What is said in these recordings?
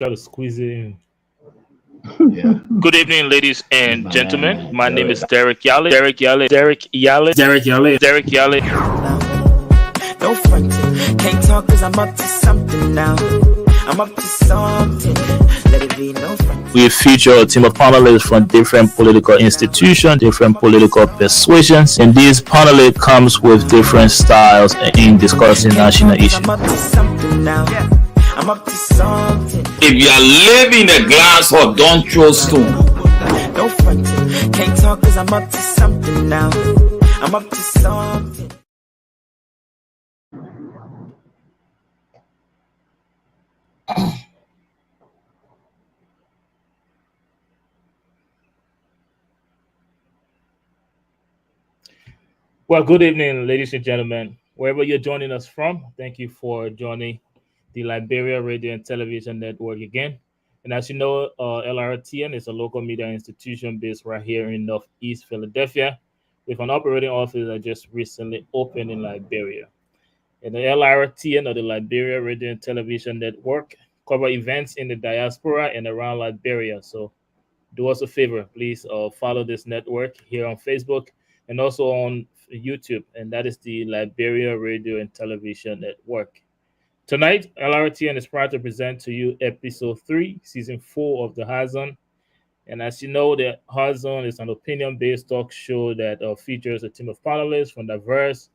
Got to squeeze it in. Yeah, Good evening, ladies this and my man, gentlemen. My name is Derek. Derek Yale. Derek Yale. Derek Yale. Now, no fronting. Can't talk cause I'm up to something now. I'm up to something. Let it be no fronting. We feature a team of panelists from different political institutions, different political persuasions, and this panel comes with different styles in discussing Can't national talk cause issues. I'm up to something now. I'm up to something. If you are living a glass hot, don't throw stone. No fronting. Can't talk cause I'm up to something now. I'm up to something. Well, good evening, ladies and gentlemen. Wherever you're joining us from, thank you for joining the Liberia Radio and Television Network again. And as you know, Lrtn is a local media institution based right here in Northeast Philadelphia with an operating office that just recently opened in Liberia. And the Lrtn, or the Liberia Radio and Television Network, cover events in the diaspora and around Liberia. So do us a favor, please follow this network here on Facebook and also on YouTube, and that is the Liberia Radio and Television Network. Tonight, LRTN is proud to present to you episode 3, season 4 of the Horizon. And as you know, the Horizon is an opinion based talk show that features a team of panelists from diverse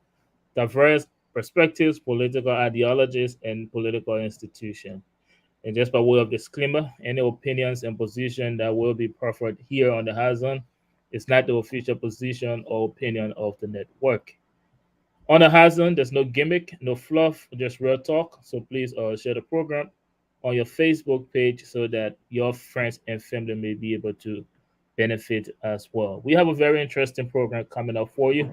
perspectives, political ideologies, and political institutions. And just by way of disclaimer, any opinions and position that will be proffered here on the Horizon is not the official position or opinion of the network. On the Horizon, there's no gimmick, no fluff, just real talk. So please share the program on your Facebook page so that your friends and family may be able to benefit as well. We have a very interesting program coming up for you.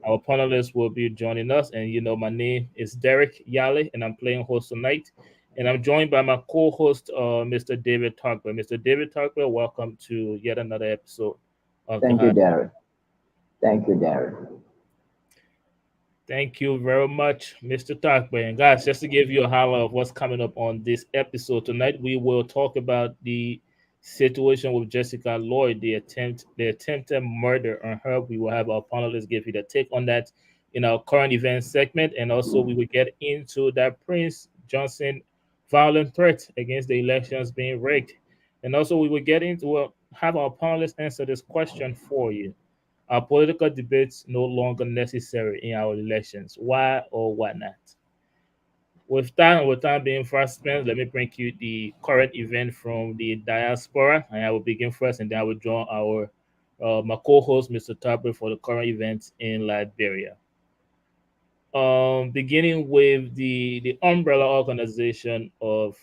Our panelists will be joining us, and you know, my name is Derek Yale, and I'm playing host tonight. And I'm joined by my co-host, Mr. David Tucker. Mr. David Tucker, welcome to yet another episode of the Thank you, Hard. Darren. Thank you, Darren. Thank you very much, Mr. Tucker. And guys, just to give you a highlight of what's coming up on this episode tonight, we will talk about the situation with Jessica Lloyd, the attempted murder on her. We will have our panelists give you the take on that in our current event segment, and also we will get into that Prince Johnson violent threat against the elections being rigged, and also we will get into have our panelists answer this question for you. Are political debates no longer necessary in our elections? Why or why not? With time being fast spent, let me bring you the current event from the diaspora. And I will begin first, and then I will join our my co-host, Mr. Tarper, for the current events in Liberia. Beginning with the umbrella organization of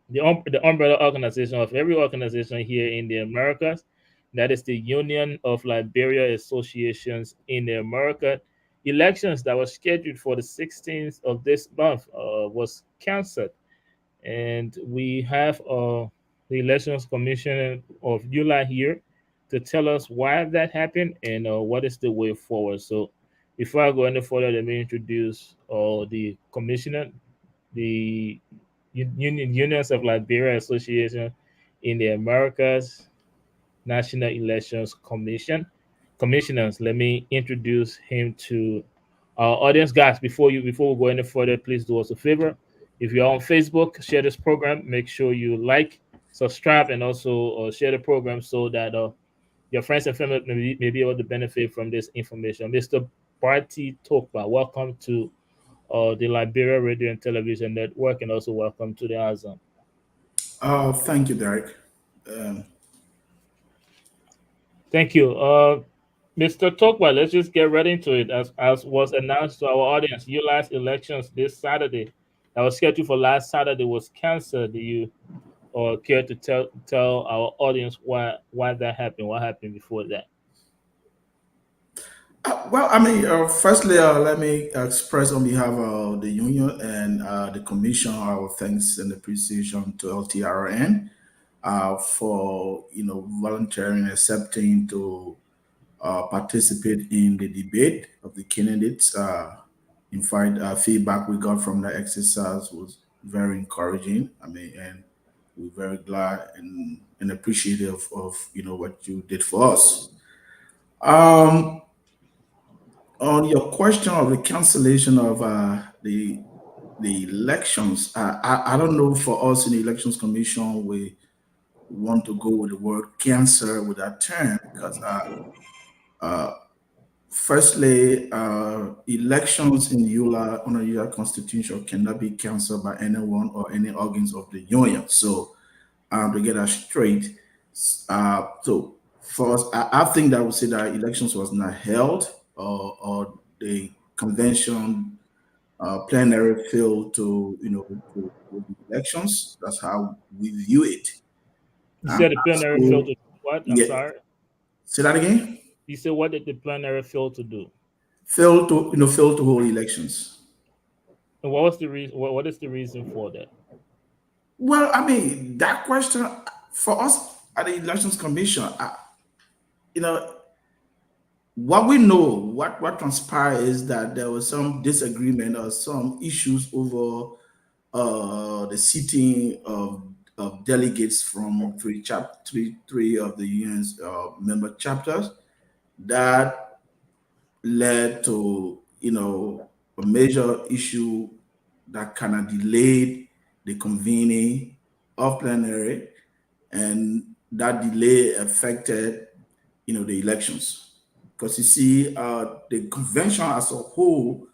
the umbrella organization of every organization here in the Americas. That is the Union of Liberia Associations in the America. Elections that were scheduled for the 16th of this month was canceled, and we have the Elections Commission of ULA here to tell us why that happened and what is the way forward. So, before I go any further, let me introduce the commissioner, the Unions of Liberia Association in the Americas National Elections Commission. Commissioners, let me introduce him to our audience. Guys, before we go any further, please do us a favor. If you're on Facebook, share this program. Make sure you like, subscribe, and also share the program so that your friends and family may be able to benefit from this information. Mr. Barty Tokba, welcome to the Liberia Radio and Television Network, and also welcome to the Azam. Thank you, Derek. Um, Thank you. Mr. Tokwa, let's just get right into it. As was announced to our audience, your last elections this Saturday that was scheduled for last Saturday was canceled. Do you or care to tell our audience why that happened? What happened before that? firstly, let me express on behalf of the union and the commission our thanks and appreciation to LTRN for volunteering, accepting to participate in the debate of the candidates. In fact, feedback we got from the exercise was very encouraging. And we're very glad and appreciative of what you did for us. Um, on your question of the cancellation of the elections, I don't know, for us in the elections commission, we want to go with the word cancel with that term because uh, firstly, elections in ULA under ULA constitution cannot be cancelled by anyone or any organs of the union. So to get that straight, so first, I think that would say that elections was not held, or the convention plenary failed to to hold the elections. That's how we view it. You said the plenary failed So to what? I'm yeah, sorry. say that again. You said what did the plenary fail to do? Failed to hold elections. And what was the reason? What is the reason for that? Well, I mean, that question for us at the Elections Commission, you know, what we know, what transpired is that there was some disagreement or some issues over the seating of delegates from three of the union's member chapters that led to a major issue that kind of delayed the convening of plenary, and that delay affected the elections. Because you see, the convention as a whole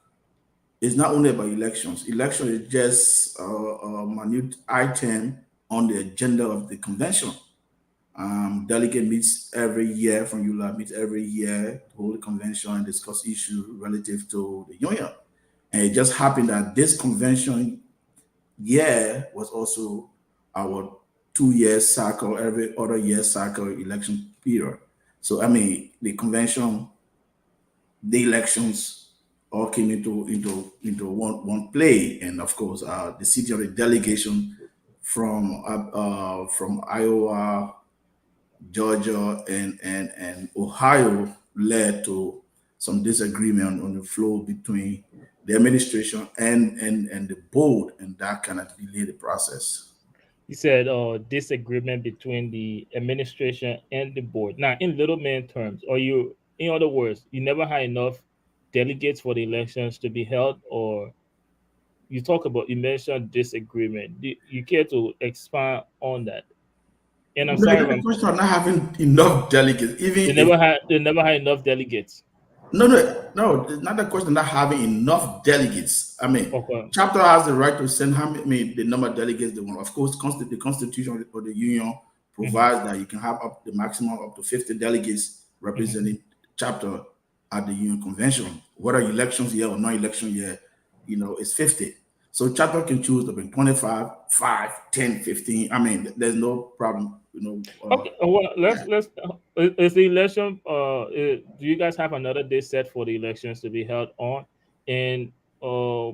is not only about elections. Election is just a minute item on the agenda of the convention. Delegate meets every year from ULA, meets every year to hold a convention and discuss issues relative to the union. And it just happened that this convention year was also our 2 year cycle, every other year cycle election period. So I mean, the convention, the elections all came into one play, and of course, the city of the delegation from Iowa, Georgia, and Ohio led to some disagreement on the flow between the administration and the board, and that kind of delayed the process. You said disagreement between the administration and the board. Now, in little man terms, or you, in other words, you never had enough delegates for the elections to be held, or you mentioned disagreement. Do you care to expand on that? And I'm No, sorry it's if not a I'm. question of not having enough delegates. Even if They never had enough delegates. no, it's not a question of not having enough delegates. I mean, Okay. chapter has the right to send how many, I mean, the number of delegates they want. Of course, the constitution of the union Hmm. provides that you can have up the maximum up to 50 delegates Hmm. representing chapter at the union convention. Whether elections year or non-election year, it's 50. So chapter can choose to bring 25, 5, 10, 15. I mean, there's no problem, Okay. Well, let's. Is the election? Do you guys have another day set for the elections to be held on? And uh,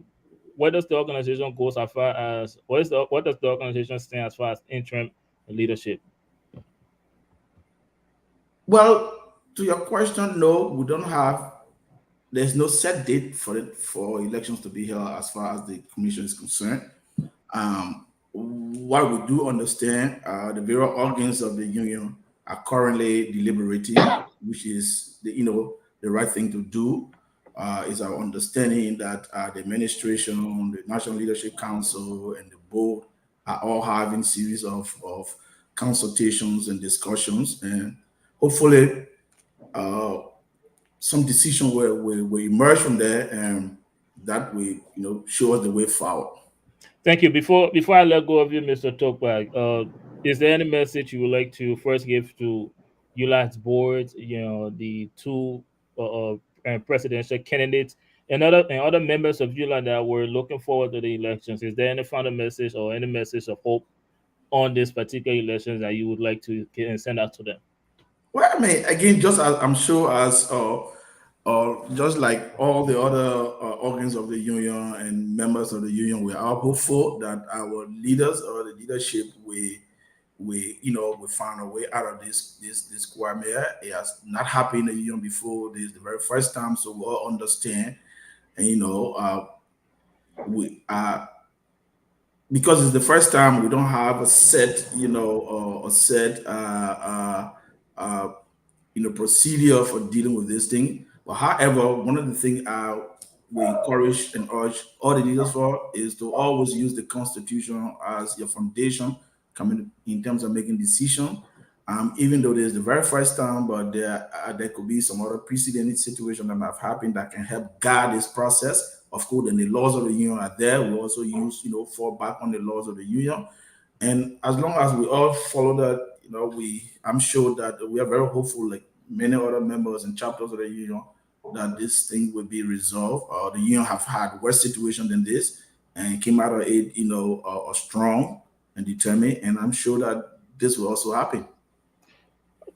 where does the organization goes as far as what does the organization stand as far as interim leadership? well, to your question, no, we don't have. There's no set date for elections to be held as far as the commission is concerned. What we do understand, the various organs of the union are currently deliberating, which is the right thing to do. Is our understanding that the administration, the National Leadership Council, and the board are all having series of consultations and discussions, and hopefully uh, some decision will emerge from there, and that will show us the way forward. Thank you. Before I let go of you, Mr. Tokbag, is there any message you would like to first give to ULA's board? The two presidential candidates and other members of ULA that were looking forward to the elections. Is there any final message or any message of hope on this particular elections that you would like to send out to them? Well, I mean, again, just as I'm sure as just like all the other organs of the union and members of the union, we are hopeful that our leaders or the leadership we find a way out of this quagmire. It has not happened in the union before. This is the very first time, so we all understand. And we because it's the first time we don't have a set, a set, uh, procedure for dealing with this thing. But however, one of the things we encourage and urge all the leaders for is to always use the Constitution as your foundation, coming in terms of making decisions. Even though there's the very first time, but there could be some other precedent situation that might have happened that can help guide this process. Of course, and the laws of the union are there. We also use, fall back on the laws of the union, and as long as we all follow that, I'm sure that we are very hopeful, like many other members and chapters of the union, that this thing will be resolved. The union have had worse situation than this and came out of it, strong and determined. And I'm sure that this will also happen.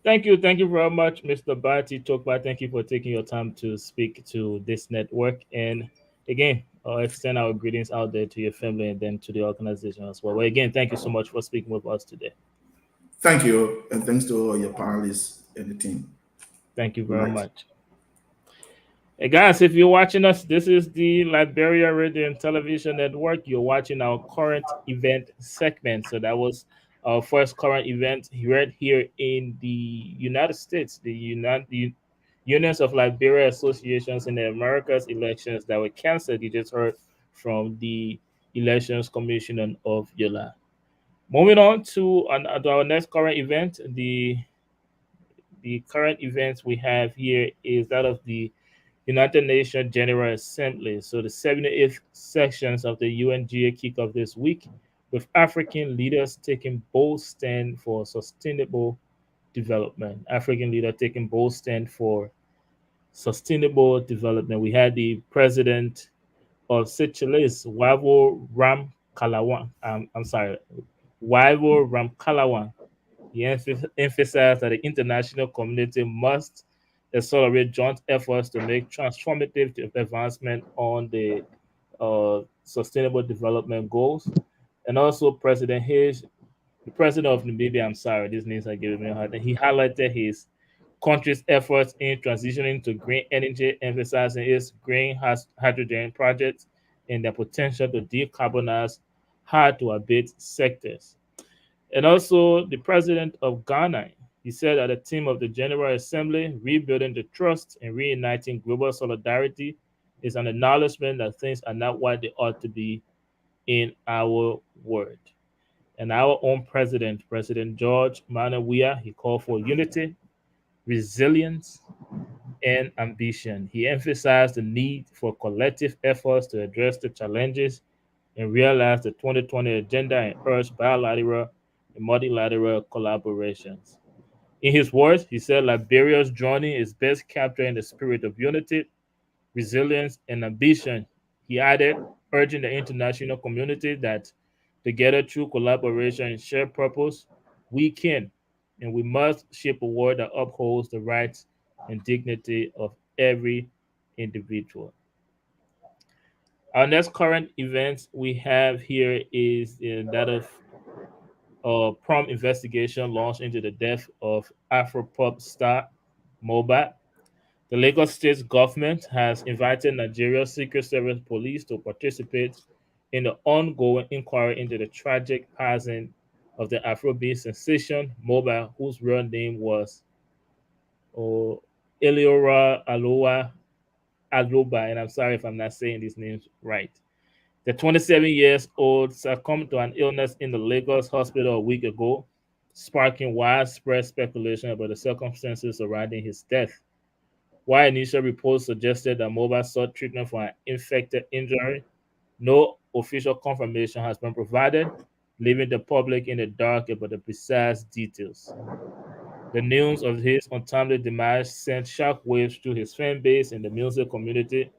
Thank you very much, Mr. Bati Tokba. Thank you for taking your time to speak to this network. And again, I'll extend our greetings out there to your family and then to the organization as well. Well, again, thank you so much for speaking with us today. Thank you, and thanks to all your panelists and the team. Thank you Good very night. much. Hey guys, if you're watching us, this is the Liberia Radio and Television Network. You're watching our current event segment. So that was our first current event right here in the United States, the Unions of Liberia Associations in the Americas elections that were canceled. You just heard from the Elections Commission of Yola. Moving on to our next current event, the current event we have here is that of the United Nations General Assembly. So the 78th sections of the UNGA kick off this week with African leaders taking bold stand for sustainable development. African leader taking bold stand for sustainable development. We had the president of Seychelles, Wavo Ram Kalawan. I'm sorry, Wavo Ram Kalawan. He emphasized that the international community must accelerate joint efforts to make transformative advancement on the sustainable development goals. And also, President Hayes, the president of Namibia, I'm sorry, these names are giving me a hard time. He highlighted his country's efforts in transitioning to green energy, emphasizing its green hydrogen projects and their potential to decarbonize hard to abate sectors. And also, the president of Ghana, he said at the theme of the General Assembly, rebuilding the trust and reuniting global solidarity is an acknowledgement that things are not what they ought to be in our world. And our own president, President George Manuel Weah, he called for unity, resilience, and ambition. He emphasized the need for collective efforts to address the challenges and realize the 2020 agenda and urged bilateral and multilateral collaborations. In his words, he said Liberia's journey is best captured in the spirit of unity, resilience, and ambition. He added, urging the international community that together through collaboration and shared purpose, we can and we must shape a world that upholds the rights and dignity of every individual. Our next current event we have here is that of prompt investigation launched into the death of Afropop star Mobat. The Lagos State government has invited Nigeria's Secret Service Police to participate in the ongoing inquiry into the tragic passing of the Afrobeat sensation Mobat, whose real name was oh, Eliora Aloa Aloba, and I'm sorry if I'm not saying these names right. The 27 years old succumbed to an illness in the Lagos hospital a week ago, sparking widespread speculation about the circumstances surrounding his death. While initial reports suggested that Mobile sought treatment for an infected injury, no official confirmation has been provided, leaving the public in the dark about the precise details. The news of his untimely demise sent shockwaves through his fan base and the music community,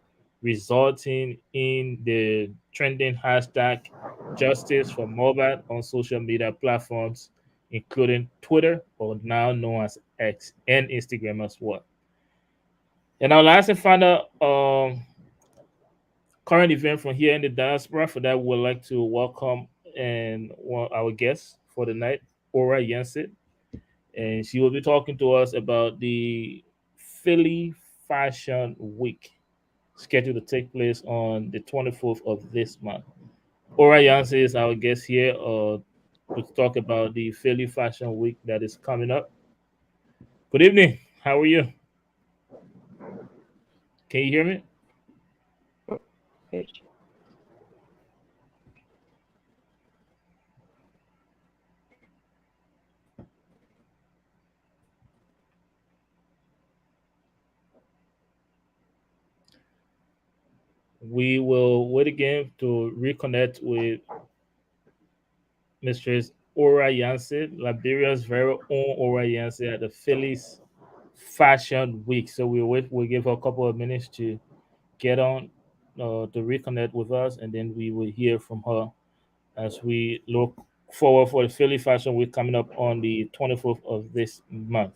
resulting in the trending hashtag Justice for Mobile on social media platforms, including Twitter, or now known as X, and Instagram as well. And our last and final current event from here in the diaspora, for that, we'd like to welcome our guest for the night, Ora Yensit, and she will be talking to us about the Philly Fashion Week scheduled to take place on the 24th of this month. Ora Yancy is our guest here to talk about the Philly Fashion Week that is coming up. Good evening. How are you? Can you hear me? We will wait again to reconnect with Mistress Ora Yancy, Liberia's very own Ora Yancy at the Phillies Fashion Week. So we'll wait. We'll give her a couple of minutes to get on to reconnect with us, and then we will hear from her as we look forward for the Philly Fashion Week coming up on the 24th of this month.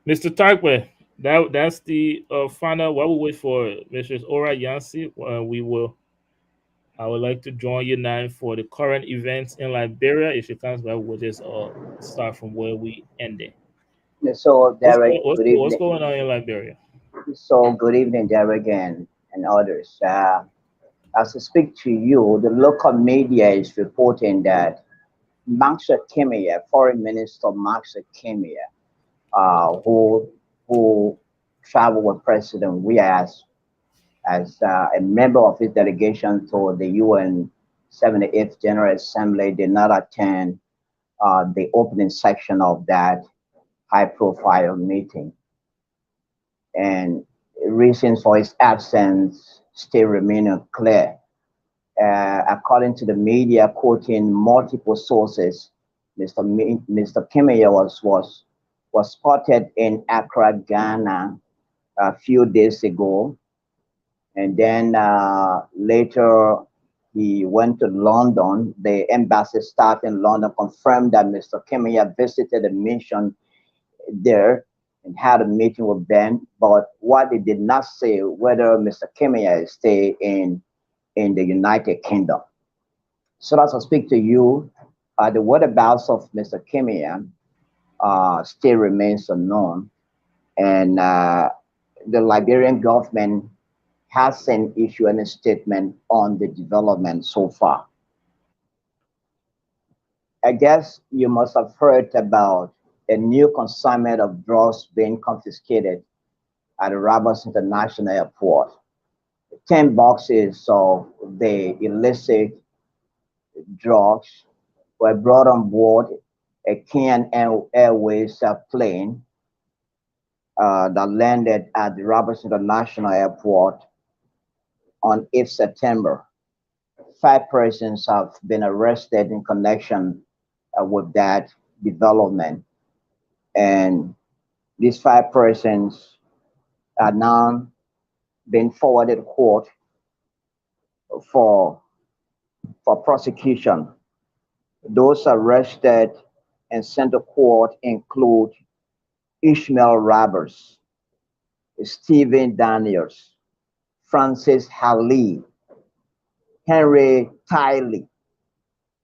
Mr. Tarkwe, that's the final. While we wait for Mrs. Ora Yancy, we will. I would like to join you now for the current events in Liberia. If she comes back, we'll just start from where we ended. So, Derek, good What's evening. going on in Liberia? So, good evening, Derek, and others. As I speak to you, the local media is reporting that Max Kimia, Foreign Minister Max Kimia, who traveled with President Riaz as a member of his delegation to the UN 78th General Assembly, did not attend the opening section of that high-profile meeting, and reasons for his absence still remain unclear. According to the media, quoting multiple sources, Mr. Kimia was spotted in Accra, Ghana, a few days ago, and then later he went to London. The embassy staff in London confirmed that Mr. Kimia visited a mission there and had a meeting with them. But what they did not say whether Mr. Kimia is staying in the United Kingdom. So as I speak to you, the whereabouts of Mr. Kimia still remains unknown, and the Liberian government hasn't issued any statement on the development so far. I guess you must have heard about a new consignment of drugs being confiscated at the Roberts International Airport. 10 boxes of the illicit drugs were brought on board a Kenyan Airways plane that landed at the Roberts International Airport on 8th September. 5 persons have been arrested in connection with that development. And these 5 persons are now being forwarded to court for, for prosecution. Those arrested and sent to court include Ishmael Roberts, Stephen Daniels, Francis Halley, Henry Tiley,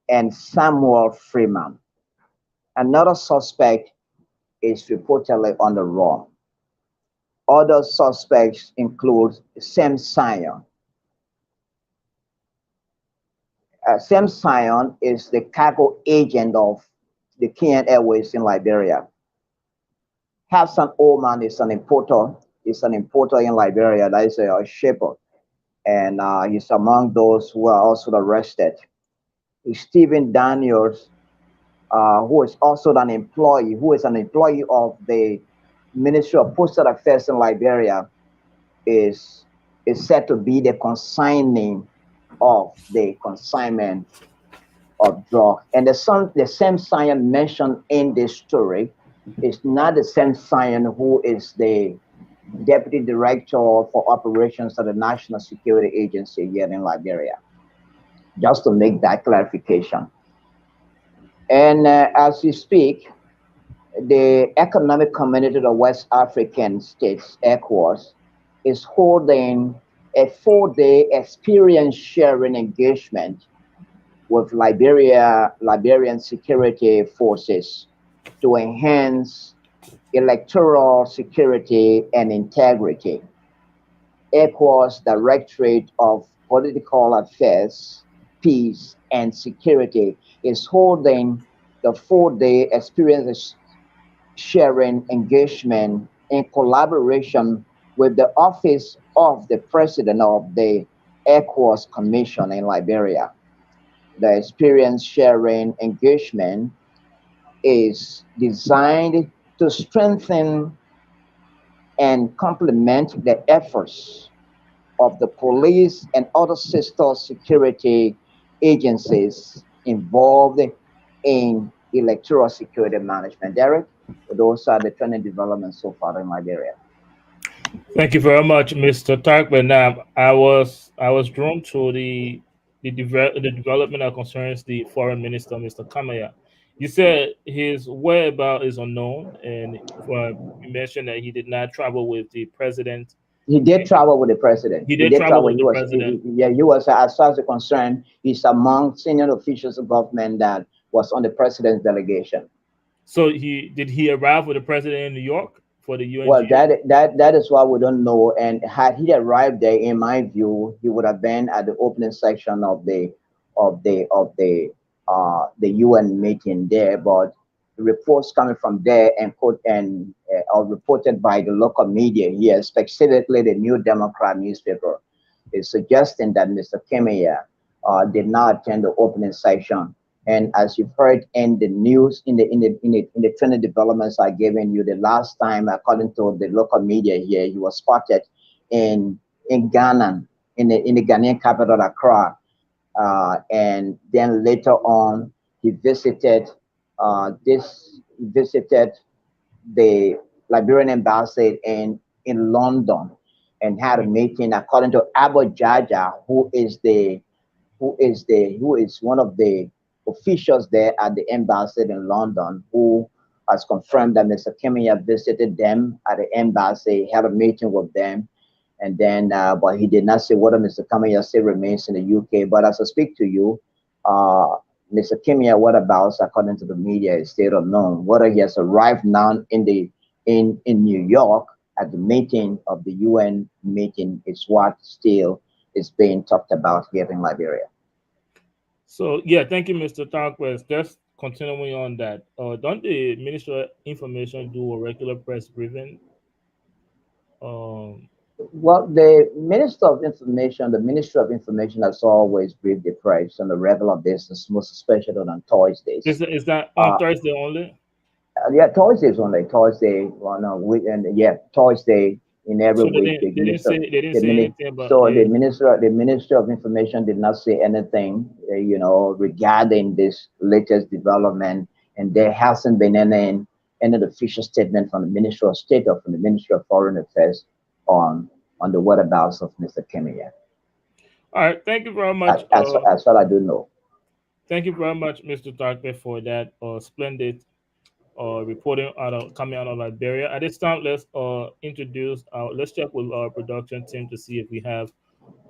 and Samuel Freeman. Another suspect is reportedly on the run. Other suspects include Sam Sion. Sam Sion is the cargo agent of the Kenyan Airways in Liberia. Hassan Oman is an importer. He's an importer in Liberia. That is a shipper, and he's among those who are also arrested. Stephen Daniels, who is also an employee, of the Ministry of Postal Affairs in Liberia, is said to be the consigning of the consignment of drugs. And the same Sion mentioned in this story is not the same Sion who is the Deputy Director for Operations at the National Security Agency here in Liberia. Just to make that clarification. And as we speak, the Economic Community of West African States, ECOWAS, is holding a 4-day experience sharing engagement with Liberian security forces to enhance electoral security and integrity. ECOWAS Directorate of Political Affairs, Peace, and Security is holding the 4-day experience sharing engagement in collaboration with the Office of the President of the ECOWAS Commission in Liberia. The experience sharing engagement is designed to strengthen and complement the efforts of the police and other sister security agencies involved in electoral security management. Derek, those are the trending developments so far in Liberia. Thank you very much, Mr. Tarkman. Now, I was drawn to the development that concerns the foreign minister, Mr. Kamaya. You said his whereabouts is unknown, and you mentioned that he did not travel with the president. He did travel with the president. He He did did travel travel. with the president. Yeah, he was, as far as the concerned, he's among senior officials of government that was on the president's delegation. So he arrive with the president in New York for the Well, UNGA? that is what we don't know. And had he arrived there, in my view, he would have been at the opening section of the UN meeting there. But reports coming from there and quote and are reported by the local media here, specifically the New Democrat newspaper, is suggesting that Mr. Kemia did not attend the opening session. And as you've heard in the news, in the trending developments I given you the last time, according to the local media here, he was spotted in Ghana, in the Ghanaian capital Accra, and then later on he visited the Liberian embassy in London and had a meeting, according to Abu Jaja, who is one of the officials there at the embassy in London, who has confirmed that Mr. Kemia visited them at the embassy, had a meeting with them, and then but he did not say whether Mr. Kemia still remains in the UK. But as I speak to you, uh, Mr. Kemia whereabouts, according to the media, is still unknown. Whether he has arrived now in New York at the meeting of the UN meeting is what still is being talked about here in Liberia. So yeah, thank you, Mr. Tarquez. Just continuing on that, don't the Minister of Information do a regular press briefing? Um, Well, the Ministry of Information has always briefed the press on a regular basis, most especially on Thursdays. is that on Uh, Thursday only? yeah, Thursdays only. Thursday, well, no, and yeah, Thursday in every So week. The minister, they didn't the say minute, anything about so the. the Minister of Information did not say anything, regarding this latest development, and there hasn't been any official statement from the Ministry of State or from the Ministry of Foreign Affairs on on the whereabouts of Mr. Kemia, All right, thank you very as much. as as far as I do know. Thank you very much, Mr. Tarquez, for that splendid reporting coming out of Liberia. At this time, let's introduce let's check with our production team to see if we have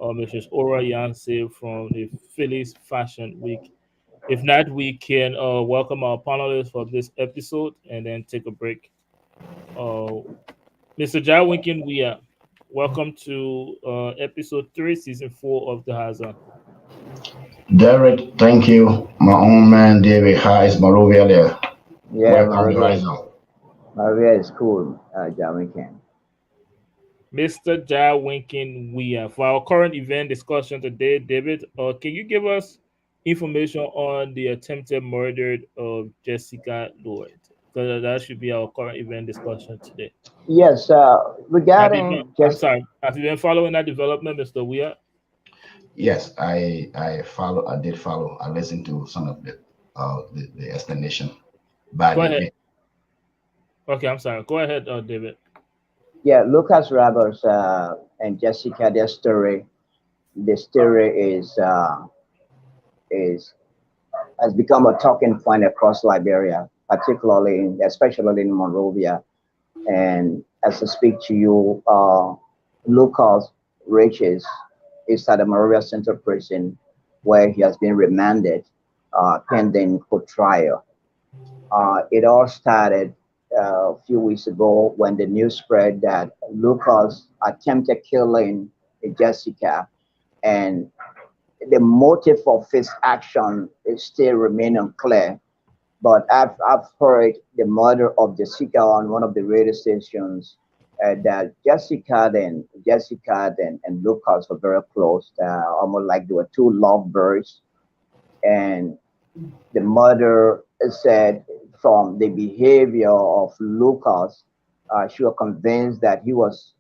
Mrs. Ora Yanse from the Phillies Fashion Week. If not, we can welcome our panelists for this episode and then take a break. Uh, Mr. Jai Winkin, welcome to episode 3, season 4 of the Hazard. Derek, thank you. My own man, David. Hi, it's Marovia there. Yeah, Welcome, Maria, Rizal. Maria is cool, Jamaican. Mr. Jai Winkin, for our current event discussion today, David, can you give us information on the attempted murder of Jessica Lloyd? Because that should be our current event discussion today. Yes, regarding I'm just sorry. Have you been following that development, Mr. Weir? Yes, I follow. I did follow. I listened to some of the explanation by Go ahead. the Okay, I'm sorry. Go ahead, David. yeah, Lucas Roberts and Jessica, the story is has become a talking point across Liberia, especially in Monrovia. And as I speak to you, Lucas Riches is at the Monrovia Central Prison, where he has been remanded pending court trial. It all started a few weeks ago when the news spread that Lucas attempted killing Jessica and the motive of his action is still remain unclear. But I've heard the mother of Jessica on one of the radio stations, that Jessica and Lucas were very close, almost like they were two lovebirds. And the mother said from the behavior of Lucas, she was convinced that he was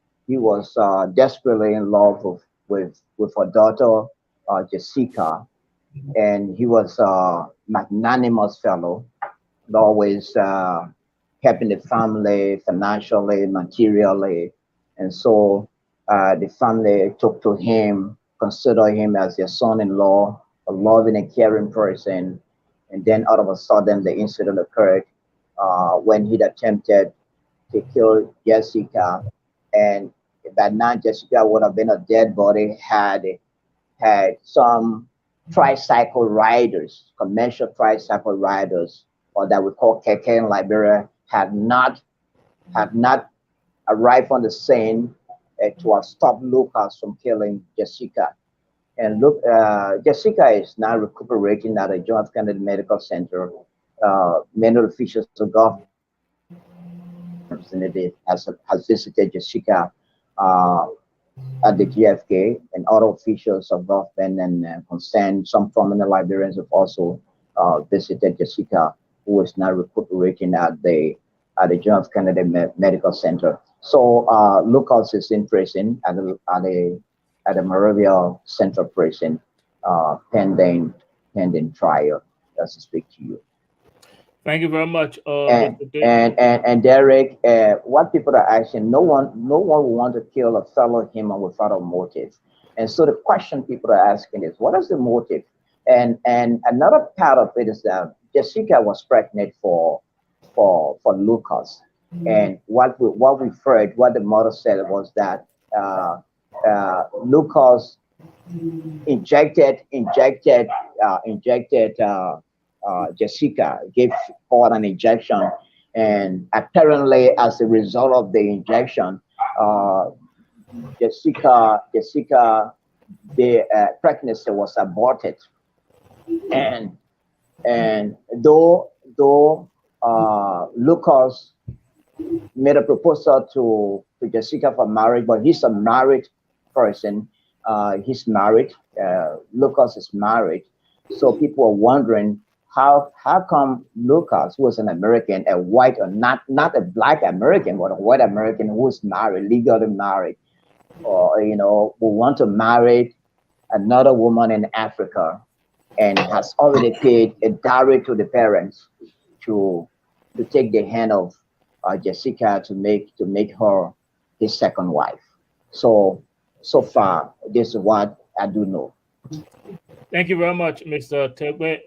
desperately in love with her daughter, Jessica, and he was a magnanimous fellow, always helping the family financially, materially, and so the family took to him, consider him as their son-in-law, a loving and caring person. And then all of a sudden, the incident occurred when he'd attempted to kill Jessica, and by now Jessica would have been a dead body had some tricycle riders, commercial tricycle riders, or that we call keke in Liberia, had not arrived on the scene to have stopped Lucas from killing Jessica. And look, Jessica is now recuperating at a John F. Kennedy Medical Center. Many officials of government has visited Jessica uh, at the GFK, and other officials of government and concerned. Some prominent Liberians have also visited Jessica, who is now recuperating at the John F. Kennedy Medical Center. So Lucas is in prison at the Moravia Central Prison, pending trial. That's to speak to you. Thank you very much, and Mr. Dick. and Derek, what people are asking, no one will want to kill a fellow human without a motive. And so the question people are asking is, what is the motive? And another part of it is that Jessica was pregnant for Lucas, and what we heard, what the mother said was that Lucas injected Jessica, gave her an injection, and apparently, as a result of the injection, uh, Jessica, the pregnancy was aborted, and though Lucas made a proposal to Jessica for marriage, but he's a married person. He's married. Lucas is married. So people are wondering, how come Lucas, who was an American, a white, or not a black American, but a white American who's married, legally married, or will want to marry another woman in Africa, and has already paid a dowry to the parents to take the hand of Jessica to make her his second wife. So far, this is what I do know. Thank you very much, Mr. Tegbe.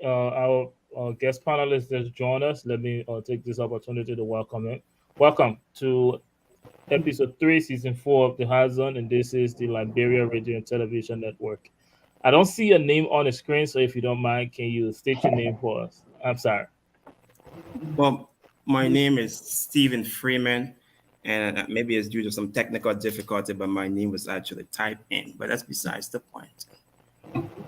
Our guest panelist has joined us. Let me take this opportunity to welcome him. Welcome to episode 3, season 4 of the Horizon, and this is the Liberia Radio and Television Network. I don't see a name on the screen, so if you don't mind, can you state your name for us? I'm sorry. Well, my name is Stephen Freeman, and maybe it's due to some technical difficulty, but my name was actually typed in. But that's besides the point.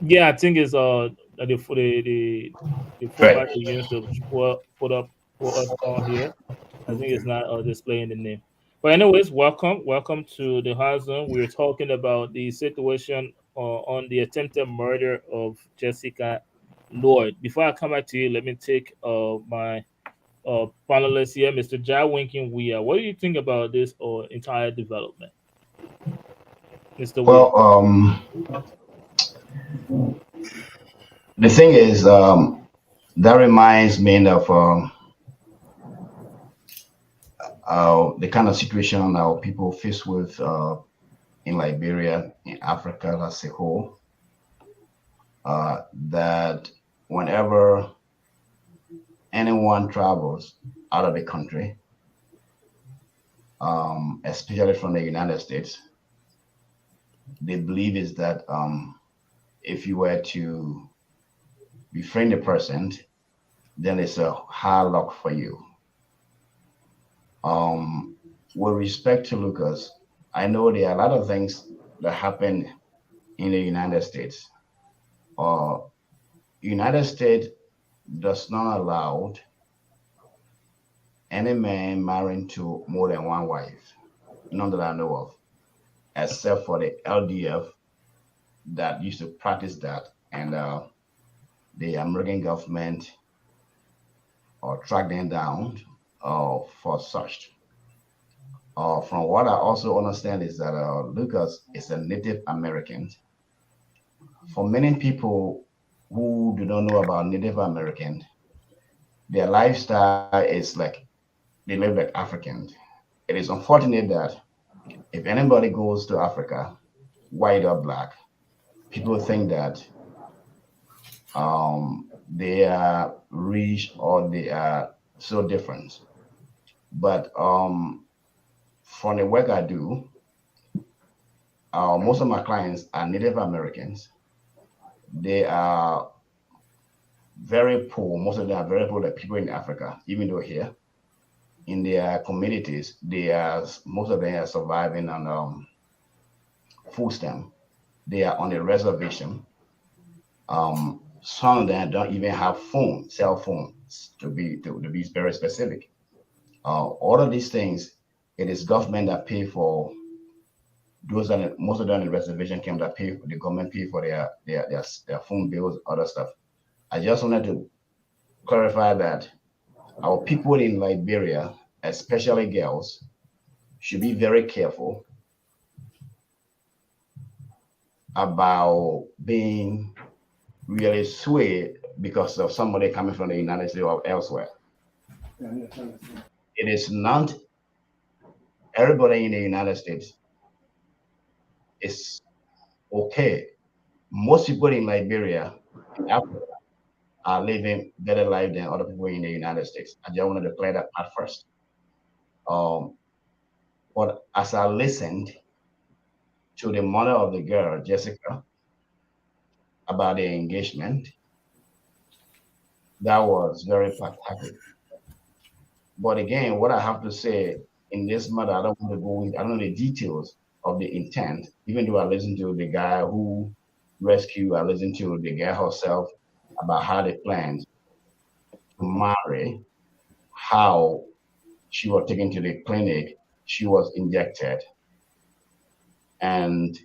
Yeah, I think it's the format Right. we used to put up for us on here. I think Okay. it's not displaying the name. But anyways, welcome to the Horizon. We're talking about the situation on the attempted murder of Jessica Lloyd. Before I come back to you, let me take my panelists here, Mr. Jai Winking Weir. What do you think about this entire development, Mr. Weir? Well, the thing is, that reminds me of the kind of situation our people face with in Liberia, in Africa as a whole. That whenever anyone travels out of the country, especially from the United States, they believe is that if you were to befriend a person, then it's a hard luck for you. With respect to Lucas, I know there are a lot of things that happen in the United States. United States does not allow any man marrying to more than one wife, none that I know of, except for the LDF that used to practice that, and the American government or track them down for such. From what I also understand is that Lucas is a Native American. For many people who do not know about Native American, their lifestyle is like they live like Africans. It is unfortunate that if anybody goes to Africa, white or black, people think that they are rich or they are so different. But from the work I do, most of my clients are Native Americans. They are very poor. Most of them are very poor, like people in Africa, even though here in their communities, they are most of them are surviving on food stamp. They are on a reservation. Some of them don't even have cell phones to be very specific. All of these things, it is government that pay for those that most of them in the reservation camp that pay the government pay for their phone bills, other stuff. I just wanted to clarify that our people in Liberia, especially girls, should be very careful about being really swayed because of somebody coming from the United States or elsewhere. It is not everybody in the United States is okay. Most people in Liberia, in Africa, are living better life than other people in the United States. I just wanted to clear that part first. But as I listened to the mother of the girl, Jessica, about the engagement, that was very pathetic. But again, what I have to say in this matter, I don't want to go into, I don't know the details of the intent, even though I listened to the guy who rescued, I listened to the girl herself about how they planned to marry, how she was taken to the clinic, she was injected, and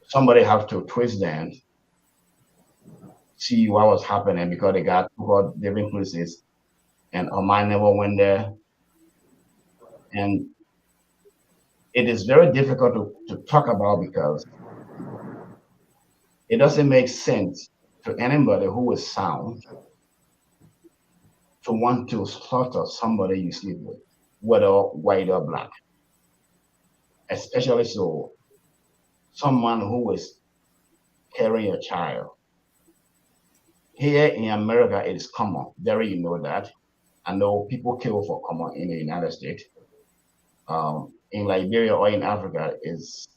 somebody have to twist them, see what was happening because they got different places, and her mind never went there. And it is very difficult to talk about because it doesn't make sense to anybody who is sound to want to slaughter somebody you sleep with, whether white or black. Especially so someone who is carrying a child. Here in America, it is common. Very, you know that. I know people kill for common in the United States. In Liberia or in Africa, is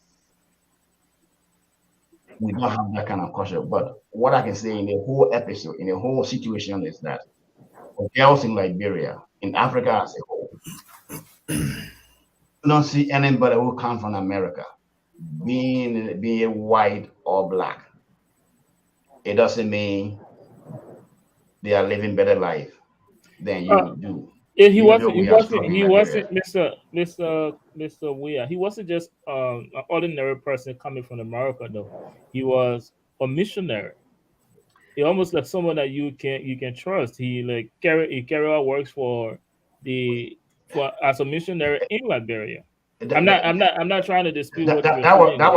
we don't have that kind of culture. But what I can say in the whole episode, in the whole situation, is that for girls in Liberia, in Africa as a whole, you don't see anybody who comes from America being white or black. It doesn't mean they are living better life than you do. He Even though wasn't. He we are wasn't. struggling He in Liberia. wasn't, Mr. Weir. He wasn't just an ordinary person coming from America, though. He was a missionary. He almost like someone that you can trust. He carry out works for the for as a missionary in Liberia. I'm That, not. that, I'm not. I'm not trying to dispute that, what that, you're that was saying, that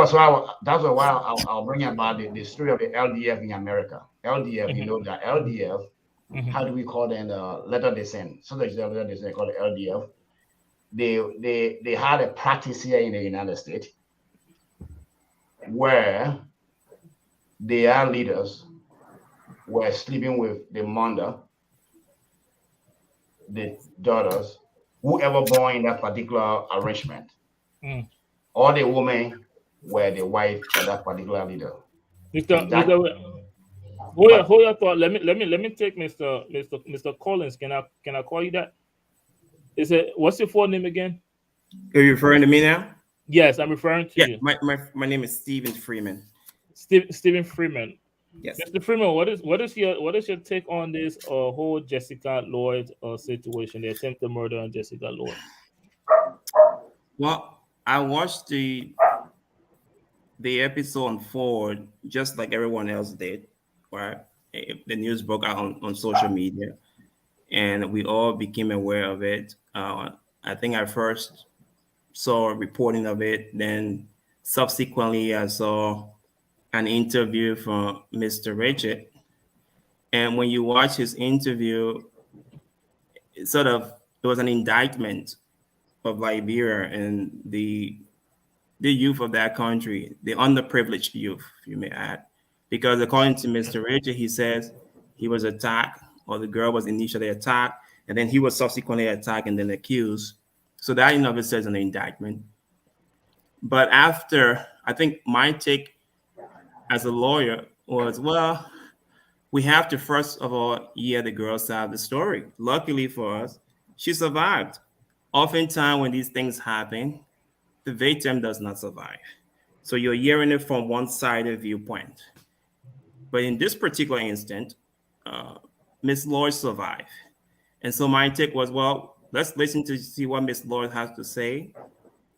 though. was why I'll bring about the story of the LDF in America. LDF, you know that LDF. Mhm. How do we call them? Letter descent. So there's a letter descent called the LDF. They had a practice here in the United States where their leaders were sleeping with the mother, the daughters, whoever born in that particular arrangement. Mm. All the women were the wife of that particular leader. Mr. And that, Mr. but Hold your thought. Let me take Mr. Collins. Can I call you that? Is it what's your full name again? Are you referring to me now? Yes, I'm referring to Yeah, you, my name is Stephen Freeman. Stephen Freeman. Yes. Mr. Freeman, what is your take on this whole Jessica Lloyd situation, the attempted murder on Jessica Lloyd? Well, I watched the episode unfold just like everyone else did, right? The news broke out on social media, and we all became aware of it. I think I first saw a reporting of it, then subsequently I saw an interview from Mr. Richard. And when you watch his interview, it was an indictment of Liberia and the youth of that country, the underprivileged youth, you may add. Because according to Mr. Richard, he says he was attacked, or the girl was initially attacked, and then he was subsequently attacked and then accused. So that in of itself is an indictment. But after, I think my take as a lawyer was, well, we have to first of all hear the girl's side of the story. Luckily for us, she survived. Oftentimes, when these things happen, the victim does not survive. So you're hearing it from one sided viewpoint. But in this particular instant, uh, Miss Lloyd survived. And so my take was, well, let's listen to see what Miss Lloyd has to say.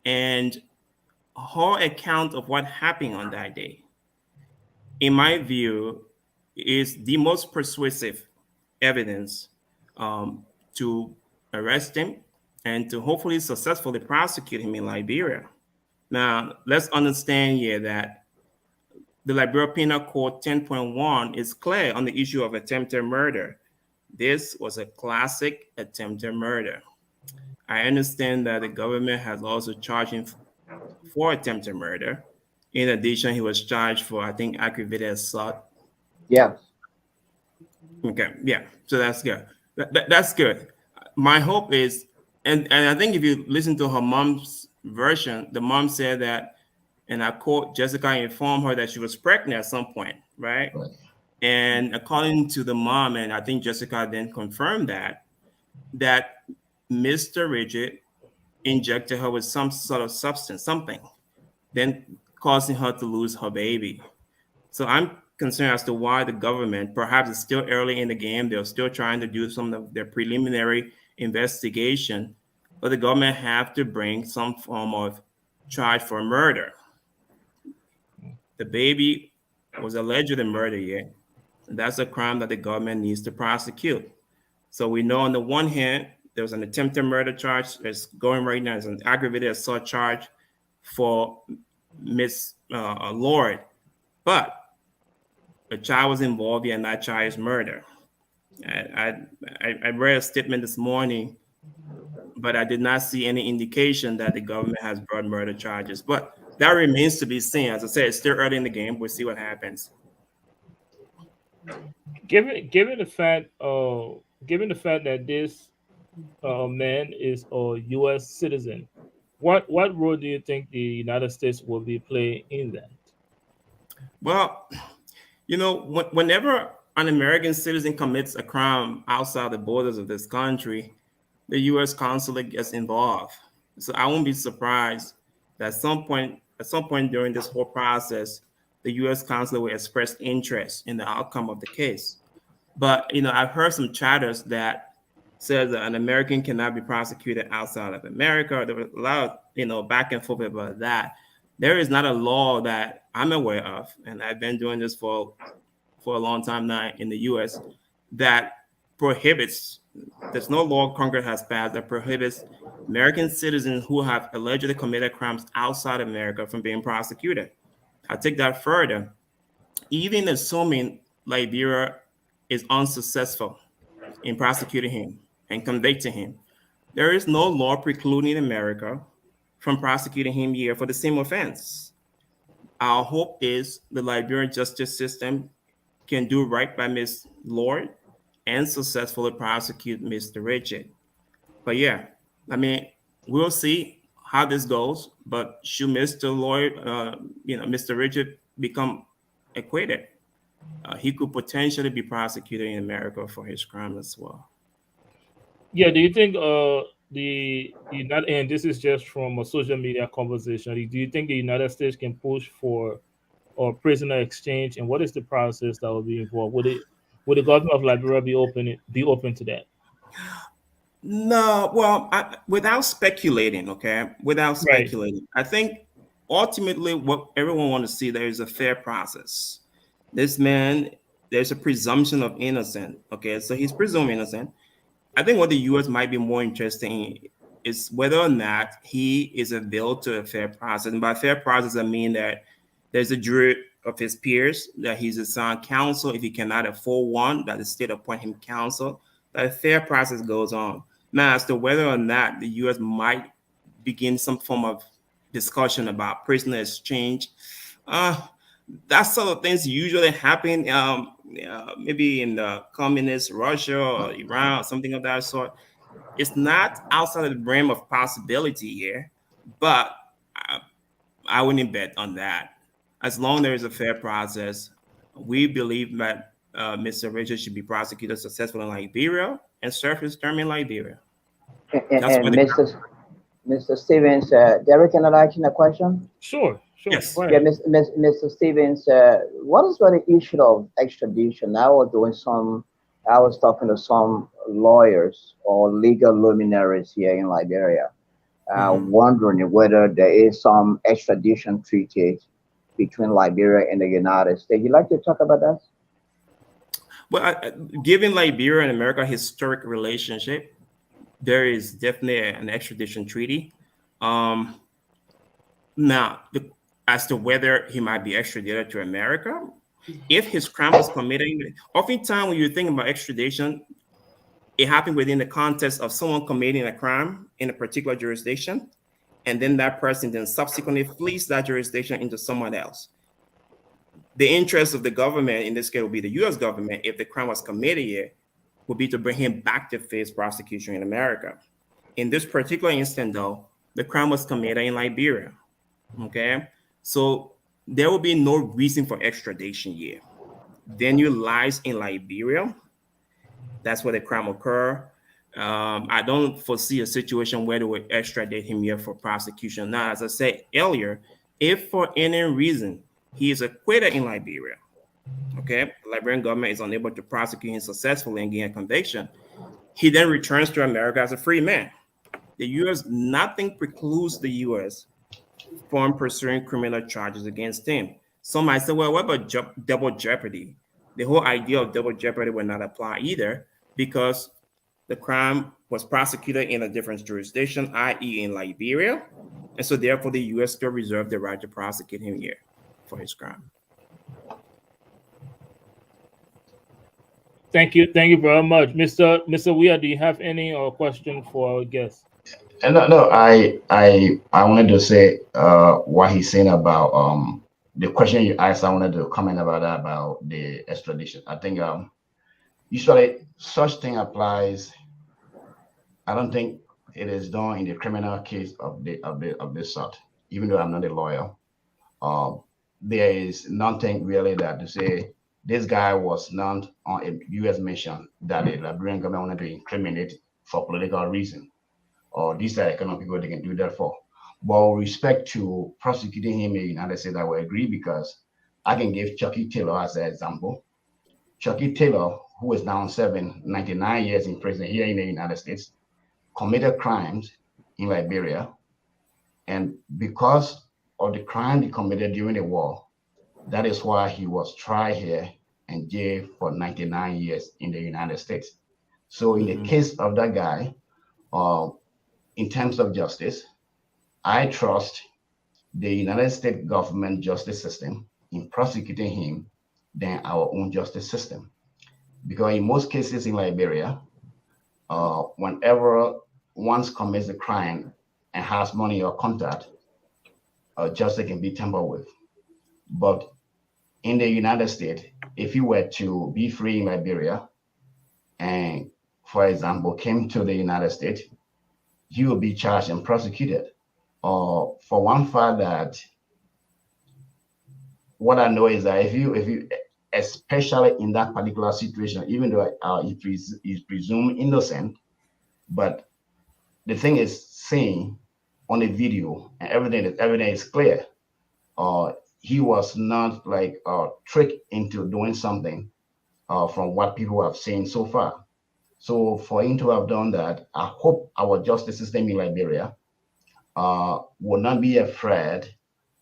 And her account of what happened on that day, in my view, is the most persuasive evidence to arrest him and to hopefully successfully prosecute him in Liberia. Now, let's understand here that the Liberia Penal Code 10.1 is clear on the issue of attempted murder. This was a classic attempted murder. I understand that the government has also charged him for attempted murder. In addition, he was charged for, I think, aggravated assault. Yes. Okay, yeah, so that's good. That's good. My hope is, and I think if you listen to her mom's version, the mom said that, and I quote, Jessica informed her that she was pregnant at some point, right? Right. And according to the mom, and I think Jessica then confirmed that Mr. Rigid injected her with some sort of substance, something, then causing her to lose her baby. So I'm concerned as to why the government, perhaps it's still early in the game, they're still trying to do some of their preliminary investigation, but the government have to bring some form of charge for murder. The baby was allegedly murdered yet. That's a crime that the government needs to prosecute. So we know on the one hand, there's an attempted murder charge that's going right now. There's an aggravated assault charge for Miss Lord, but a child was involved in that child's murder. I read a statement this morning, but I did not see any indication that the government has brought murder charges. But that remains to be seen. As I said, it's still early in the game. We'll see what happens. Given the fact that this man is a U.S. citizen, what role do you think the United States will be playing in that? Well, whenever an American citizen commits a crime outside the borders of this country, the U.S. consulate gets involved. So I won't be surprised that at some point during this whole process, the U.S. consulate will express interest in the outcome of the case. But I've heard some chatters that says that an American cannot be prosecuted outside of America. There was a lot of back and forth about that. There is not a law that I'm aware of, and I've been doing this for a long time now in the U.S. that prohibits. There's no law Congress has passed that prohibits American citizens who have allegedly committed crimes outside America from being prosecuted. I take that further. Even assuming Liberia is unsuccessful in prosecuting him and convicting him, there is no law precluding America from prosecuting him here for the same offense. Our hope is the Liberian justice system can do right by Ms. Lord and successfully prosecute Mr. Richard. But yeah, I mean, we'll see how this goes. But should Mr. Lloyd, Mr. Richard become acquitted, he could potentially be prosecuted in America for his crime as well. Yeah, do you think the United, and this is just from a social media conversation. Do you think the United States can push for or prisoner exchange, and what is the process that will be involved? Would the government of Liberia be open to that? No, well, without speculating, okay, without Right. speculating, I think ultimately what everyone wants to see there is a fair process. This man, there's a presumption of innocent, okay, so he's presumed innocent. I think what the U.S. might be more interested in is whether or not he is available to a fair process. And by fair process, I mean that there's a jury of his peers, that he's assigned counsel. If he cannot afford one, that the state appoint him counsel. That a fair process goes on. Now, as to whether or not the U.S. might begin some form of discussion about prisoner exchange, uh, that sort of things usually happen maybe in the communist Russia or Iran or something of that sort. It's not outside of the realm of possibility here, but I, I wouldn't bet on that. As long as there is a fair process, we believe that Mr. Richard should be prosecuted successfully in Liberia and serve his term in Liberia. That's what And the Mr. Stevens, Derek, can I ask you a question? Sure. Sure. Go yes. Yeah, ahead. Mr. Stevens, what is the issue of extradition? I was talking to some lawyers or legal luminaries here in Liberia, Mhm. wondering whether there is some extradition treaty between Liberia and the United States. You like to talk about that? Well, given Liberia and America historic relationship, there is definitely an extradition treaty. Um, Now, as to whether he might be extradited to America, if his crime was committed, oftentimes when you're thinking about extradition, it happened within the context of someone committing a crime in a particular jurisdiction, and then that person then subsequently flees that jurisdiction into someone else. The interest of the government, in this case, will be the U.S. government, if the crime was committed here, would be to bring him back to face prosecution in America. In this particular instance, though, the crime was committed in Liberia. Okay, so there will be no reason for extradition here. Venue lies in Liberia. That's where the crime occurred. I don't foresee a situation where they would extradite him here for prosecution. Now, as I said earlier, if for any reason he is acquitted in Liberia, okay, the Liberian government is unable to prosecute him successfully and gain a conviction, he then returns to America as a free man. The U.S. nothing precludes the U.S. from pursuing criminal charges against him. Some might say, well, what about double jeopardy? The whole idea of double jeopardy will not apply either because the crime was prosecuted in a different jurisdiction, i.e., in Liberia. And so, therefore, the U.S. still reserved the right to prosecute him here for his crime. Thank you very much, Mr. Weir. Do you have any question for our guest? And no, I wanted to say what he's saying about the question you asked. I wanted to comment about that, about the extradition. I think usually such thing applies. I don't think it is done in the criminal case of this sort. Even though I'm not a lawyer, um, there is nothing really that to say this guy was not on a U.S. mission that the Liberian government wanted to incriminate for political reason, or these are the kind of people they can do that for. But with respect to prosecuting him in the United States, I will agree because I can give Chucky Taylor as an example. Chucky Taylor, who is now serving 99 years in prison here in the United States, committed crimes in Liberia. And because of the crime he committed during the war, that is why he was tried here and jailed for 99 years in the United States. So in the Mhm. case of that guy, uh, in terms of justice, I trust the United States government justice system in prosecuting him than our own justice system. Because in most cases in Liberia, whenever one commits a crime and has money or contact, justice can be tampered with. But in the United States, if you were to be free in Liberia and, for example, came to the United States, you will be charged and prosecuted. For one fact that what I know is that if you especially in that particular situation, even though he's presumed innocent, but the thing is seen on the video and everything is clear. Uh, he was not like tricked into doing something from what people have seen so far. So for him to have done that, I hope our justice system in Liberia will not be afraid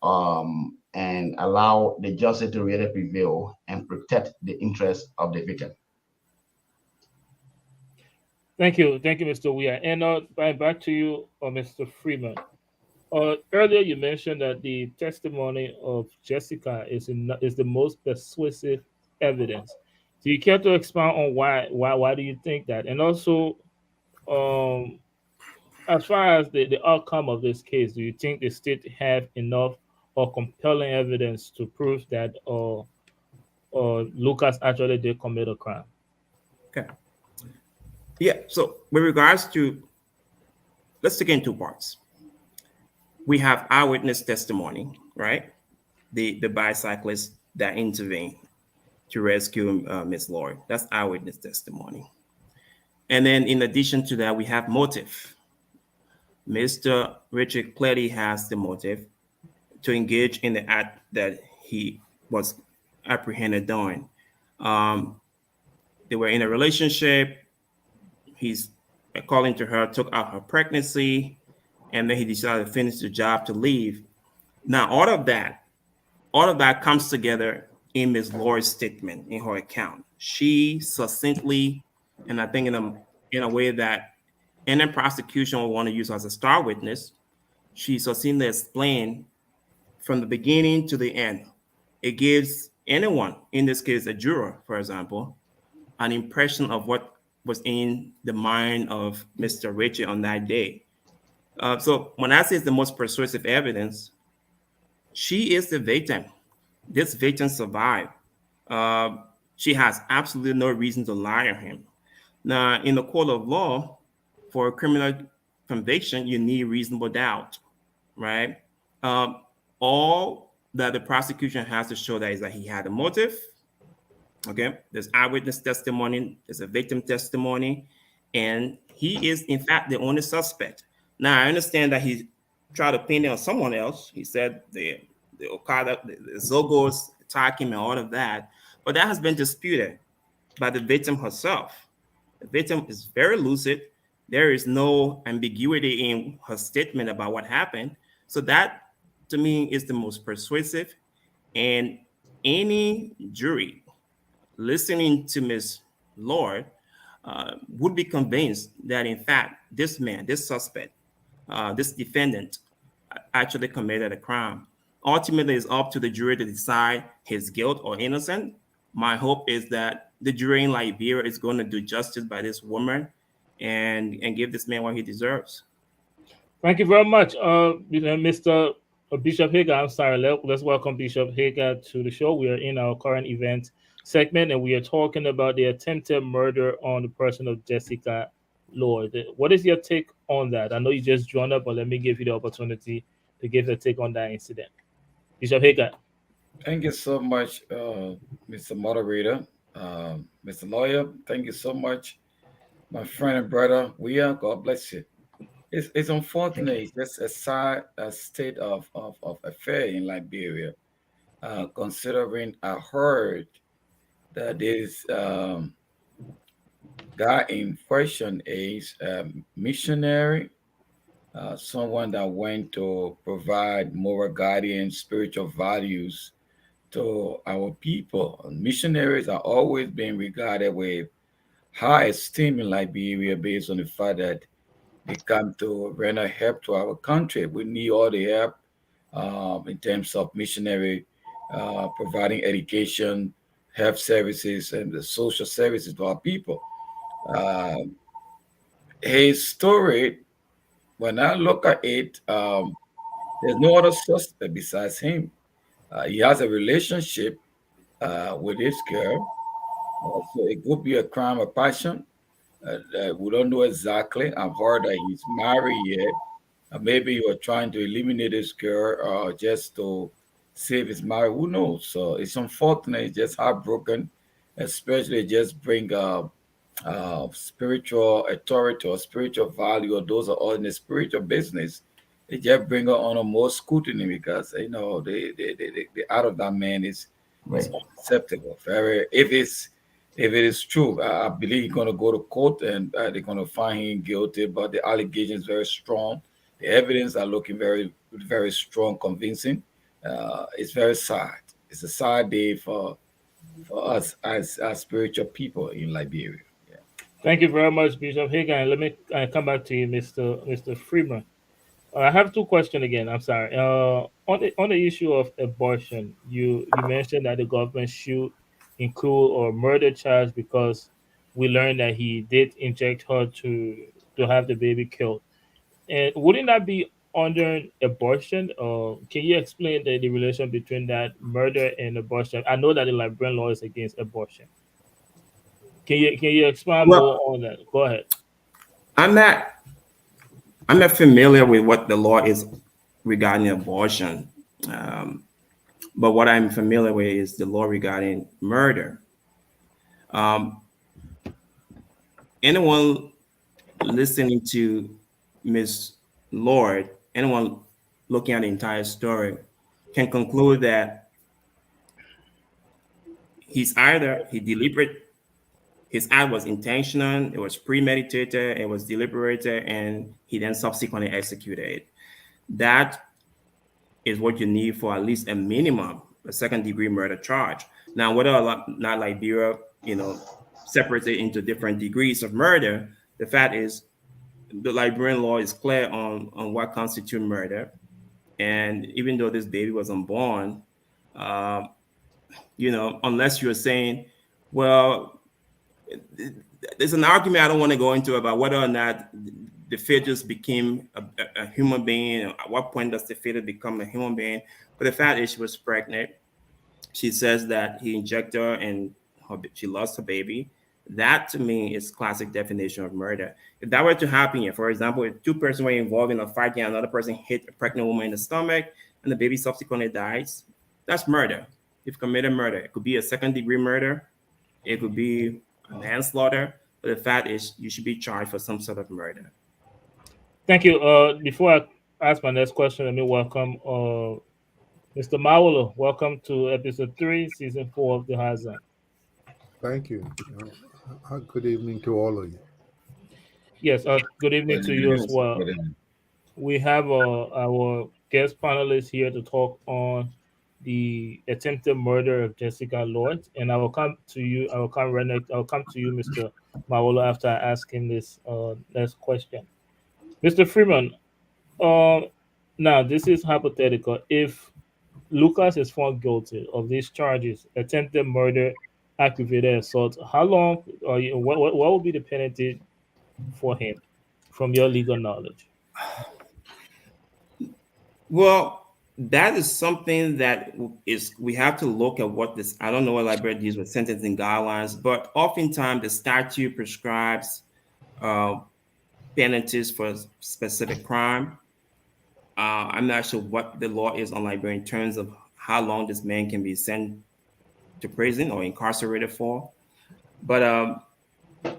and allow the justice to really prevail and protect the interests of the victim. Thank you, Mr. Weir. And back to you, Mr. Freeman. Earlier, you mentioned that the testimony of Jessica is the most persuasive evidence. Do you care to expound on why do you think that? And also, um, as far as the outcome of this case, do you think the state have enough or compelling evidence to prove that Lucas actually did commit a crime? Okay. Yeah. So with regards to, let's take it in two parts. We have eyewitness testimony, right? The bicyclist that intervened to rescue Miss Lord. That's eyewitness testimony. And then in addition to that, we have motive. Mr. Richard clearly has the motive to engage in the act that he was apprehended doing. Um, they were in a relationship. He's according to her, took out her pregnancy, and then he decided to finish the job to leave. Now, all of that comes together in Ms. Lord's statement in her account. She succinctly, and I think in a way that any prosecution will want to use as a star witness, she succinctly explained from the beginning to the end. It gives anyone, in this case, a juror, for example, an impression of what was in the mind of Mr. Richard on that day. So when I say it's the most persuasive evidence, she is the victim. This victim survived. Uh, she has absolutely no reason to lie on him. Now, in the court of law, for a criminal conviction, you need reasonable doubt, right? Um, all that the prosecution has to show that is that he had a motive. Okay, there's eyewitness testimony, there's a victim testimony, and he is in fact the only suspect. Now I understand that he tried to pin it on someone else. He said the Okada, the Zogos attacked him and all of that, but that has been disputed by the victim herself. The victim is very lucid. There is no ambiguity in her statement about what happened. So that to me is the most persuasive. And any jury listening to Ms. Lord would be convinced that, in fact, this man, this suspect, this defendant actually committed a crime. Ultimately, it's up to the jury to decide his guilt or innocent. My hope is that the jury in Liberia is going to do justice by this woman and give this man what he deserves. Thank you very much, Mr. Bishop Hager. I'm sorry. Let's welcome Bishop Hager to the show. We are in our current event segment, and we are talking about the attempted murder on the person of Jessica Lord. What is your take on that? I know you just joined up, but let me give you the opportunity to give a take on that incident. Bishop Hager. Thank you so much, Mr. Moderator, Mr. Lawyer. Thank you so much, my friend and brother. God bless you. It's unfortunate. It's just a sad state of affair in Liberia, considering I heard that this guy in question is a missionary, someone that went to provide moral guidance, spiritual values to our people. Missionaries are always being regarded with high esteem in Liberia based on the fact that they come to render help to our country. We need all the help in terms of missionary providing education, health services, and the social services to our people. Uh, his story, when I look at it, there's no other suspect besides him. He has a relationship with this girl, so it could be a crime of passion. We don't know exactly. I've heard that he's married yet. Maybe you are trying to eliminate this girl just to save his marriage. Who knows? So it's unfortunate. It's just heartbroken, especially just bring spiritual authority or spiritual value, or those are all in the spiritual business, they just bring her on a more scrutiny because the out of that man is Right. unacceptable. Very, if it is true, I believe he's going to go to court and they're going to find him guilty. But the allegation is very strong. The evidence are looking very strong, convincing. It's very sad. It's a sad day for us as spiritual people in Liberia. Yeah. Thank you very much, Bishop Hagan. Let me come back to you, Mr. Freeman. I have two questions again. I'm sorry. On the issue of abortion, you mentioned that the government should include or murder charge because we learned that he did inject her to have the baby killed. And wouldn't that be under abortion? Can you explain the relation between that murder and abortion? I know that the Liberian law is against abortion. Can you expand more Well, on that? Go ahead. I'm not I'm not familiar with what the law is regarding abortion, um, but what I'm familiar with is the law regarding murder. Um, Anyone listening to Miss Lord, anyone looking at the entire story, can conclude that he deliberate, his act was intentional, it was premeditated, it was deliberated, and he then subsequently executed it. That is what you need for at least a minimum, a second degree murder charge. Now, whether or not Liberia, separates it into different degrees of murder, the fact is the Liberian law is clear on what constitutes murder. And even though this baby was unborn, um, unless you're saying, well, there's an argument I don't want to go into about whether or not the fetus became a human being. At what point does the fetus become a human being? But the fact is, she was pregnant. She says that he injected her and she lost her baby. That to me is classic definition of murder. If that were to happen here, for example, if two persons were involved in a fight and another person hit a pregnant woman in the stomach and the baby subsequently dies, that's murder. You've committed murder. It could be a second degree murder. It could be a manslaughter. But the fact is, you should be charged for some sort of murder. Thank you. Before I ask my next question, let me welcome Mr. Mawolo. Welcome to episode 3, season 4 of the Hazan. Thank you. Good evening to all of you. Yes, good evening to you as well. But, We have our guest panelists here to talk on the attempted murder of Jessica Lord, and I will come to you. I'll come to you, Mr. Mawolo, after I ask him this next question. Mr. Freeman, uh, now this is hypothetical. If Lucas is found guilty of these charges, attempted murder, aggravated assault, how long, or what would be the penalty for him, from your legal knowledge? Well, that is something that is we have to look at what this. I don't know what Liberia deals with sentencing guidelines, but oftentimes the statute prescribes uh, penalties for a specific crime. I'm not sure what the law is on Liberia in terms of how long this man can be sent to prison or incarcerated for. But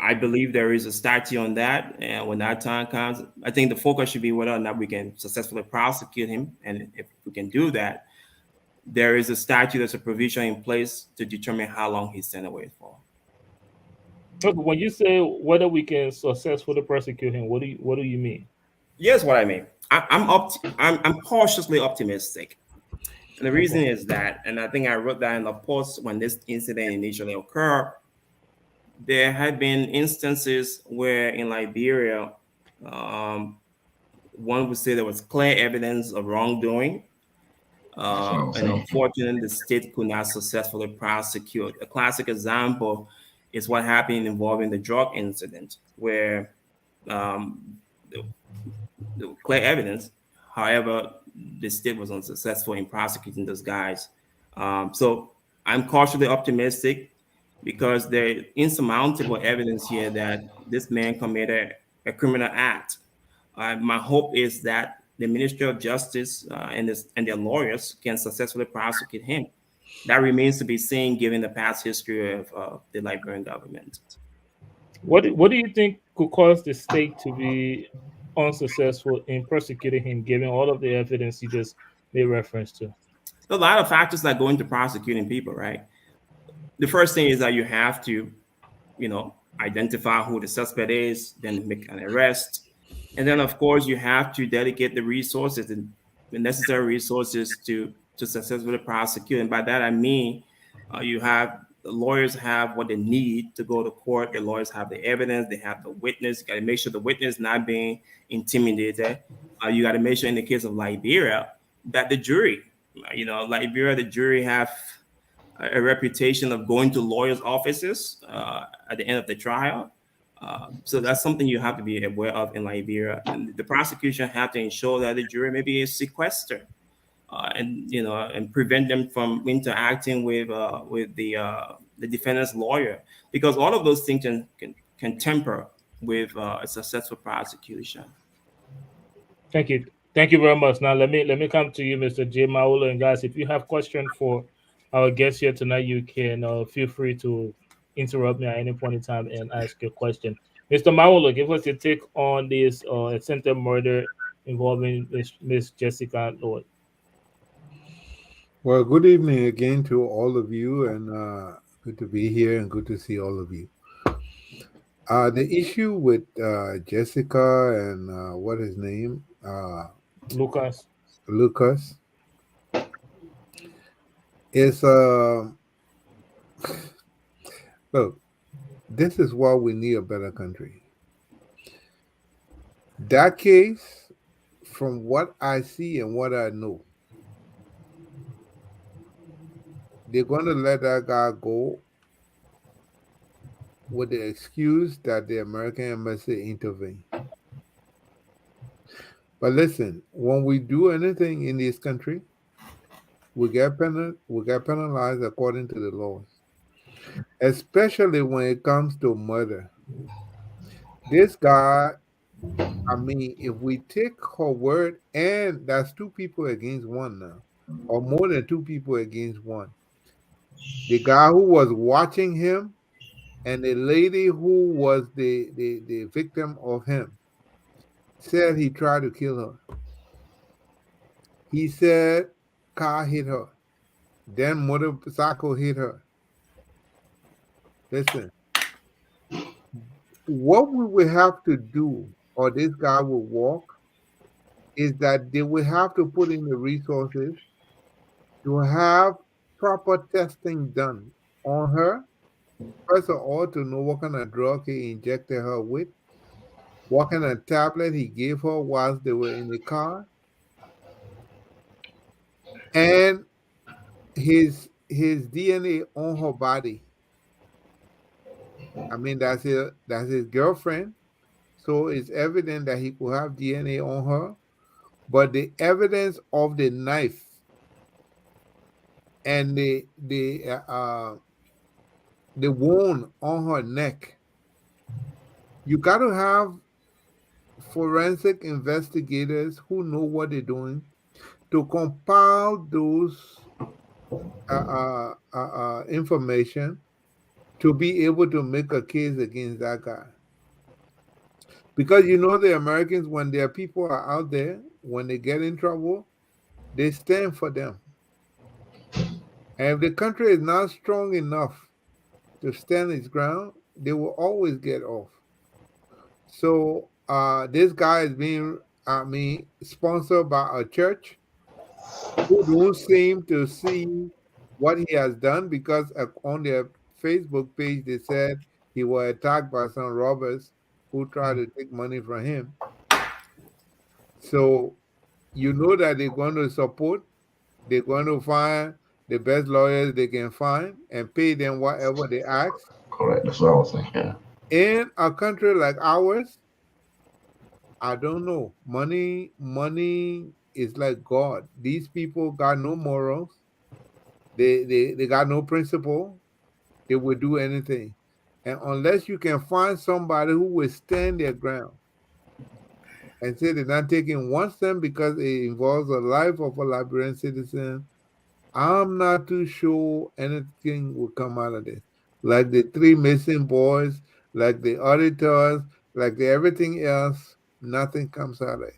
I believe there is a statute on that, and when that time comes, I think the focus should be whether or not we can successfully prosecute him. And if we can do that, there is a statute, there's a provision in place to determine how long he's sent away for. But when you say whether we can successfully prosecute him, what do you mean? Here's what I mean. I'm cautiously optimistic. And the reason is that, and I think I wrote that in the post when this incident initially occurred, there had been instances where in Liberia, um, one would say there was clear evidence of wrongdoing. That's what I'm And saying. unfortunately, the state could not successfully prosecute. A classic example is what happened involving the drug incident, where um, the, the clear evidence, however, the state was unsuccessful in prosecuting those guys. So I'm cautiously optimistic because there is insurmountable evidence here that this man committed a criminal act. My hope is that the Ministry of Justice and their lawyers can successfully prosecute him. That remains to be seen given the past history of the Liberian government. What do you think could cause the state to be unsuccessful in prosecuting him, given all of the evidence you just made reference to? A lot of factors that go into prosecuting people, right? The first thing is that you have to, identify who the suspect is, then make an arrest. And then, of course, you have to dedicate the resources and the necessary resources to successfully prosecute. And by that, I mean, you have the lawyers have what they need to go to court. The lawyers have the evidence, they have the witness. You got to make sure the witness is not being intimidated. You got to make sure in the case of Liberia that the jury, Liberia, the jury have a reputation of going to lawyers' offices at the end of the trial. So that's something you have to be aware of in Liberia. And the prosecution have to ensure that the jury maybe is sequestered, and prevent them from interacting with the defendant's lawyer, because all of those things can temper with a successful prosecution. Thank you. Thank you very much. Now let me come to you, Mr. J. Maolo. And guys, if you have question for our guest here tonight, you can feel free to interrupt me at any point in time and ask your question. Mr. Maolo, give us your take on this attempted murder involving Miss Jessica Lloyd. Well, good evening again to all of you, and good to be here and good to see all of you. The issue with Jessica and what his name, Lucas. Lucas, is look. This is why we need a better country. That case, from what I see and what I know, they're going to let that guy go with the excuse that the American embassy intervened. But listen, when we do anything in this country, we get penalized according to the laws, especially when it comes to murder. This guy, I mean, if we take her word, and that's two people against one now, or more than two people against one. The guy who was watching him and the lady who was the victim of him said he tried to kill her. He said car hit her, then motorcycle hit her. Listen, what we will have to do, or this guy will walk, is that they will have to put in the resources to have proper testing done on her. First of all, to know what kind of drug he injected her with, what kind of tablet he gave her whilst they were in the car, and his DNA on her body. I mean, that's his girlfriend, so it's evident that he could have DNA on her. But the evidence of the knife and the wound on her neck, you got to have forensic investigators who know what they're doing to compile those information to be able to make a case against that guy. Because the Americans, when their people are out there, when they get in trouble, they stand for them. And if the country is not strong enough to stand its ground, they will always get off. So this guy is being, sponsored by a church who don't seem to see what he has done, because on their Facebook page they said he was attacked by some robbers who tried to take money from him. So you know that they're going to support, they're going to find the best lawyers they can find and pay them whatever they ask. Correct. That's what I was saying. Yeah. In a country like ours, I don't know. Money is like God. These people got no morals. They got no principle. They will do anything. And unless you can find somebody who will stand their ground and say they're not taking one step because it involves the life of a Liberian citizen, I'm not too sure anything will come out of this. Like the three missing boys, like the auditors, like the everything else, nothing comes out of it.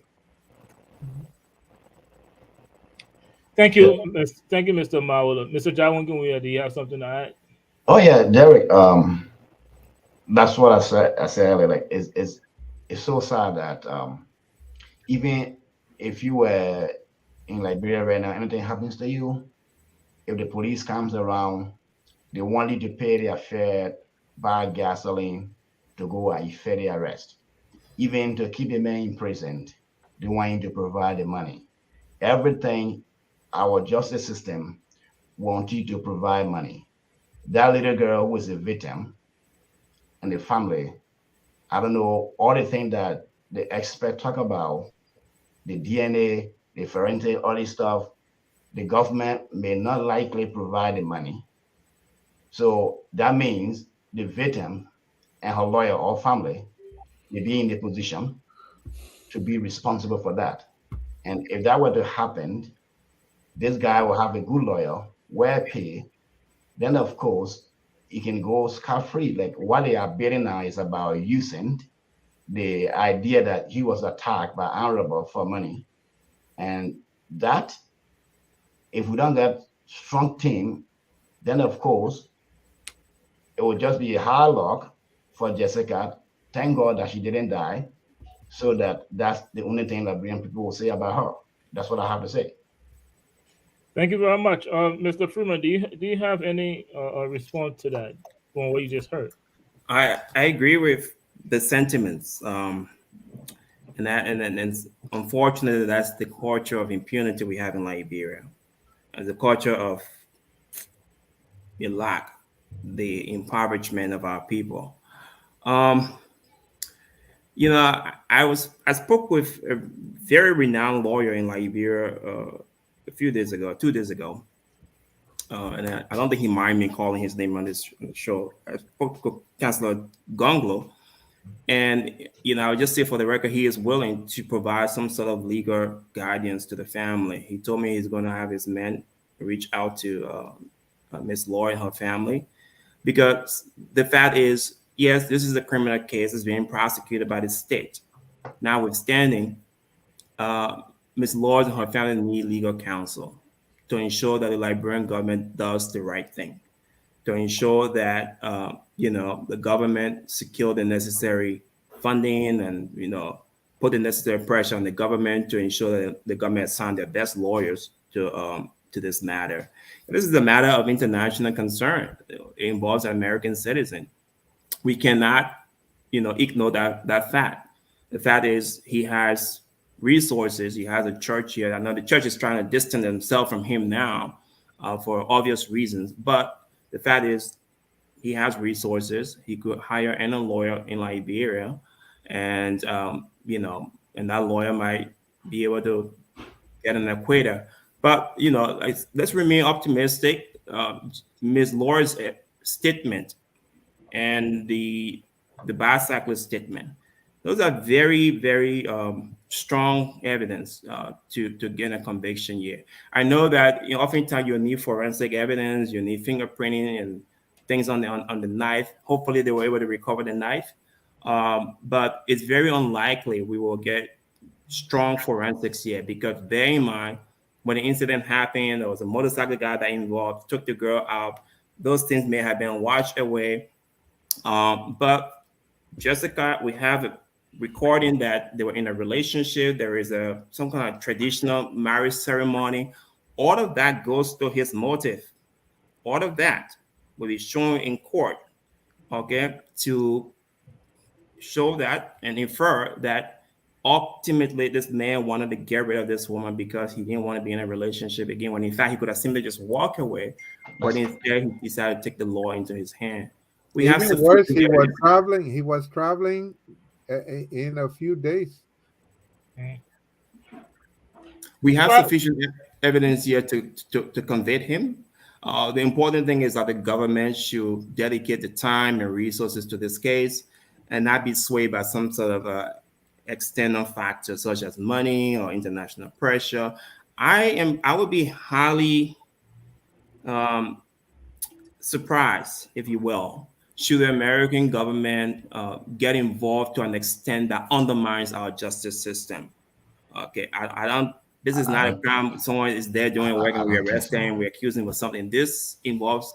Thank you, thank you, Mr. Mawula. Mr. Jawangin, do you have something to add? Oh yeah, Derek. That's what I said earlier. Like, it's so sad that even if you were in Liberia right now, anything happens to you, if the police comes around, they want you to pay their fare, buy gasoline to go and effect the arrest. Even to keep a man imprisoned, they want you to provide the money. Everything, our justice system wants you to provide money. That little girl who was a victim and the family, I don't know, all the things that the experts talk about, the DNA, the forensic, all this stuff, the government may not likely provide the money. So that means the victim and her lawyer or family may be in the position to be responsible for that. And if that were to happen, this guy will have a good lawyer, well paid. Then, of course, he can go scot free. Like what they are bidding now is about using the idea that he was attacked by honorable for money. And that, if we don't get strong team, then of course it will just be a hard luck for Jessica. Thank God that she didn't die. So that's the only thing that Liberian people will say about her. That's what I have to say. Thank you very much, Mr. Freeman. Do you have any response to that from what you just heard? I agree with the sentiments, and unfortunately, that's the culture of impunity we have in Liberia, and the culture of the lack, the impoverishment of our people. Um, I spoke with a very renowned lawyer in Liberia a few days ago, 2 days ago, and I don't think he mind me calling his name on this show. I spoke to Councillor Gonglo, and I would just say for the record, he is willing to provide some sort of legal guidance to the family. He told me he's going to have his men reach out to Miss Laura and her family, because the fact is, yes, this is a criminal case. It's being prosecuted by the state. Notwithstanding, Ms. Laws and her family need legal counsel to ensure that the Liberian government does the right thing, to ensure that the government secure the necessary funding and put the necessary pressure on the government to ensure that the government assign their best lawyers to this matter. This is a matter of international concern. It involves an American citizen. We cannot, ignore that fact. The fact is, he has resources. He has a church here. I know the church is trying to distance themselves from him now for obvious reasons. But the fact is, he has resources. He could hire any lawyer in Liberia, and and that lawyer might be able to get an acquittal. But let's remain optimistic. Ms. Laura's statement and the bicyclist statement, those are very, very strong evidence to gain a conviction here. I know that oftentimes you need forensic evidence, you need fingerprinting and things on the knife. Hopefully they were able to recover the knife, but it's very unlikely we will get strong forensics here, because bear in mind, when the incident happened, there was a motorcycle guy that involved, took the girl out. Those things may have been washed away. But Jessica, we have a recording that they were in a relationship. There is some kind of traditional marriage ceremony. All of that goes to his motive. All of that will be shown in court, okay, to show that and infer that ultimately this man wanted to get rid of this woman because he didn't want to be in a relationship again, when in fact he could have simply just walked away, but instead he decided to take the law into his hand. We have Even worse, sufficient he was evidence. traveling. He was traveling in a few days. We have sufficient evidence here to convict him. The important thing is that the government should dedicate the time and resources to this case and not be swayed by some sort of external factors such as money or international pressure. I would be highly surprised, if you will, should the American government get involved to an extent that undermines our justice system? Okay, I don't. This is I not a don't. crime. Someone is there doing work I and we don't think arrest so. them, we accuse them of something. This involves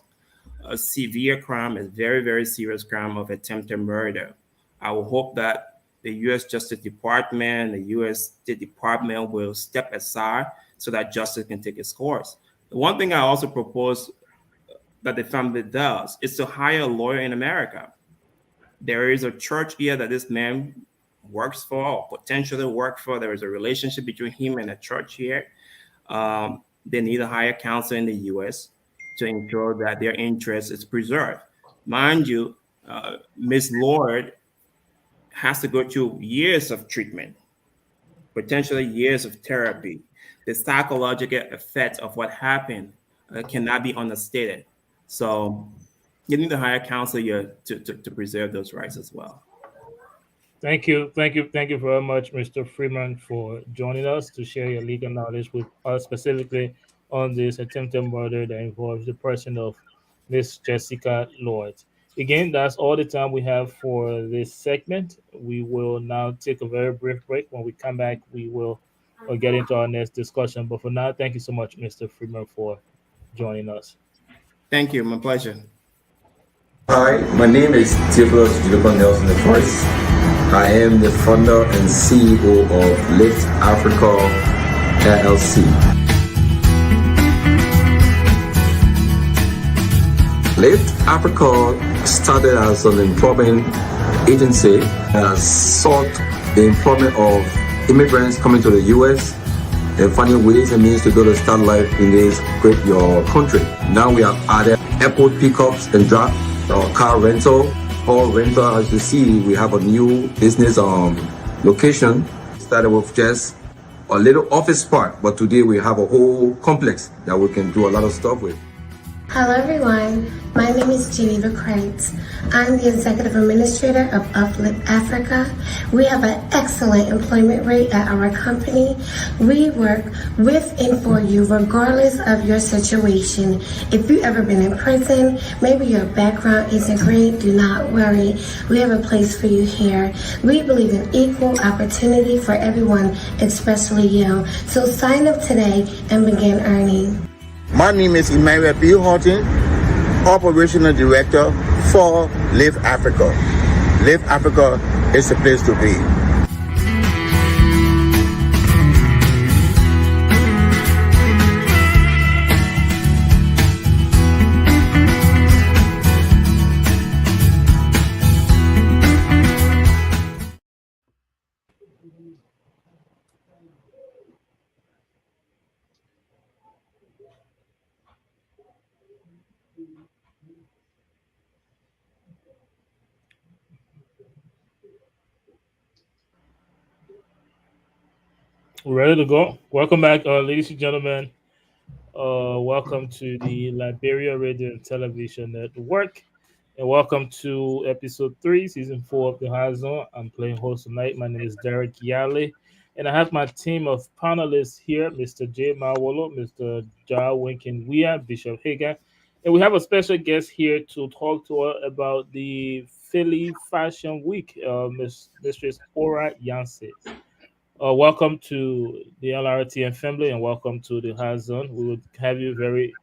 a severe crime, a very, very serious crime of attempted murder. I will hope that the U.S. Justice Department, the U.S. State Department will step aside so that justice can take its course. The one thing I also propose that the family does is to hire a lawyer in America. There is a church here that this man works for or potentially work for. There is a relationship between him and a church here. They need a higher counsel in the U.S. to ensure that their interest is preserved. Mind you, Ms. Lord has to go through years of treatment, potentially years of therapy. The psychological effect of what happened cannot be understated. So you need to hire counsel here to preserve those rights as well. Thank you very much, Mr. Freeman, for joining us to share your legal knowledge with us specifically on this attempted murder that involves the person of Miss Jessica Lloyd. Again, that's all the time we have for this segment. We will now take a very brief break. When we come back, we will get into our next discussion. But for now, thank you so much, Mr. Freeman, for joining us. Thank you. My pleasure. Hi, my name is Theophilus Julipan Nelson I. I am the founder and CEO of Lift Africa LLC. Lift Africa started as an employment agency that sought the employment of immigrants coming to the U.S. and finding ways and means to be able to start life in this great your country. Now we have added airport pickups and drop, car rental, or rental. As you see, we have a new business location. Started with just a little office part, but today we have a whole complex that we can do a lot of stuff with. Hello everyone, my name is Geneva Kreitz. I'm the Executive Administrator of Uplift Africa. We have an excellent employment rate at our company. We work with and for you regardless of your situation. If you've ever been in prison, maybe your background isn't great, do not worry. We have a place for you here. We believe in equal opportunity for everyone, especially you. So sign up today and begin earning. My name is Emmanuel B. Horton, Operational Director for Live Africa. Live Africa is the place to be. We're ready to go. Welcome back, ladies and gentlemen. Welcome to the Liberia Radio and Television Network, and welcome to episode 3, season 4 of the High Zone. I'm playing host tonight. My name is Derek Yale, and I have my team of panelists here: Mr. J. Mawolo, Mr. Ja Winkin Wea, Bishop Hagan, and we have a special guest here to talk to us about the Philly Fashion Week, Mistress Ora Yancey. Welcome to the Lrtn family and welcome to the High Zone. We would have you very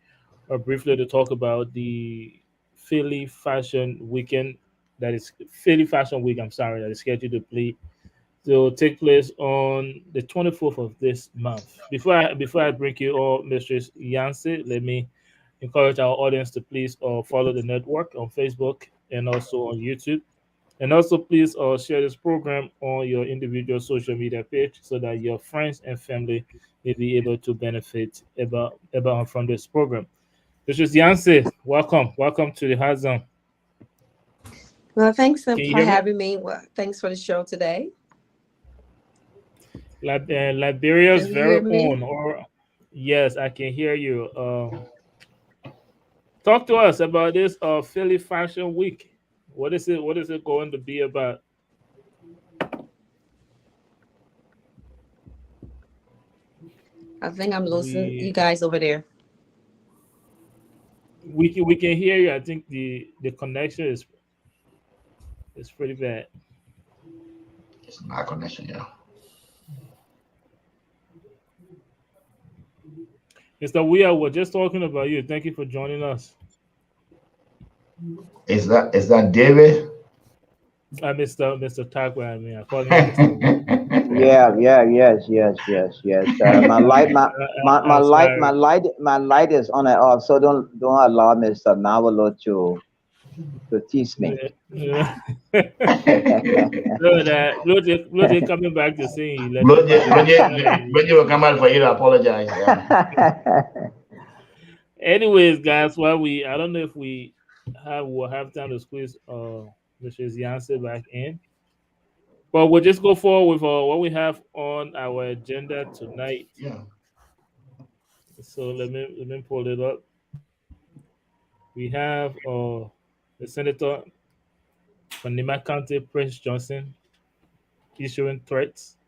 briefly to talk about the Philly Fashion Weekend. That is Philly Fashion Week. I'm sorry, that is scheduled to take place on the 24th of this month. Before I bring you all, Mistress Yancey, let me encourage our audience to please follow the network on Facebook and also on YouTube. And also, please share this program on your individual social media page so that your friends and family may be able to benefit about from this program. This is Yancey. Welcome to the High Zone. Well, thanks for Can you hear me? having me. Well, thanks for the show today. Liberia's Can you very hear me? own. Or yes, I can hear you. Talk to us about this Philly Fashion Week. What is it? What is it going to be about? I think I'm losing you We guys over there. we can hear you. I think the connection is It's pretty bad. It's a bad connection, yeah. Mr. Weir, we're just talking about you. Thank you for joining us. Is that David? Mr. Takwe, I mean, I call him Mr. Yeah, yeah, yes. My light, I'm sorry. my light is on and off. So don't allow Mr. Navalo to tease me. Yeah. No, Blood coming back to sing. He left him back. Bloody will come out for you to apologize. Anyways, guys, I don't know if we'll have time to squeeze Mrs. Yancey back in. But we'll just go forward with what we have on our agenda tonight. Yeah. So let me pull it up. We have the Senator from Nima County, Prince Johnson, issuing threats,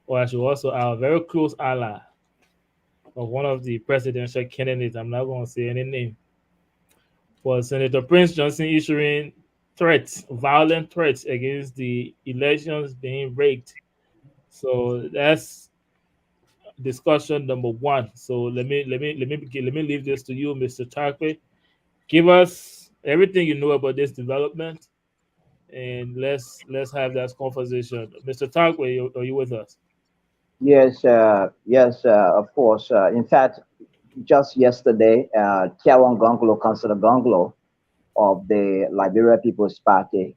or as also our very close ally of one of the presidential candidates. I'm not going to say any name. But Senator Prince Johnson issuing threats, violent threats against the elections being rigged. So that's discussion number one. So let me leave this to you, Mr. Takwe. Give us everything you know about this development, and let's have that conversation. Mr. Takwe, are you with us? Yes, of course. In fact, just yesterday, Tiawan Gonglo, Councillor Gonglo of the Liberia People's Party,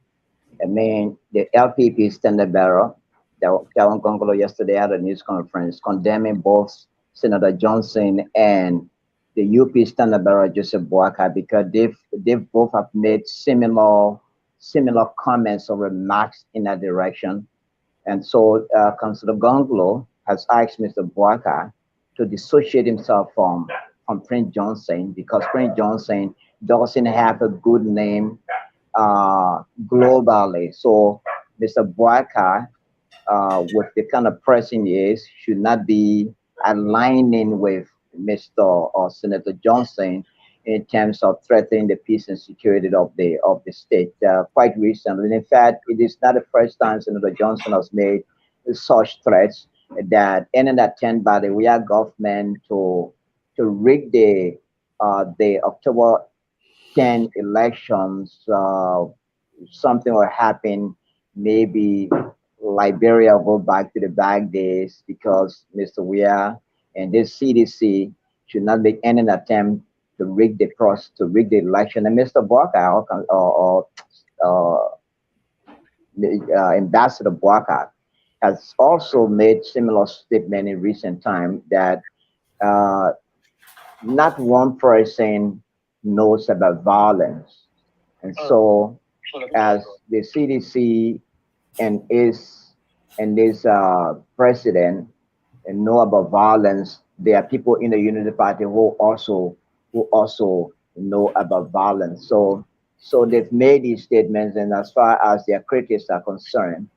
I mean, the LPP standard bearer, Tiawan Gonglo yesterday had a news conference condemning both Senator Johnson and the UP standard bearer Joseph Boakai because they've both have made similar comments or remarks in that direction. And so Councillor Gonglo has asked Mr. Boakai to dissociate himself from Prince Johnson because Prince Johnson doesn't have a good name globally. So Mr. Boakai, with the kind of person he is, should not be aligning with Mr. or Senator Johnson in terms of threatening the peace and security of the state. Quite recently, in fact, it is not the first time Senator Johnson has made such threats that in an attempt by the real government to rig the October 10 elections, something will happen. Maybe Liberia will go back to the back days because Mr. Weir and this CDC should not make any attempt to rig the process, to rig the election. And Mr. Barker or Ambassador Barker has also made similar statement in recent time that uh, not one person knows about violence. And so as the CDC and is president and know about violence, there are people in the Unity Party who also know about violence. So they've made these statements, and as far as their critics are concerned,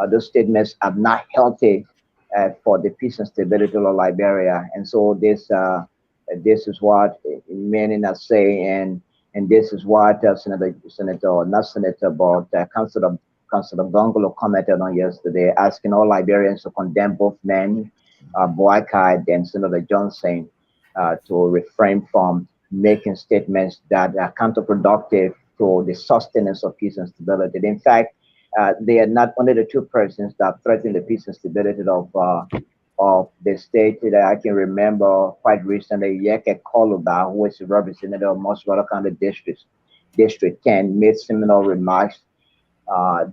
those statements are not healthy for the peace and stability of Liberia. And so this is what many are saying, and this is what not Senator, but Councillor Gongolo commented on yesterday, asking all Liberians to condemn both men, Boakai and Senator Johnson, to refrain from making statements that are counterproductive to the sustenance of peace and stability. In fact, they are not only the two persons that threaten the peace and stability of the state that I can remember quite recently. Yeke Koluba, who is a representative of most County District 10, made similar remarks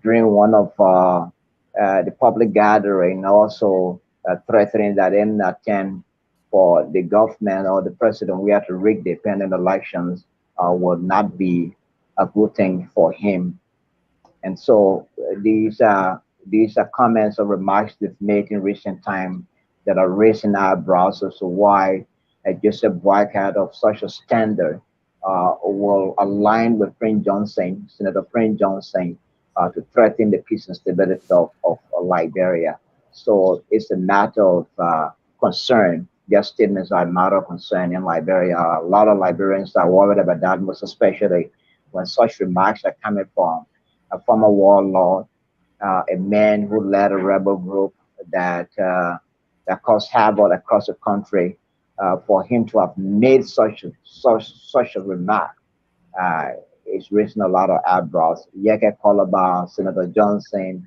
during one of the public gathering, also threatening that in attempt for the government or the president, we have to rig the pending elections would not be a good thing for him. And so these are comments or remarks they've made in recent time that are raising eyebrows as to why Joseph Boycott of such a standard will align with Prince Johnson, Senator Prince Johnson, to threaten the peace and stability of Liberia. So it's a matter of concern. Their statements are a matter of concern in Liberia. A lot of Liberians are worried about that, most especially when such remarks are coming from a former warlord, a man who led a rebel group that that caused havoc across the country. For him to have made such a remark, uh, it's raising a lot of eyebrows. Yeke Colaban, Senator Johnson,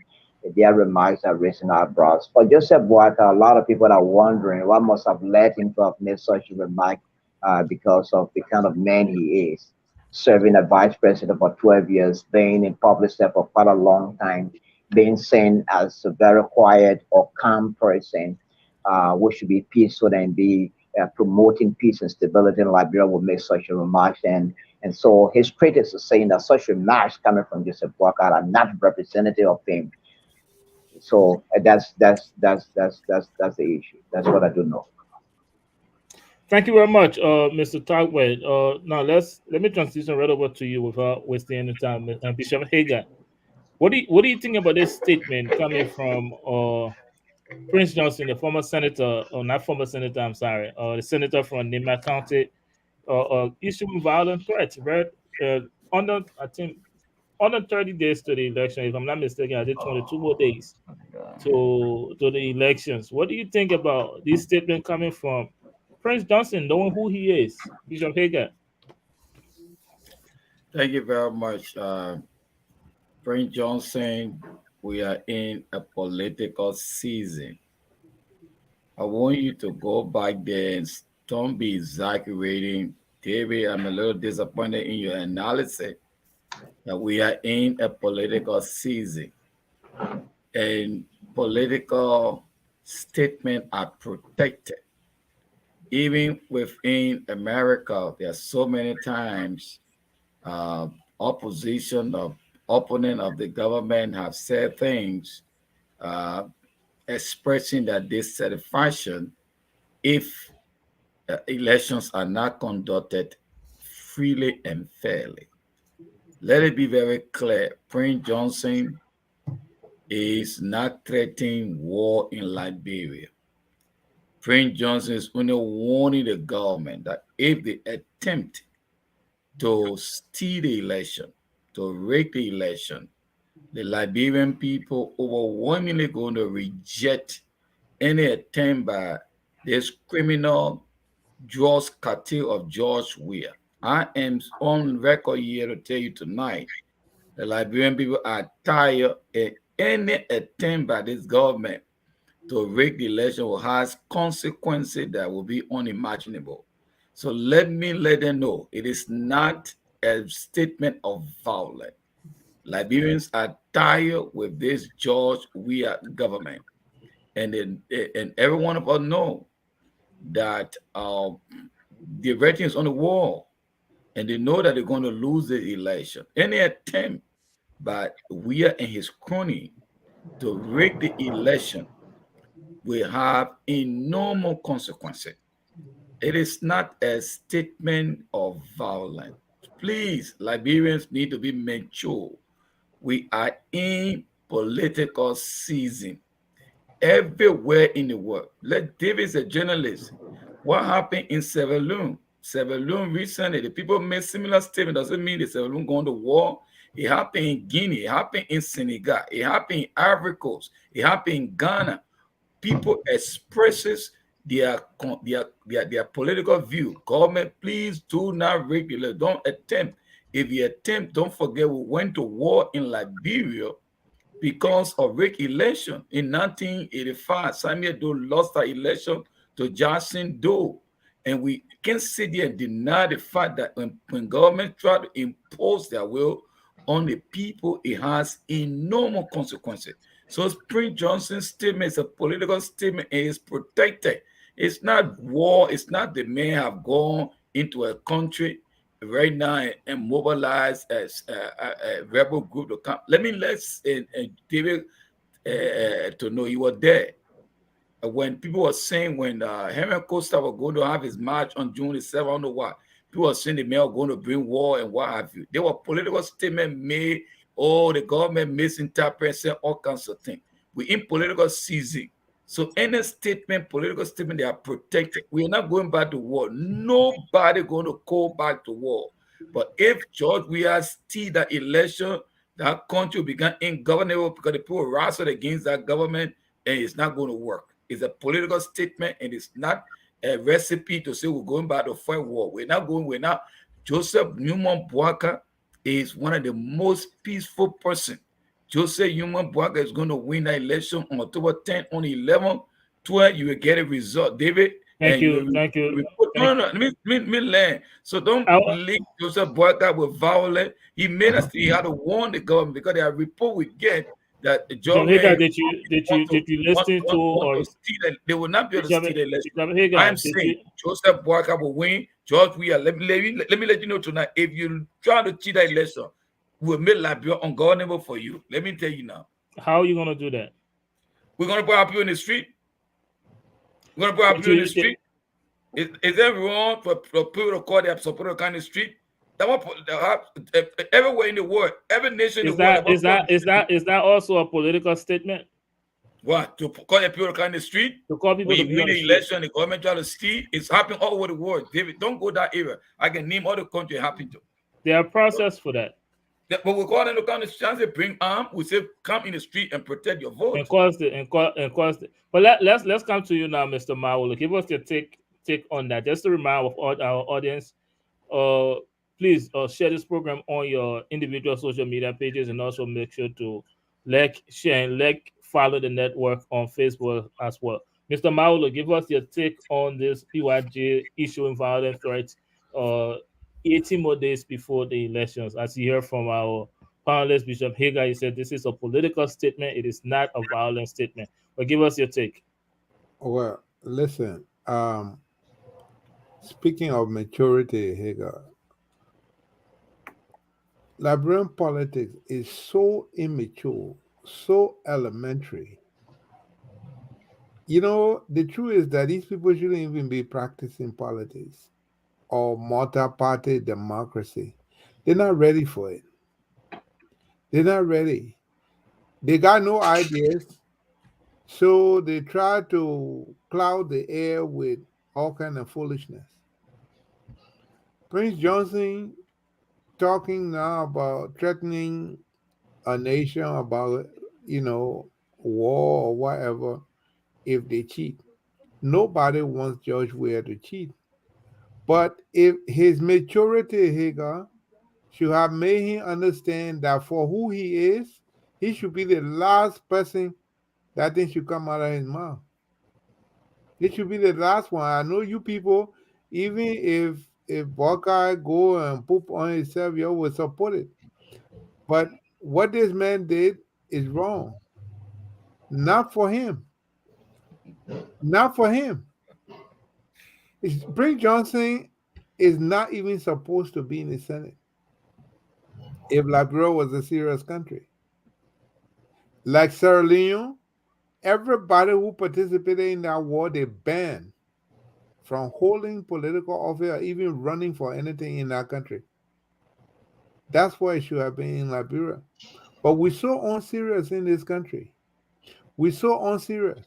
their remarks are raising eyebrows. For Joseph Boakai, a lot of people are wondering what must have led him to have made such a remark because of the kind of man he is, serving as vice president for 12 years, being in public sector for quite a long time, being seen as a very quiet or calm person who should be peaceful and be promoting peace and stability in Liberia would make such a remark. And so his critics are saying that such remarks coming from Joseph Walker are not representative of him. So that's the issue. That's what I do know. Thank you very much, Mr. Tagway. Now let me transition right over to you without wasting any time, Bishop Hager. What do you think about this statement coming from Prince Johnson, the former senator, or not former senator? I'm sorry, the senator from Nima County, issuing violent threats, right? Under I think under 30 days to the election, if I'm not mistaken, I did 22 more days to the elections. What do you think about this statement coming from Prince Johnson, knowing who he is, Bishop Hager? Thank you very much, Prince Johnson. We are in a political season. I want you to go back there and don't be exaggerating. David, I'm a little disappointed in your analysis that we are in a political season and political statements are protected. Even within America, there are so many times uh, opposition of opponent of the government have said things uh, expressing that dissatisfaction if elections are not conducted freely and fairly. Let it be very clear, Prince Johnson is not threatening war in Liberia. Prince Johnson is only warning the government that if they attempt to steal the election, to rig the election, the Liberian people overwhelmingly going to reject any attempt by this criminal George cartel of George Weah. I am on record here to tell you tonight the Liberian people are tired of any attempt by this government to rig the election will have consequences that will be unimaginable. So let them know it is not a statement of violence. Liberians are tired with this George Weah government, and every one of us know that the rating is on the wall, and they know that they're going to lose the election. Any attempt by Weah and his crony to rig the election will have enormous consequences. It is not a statement of violence. Please, Liberians need to be mature. We are in political season everywhere in the world. Let David's a journalist. What happened in Sierra Leone? Sierra Leone recently, the people made similar statement. Doesn't mean the Sierra Leone going to war. It happened in Guinea. It happened in Senegal. It happened in Ivory Coast. It happened in Ghana. People expresses their political view. Government, please do not regulate. Don't attempt. If you attempt, don't forget we went to war in Liberia because of rigged election in 1985. Samuel Doe lost the election to Jackson Doe. And we can sit there and deny the fact that when government try to impose their will on the people, it has enormous consequences. So Prince Johnson's statement is a political statement and it's protected. It's not war. It's not the men have gone into a country right now and mobilize as a rebel group to come. Let's David to know you were there when people were saying when Henry Costa was going to have his march on June the 7th, I don't know what. People were saying the men were going to bring war and what have you. There were political statements made, oh, the government misinterpreted all kinds of things. We're in political season. So any statement, political statement, they are protected. We're not going back to war. Nobody going to go back to war. But if George Weah steal that election, that country will become ungovernable because the people wrestled against that government, and it's not going to work. It's a political statement, and it's not a recipe to say we're going back to fight war. We're not going. We're not. Joseph Newman Boakai is one of the most peaceful person. Joseph Newman Boakai is going to win that election on October 10th, on 11th, 12th. You will get a result, David. Thank And you. Thank you. no, no, let me learn. So don't link Joseph Boakai with violence. He made us. He had to warn the government because there are reports we get that the Bishop Hagar, government did you listen to or steal. They will not be able to Bishop, steal the election. Bishop Hagar, I'm did saying you, Joseph Boakai will win. George Weah, let me let you know tonight. If you try to cheat that election, we'll make Liberia ungovernable for you. Let me tell you now. how are you gonna do that? We're gonna put our people in the street. We're gonna put our people in the street. Is that wrong for people to call their supporter kind of street? That one, everywhere in the world, every nation in the world. Is that also a political statement? What, to call the people kind of street? To call people when to you be win on the the street. election, the government try to steal. It's happening all over the world. David, don't go that area. I can name other countries happen to. There are process for that. But we call them to come to chance to bring arm. We say come in the street and protect your vote. But let's come to you now, Mr. Mawula. Give us your take on that. Just to remind of all our audience, please share this program on your individual social media pages, and also make sure to share, and follow the network on Facebook as well. Mr. Mawula, give us your take on this PYJ issuing violent threats 18 more days before the elections. As you hear from our panelist, Bishop Hagar, he said this is a political statement. It is not a violent statement. But give us your take. Well, listen, speaking of maturity, Hagar, Liberian politics is so immature, so elementary. You know, the truth is that these people shouldn't even be practicing politics or multi-party democracy. They're not ready for it. They're not ready. They got no ideas, so they try to cloud the air with all kind of foolishness. Prince Johnson talking now about threatening a nation about, war or whatever if they cheat. Nobody wants George Weah to cheat. But if his maturity, Hagar, should have made him understand that for who he is, he should be the last person that thing should come out of his mouth. It should be the last one. I know you people, even if Boakai go and poop on himself, you will support it. But what this man did is wrong. Not for him. Not for him. Prince Johnson is not even supposed to be in the Senate if Liberia was a serious country. Like Sierra Leone, everybody who participated in that war, they banned from holding political office or even running for anything in that country. That's why it should have been in Liberia. But we're so unserious in this country. We're so unserious.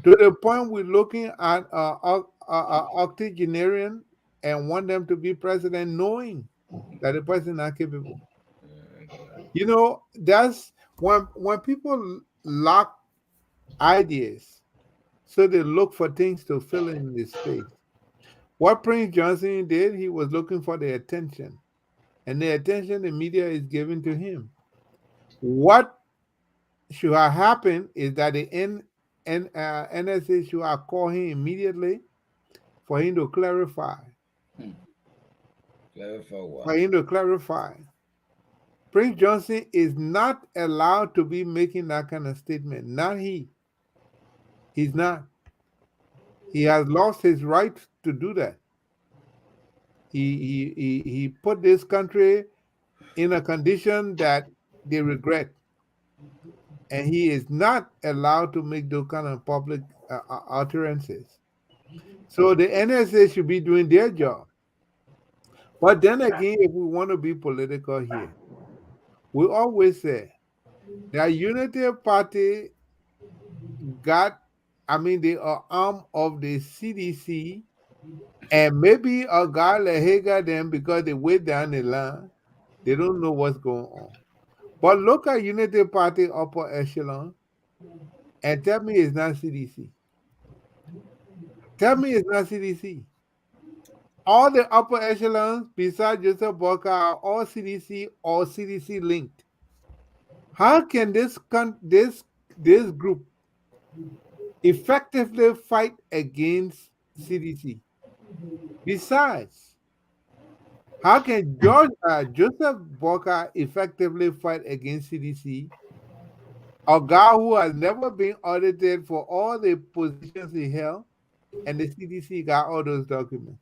To the point we're looking at octogenarian and want them to be president knowing that the person is not capable. You know, that's when people lack ideas, so they look for things to fill in the space. What Prince Johnson did, he was looking for the attention, and the attention the media is giving to him. What should have happened is that the NSA should have called him immediately for him to clarify. Clarify what? For him to clarify. Prince Johnson is not allowed to be making that kind of statement. Not he. He's not. He has lost his right to do that. He put this country in a condition that they regret. And he is not allowed to make those kind of public utterances. So the NSA should be doing their job. But then again, if we want to be political here, we always say that Unity Party they are arm of the CDC, and maybe a guy like Hagar them, because they way down the line, they don't know what's going on. But look at Unity Party upper echelon and tell me it's not CDC. Tell me it's not CDC. All the upper echelons besides Joseph Boca are all CDC or CDC linked. How can this group effectively fight against CDC? Besides, how can Joseph Boca effectively fight against CDC? A guy who has never been audited for all the positions he held, and the CDC got all those documents.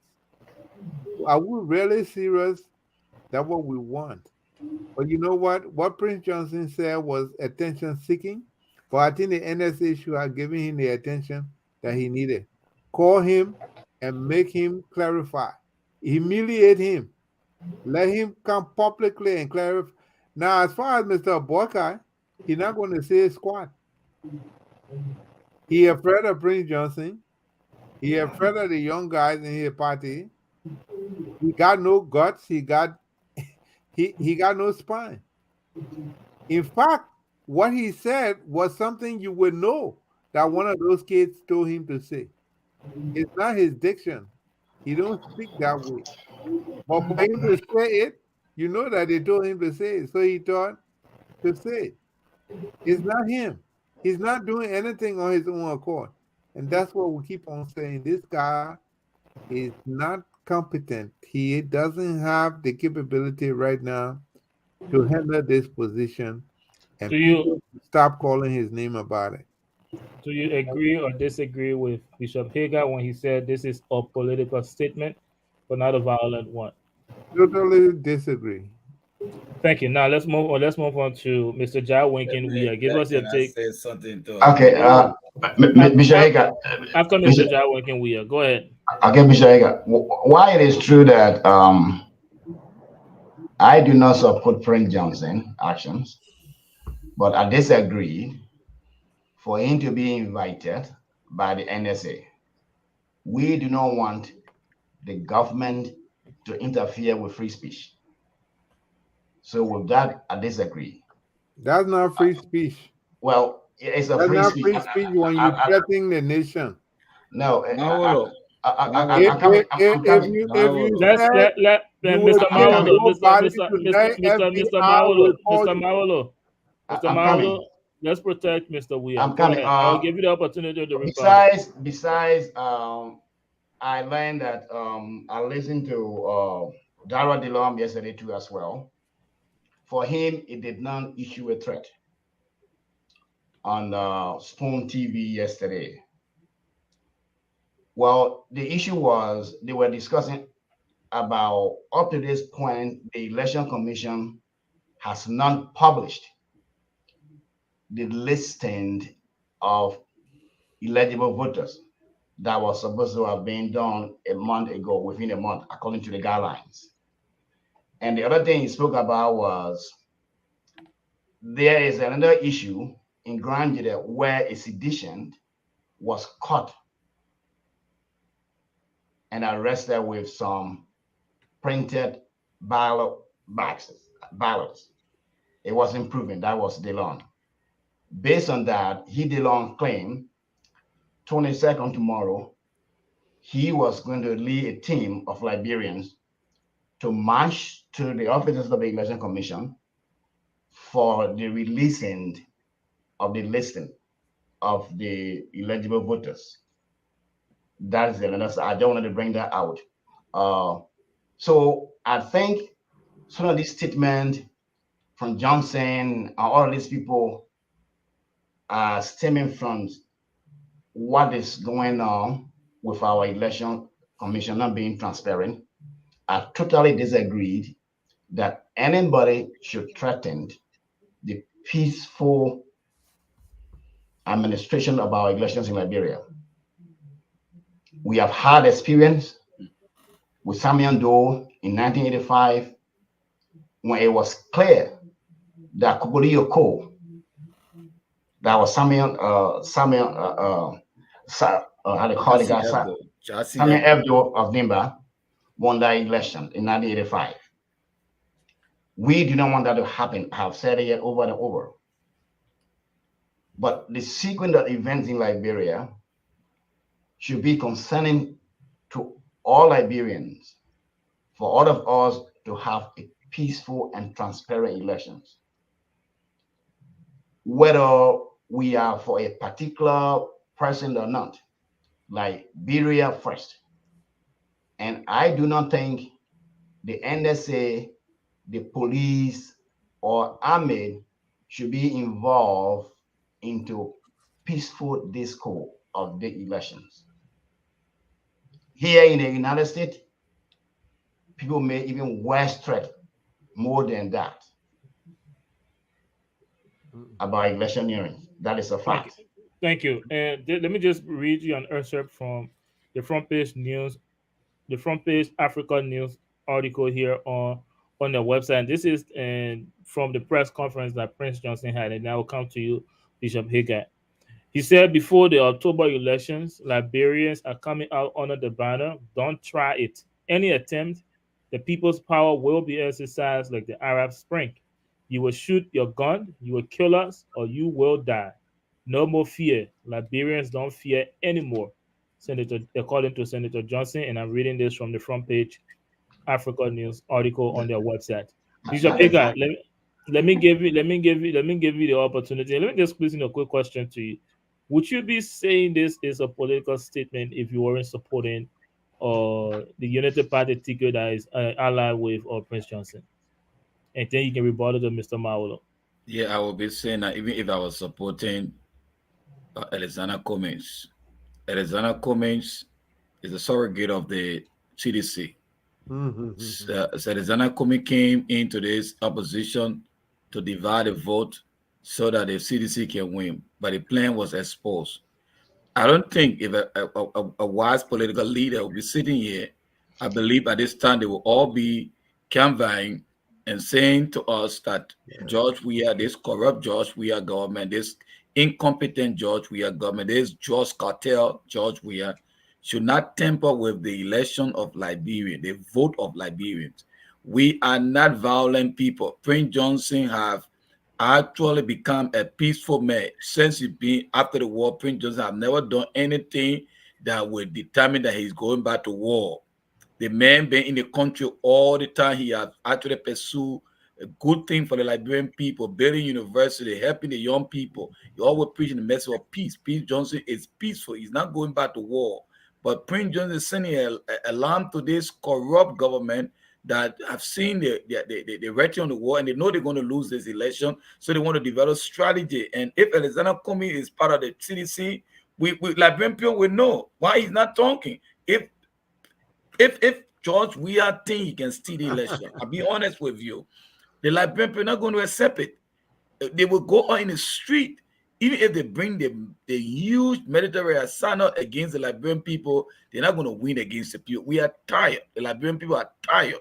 Are we really serious? That's what we want. But you know what? What Prince Johnson said was attention seeking. But I think the NSA should have given him the attention that he needed. Call him and make him clarify. Humiliate him. Let him come publicly and clarify. Now, as far as Mr. Buckeye, he's not going to say squat. He afraid of Prince Johnson. He afraid of the young guys in his party. He got no guts. He got no spine. In fact, what he said was something you would know that one of those kids told him to say. It's not his diction. He don't speak that way. But for him to say it, you know that they told him to say it. So he thought to say it. It's not him. He's not doing anything on his own accord. And that's what we keep on saying. This guy is not competent. He doesn't have the capability right now to handle this position. And people stop calling his name about it. Do you agree or disagree with Bishop Hager when he said this is a political statement, but not a violent one? Totally disagree. Thank you. Now let's move on. Let's move on to Mr. Jai Winkin. Give us your take. Say something to Okay, Bishop Hager. After Mr. Jai Winkin, go ahead. Okay, Bishop Hager. Why it is true that I do not support Prince Johnson actions, but I disagree for him to be invited by the NSA. We do not want the government to interfere with free speech. So with that, I disagree. That's not free speech. Well, it's a free speech. That's not free speech when you threaten the nation. No, if you Mr. Mawolo, let's protect Mr. William. I'm coming. I'll give you the opportunity to reply. Besides, I learned that I listened to Dara DeLong yesterday too as well. For him, it did not issue a threat on Spoon TV yesterday. Well, the issue was they were discussing about up to this point, the Election Commission has not published the listing of eligible voters that was supposed to have been done a month ago, within a month, according to the guidelines. And the other thing he spoke about was there is another issue in Grand Judah where a sedition was caught and arrested with some printed ballot ballots. It wasn't proven. That was DeLong. Based on that, DeLong claimed 22nd tomorrow, he was going to lead a team of Liberians to march to the offices of the Election Commission for the releasing of the listing of the eligible voters. That's another. I don't want to bring that out. So I think some of these statements from Johnson and all of these people are stemming from what is going on with our election commission not being transparent. I totally disagreed that anybody should threaten the peaceful administration of our elections in Liberia. We have had experience with Samuel Doe in 1985 when it was clear that Kubuli Yoko, that was Samuel how they call the guy, Samuel Ebdo of Nimba, won that election in 1985. We do not want that to happen. I have said it over and over. But the sequence of events in Liberia should be concerning to all Liberians for all of us to have a peaceful and transparent elections. Whether we are for a particular person or not, Liberia first. And I do not think the NSA, the police, or army should be involved into peaceful discourse of the elections. Here in the United States, people may even worse threat more than that about electioneering. That is a fact. Thank you. And let me just read you an excerpt from the front page news, the front page Africa News article here on the website. And this is from the press conference that Prince Johnson had, and I will come to you, Bishop Haggard. He said before the October elections, Liberians are coming out under the banner, "Don't try it. Any attempt, the people's power will be exercised like the Arab Spring. You will shoot your gun, you will kill us, or you will die. No more fear. Liberians don't fear anymore." Senator, according to Senator Johnson, and I'm reading this from the front page Africa News article on their website. Bishop Hagar, let me give you the opportunity. Let me just put in a quick question to you. Would you be saying this is a political statement if you weren't supporting the United Party ticket that is allied with Prince Johnson? And then you can rebuttal to Mr. Maulo. Yeah, I will be saying that even if I was supporting Alexander Cummings. Alexander Cummings is a surrogate of the CDC. So Alexander Cummings came into this opposition to divide the vote so that the CDC can win, but the plan was exposed. I don't think if a wise political leader will be sitting here, I believe at this time they will all be canvassing and saying to us that George, we are this corrupt George, we are government, this incompetent George, we are government, this George cartel George, we are should not tamper with the election of Liberia, the vote of Liberians. We are not violent people. Prince Johnson have actually become a peaceful man since he been after the war. Prince Johnson have never done anything that would determine that he's going back to war. The man been in the country all the time. He has actually pursued a good thing for the Liberian people, building university, helping the young people. He always preaching the message of peace. Prince Johnson is peaceful. He's not going back to war. But Prince Johnson is sending a alarm to this corrupt government that have seen the rhetoric on the war, and they know they're going to lose this election, so they want to develop strategy. And if Alexander Cummings is part of the CDC, we Liberian people will know why he's not talking. If George Weah think he can steal the election, I'll be honest with you, the Liberian people are not going to accept it. They will go on in the street. Even if they bring the huge military arsenal against the Liberian people, they're not going to win against the people. We are tired. The Liberian people are tired.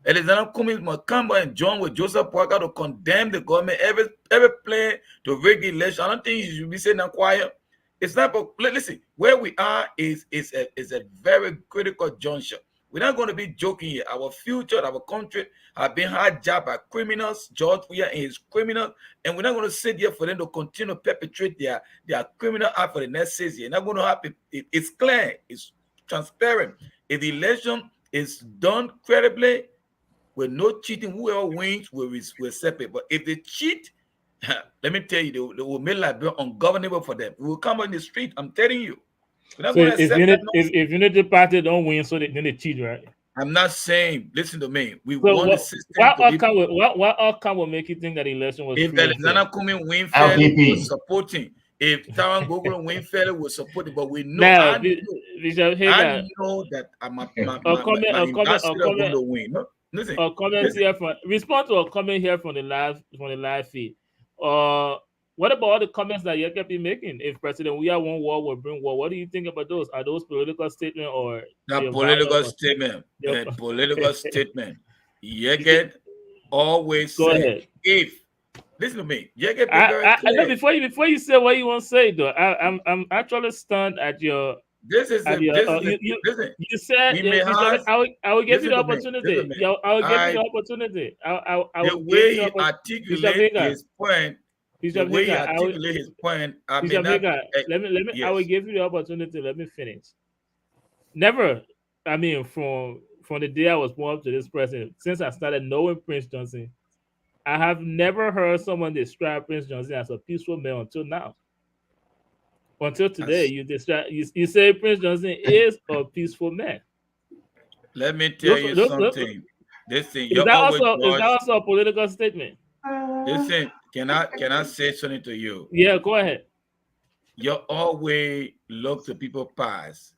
Alexander Cummings must come and join with Joseph Parker to condemn the government, every plan to rig the election. I don't think you should be saying that quiet. It's not, but listen, where we are is a very critical juncture. We're not going to be joking here. Our future, our country have been hijacked by criminals. George Weah and his criminals. And we're not going to sit here for them to continue to perpetrate their criminal act for the next 6 years. Not going to happen. It's clear. It's transparent. If the election is done credibly, with no cheating, whoever wins will separate. But if they cheat, let me tell you, they will make Liberia ungovernable for them. We will come on the street. I'm telling you. So if Unity Party don't win, so then they cheat, right? I'm not saying. Listen to me. We So want the system. What outcome will make you think that the election was if free and fair? Alexander Cummings win fairly, was supporting. If Taran Gogo win fairly, was supporting. But we know. Now, I know that my ambassador going to win. No, listen. A comment here from respond to a comment here from the live feed. What about all the comments that you kept making? If President Weah won war, will bring war. What do you think about those? Are those political statements or political statement? Political statement. Yeket always say if. Listen to me. I know before you say what you want to say though. I'm actually stunned at your this is a Abia, this is a listen. you said, We may Bishop, have I will give you listen the to me. Listen to opportunity. me. Yeah, I will give you I the opportunity. I the will give you way the he opportunity. Bishop articulate Hagar, his point, the Bishop way he Hagar, articulate his point, I may Bishop not. Hagar, I will Yes. give you the opportunity. Let me finish. Never, I mean, from the day I was born up to this present, since I started knowing Prince Johnson, I have never heard someone describe Prince Johnson as a peaceful man until now. Until today, you say Prince Johnson is a peaceful man. Let me tell Those, you those, something. Listen, you is that always also a political statement? listen. Can I say something to you? Yeah, go ahead. You always look to people past.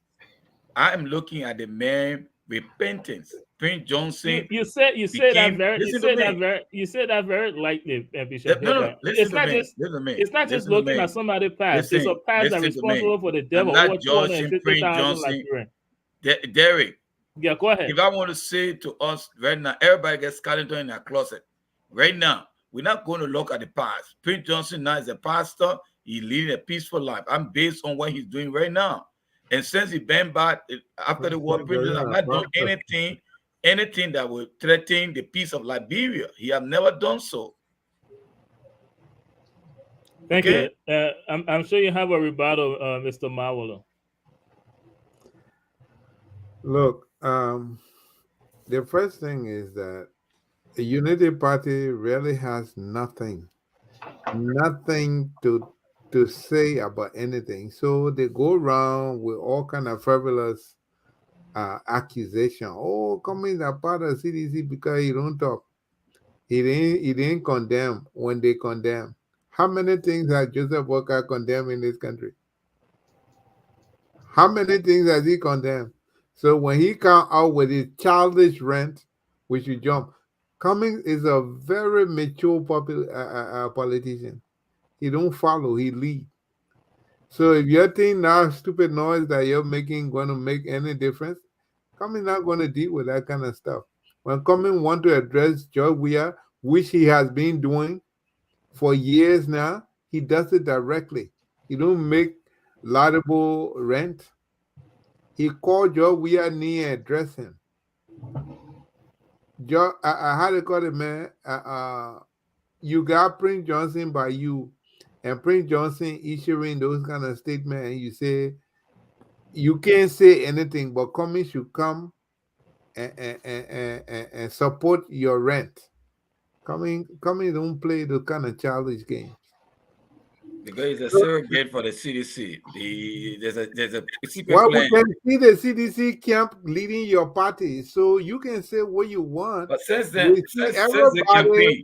I am looking at the man repentance. Prince Johnson You became. Listen to me. said that very lightly, Bishop No, no. Hagar. Listen to me. Listen to me. It's not just Listen to looking me. at somebody past. It's a Listen. past that Listen to me. responsible for the death I'm of over not two hundred and judging fifty Prince thousand Johnson. Liberians. Derek, Yeah, go ahead. if I want to say to us right now, everybody gets skeleton in their closet. Right now, we're not going to look at the past. Prince Johnson now is a pastor. He's leading a peaceful life. I'm based on what he's doing right now. And since he been back after the war, Prince Johnson have not done anything that would threaten the peace of Liberia. He have never done so. Thank you. I'm sure you have a rebuttal, Mr. Mawolo. Look, the first thing is that the Unity Party really has nothing to say about anything. So they go around with all kind of frivolous accusation. Oh, coming a part of CDC because he don't talk. He didn't condemn when they condemn. How many things has Joseph Walker condemned in this country? How many things has he condemned? So when he come out with his childish rant, we should jump. Cummings is a very mature politician. He don't follow, he lead. So if you think now stupid noise that you're making going to make any difference, Cummings not going to deal with that kind of stuff. When Cummings want to address George Weah, which he has been doing for years now, he does it directly. He don't make laudable rant. He called Joe Weah and addressed him. Joe, I had to call it, man. You got Prince Johnson by you, and Prince Johnson issuing those kind of statements, and you say you can't say anything, but Cummings should come and support your rent. Cummings don't play those kind of childish games. Because it's a surrogate for the CDC. There's a secret Well, plan. we can see the CDC camp leading your party, so you can say what you want. But since then, since the campaign,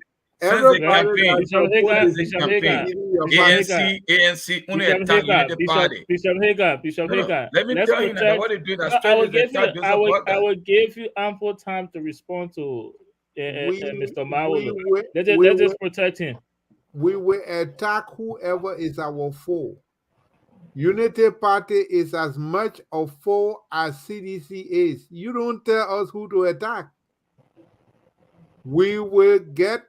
ANC only attack Unity Party. Bishop Hagar, Let me tell you now, what they do that I will strangers attack Joseph Walker. I will give you ample time to respond to Mr. Mawolo. Let's just protect him. We will attack whoever is our foe. Unity Party is as much a foe as CDC is. You don't tell us who to attack. We will get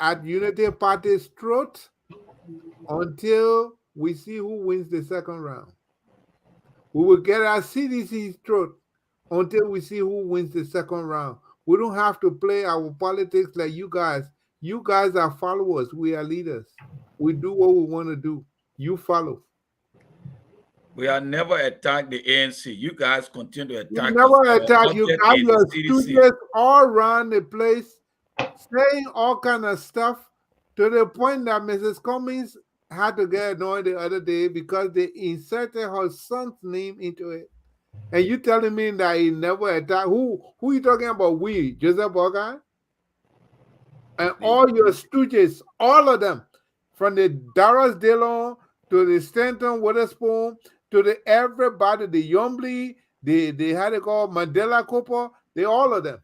at Unity Party's throat until we see who wins the second round. We will get at CDC's throat until we see who wins the second round. We don't have to play our politics like you guys. You guys are followers. We are leaders. We do what we want to do. You follow. We are never attacked the ANC. You guys continue to attack You never us. attack. You got your students all around the place saying all kind of stuff to the point that Mrs. Cummings had to get annoyed the other day because they inserted her son's name into it. And you telling me that he never attacked? Who you talking about? We, Joseph Boga? And all your stooges, all of them, from the Doris Dillon to the Stanton Witherspoon to the everybody, the Yombly, they had it called Mandela Cooper, they all of them.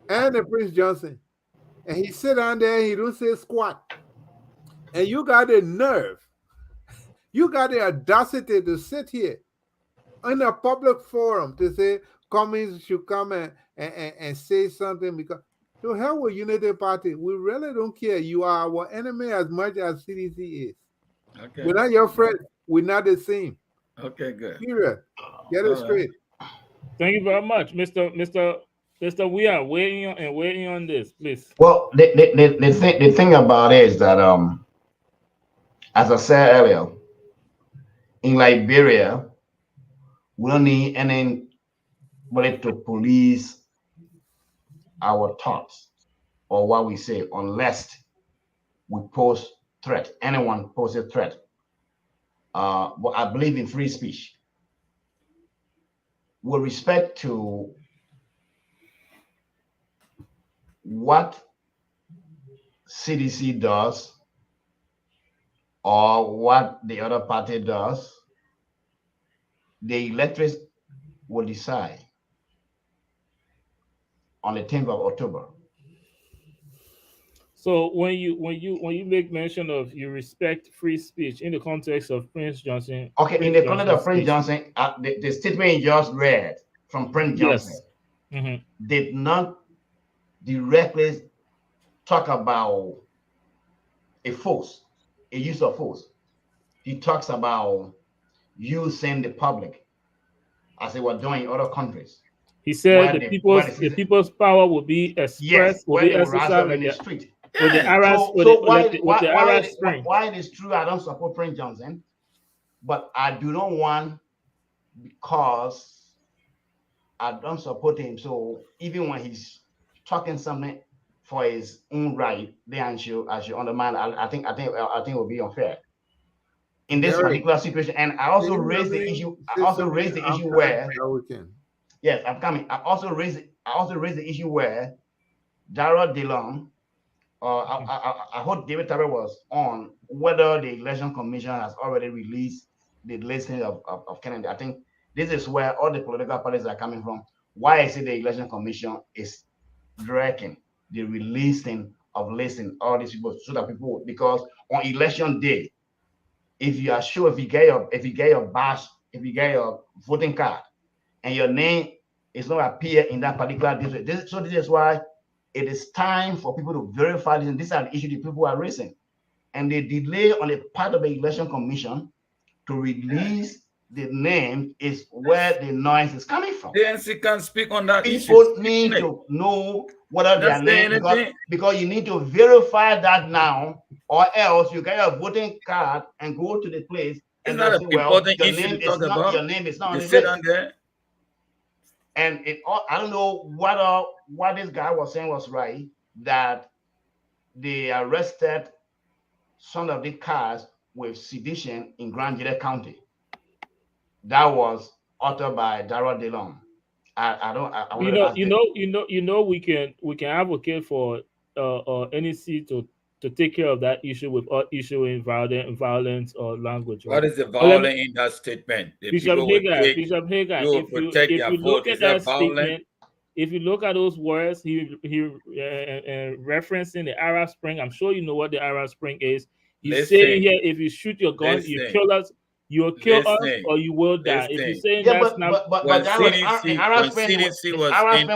And the Prince Johnson. And he sit down there, he don't say squat. And you got the nerve, you got the audacity to sit here in a public forum to say Cummings should come and say something because to hell with Unity Party. We really don't care. You are our enemy as much as CDC is. Okay. We're not your friend. We're not the same. Okay, good. Period. Get it All right. straight. Thank you very much, Mr. We are waiting on this, please. Well, the thing about it is that as I said earlier, in Liberia, we don't need anybody to police our thoughts or what we say unless we pose threat. Anyone pose a threat. But I believe in free speech. With respect to what CDC does or what the other party does, the electors will decide on the 10th of October. So when you make mention of you respect free speech in the context of Prince Johnson, Okay, in Prince the context of Johnson's Prince speech, Johnson, the statement you just read from Prince Johnson yes. Mhm. did not directly talk about a force, a use of force. He talks about using the public as they were doing in other countries. He said the people's power will be Yes, expressed, will where be they will rise exercised up in the street. with the Arabs, So with the Arab Spring. why it is true I don't support Prince Johnson, but I do not want, because I don't support him. So even when he's talking something for his own right, then I should undermine. I think it will be unfair in this Derek, particular situation. And I also can you let raised the me issue. I say also something raised the issue after where Jawukin? yes, I'm coming. I also raised the issue where Dara DeLong, I hope David Tabet was on, whether the election commission has already released the listing of candidates. I think this is where all the political parties are coming from. Why I say the election commission is dragging the releasing of listing all these people so that people, because on election day, if you are sure, if you get your badge, if you get your voting card, and your name is not appear in that particular district, so this is why it is time for people to verify this. And these are the issues that people are raising, and the delay on the part of the election commission to release the name is where the noise is coming from. The NC can speak on that issue. People need to know whether their name, because you need to verify that now, or else you get your voting card and go to the place and it's not say, an well, important your issue name to is talk not about. your name is not on You the sit list. on there. And I don't know what this guy was saying was right, that they arrested some of the cars with sedition in Grand Jede County. That was uttered by Dara DeLong. We can advocate for NEC to take care of that issue with issuing violence or language, right? What is the violence in that statement? The Bishop people will take, Hagar, you will protect if their you look vote. at Is that that violent? statement, if you look at those words, he referencing the Arab Spring. I'm sure you know what the Arab Spring is. He's saying here, if you shoot your gun, you kill us. You'll kill us, or you will die. If you're saying that's not, but that was Arab Spring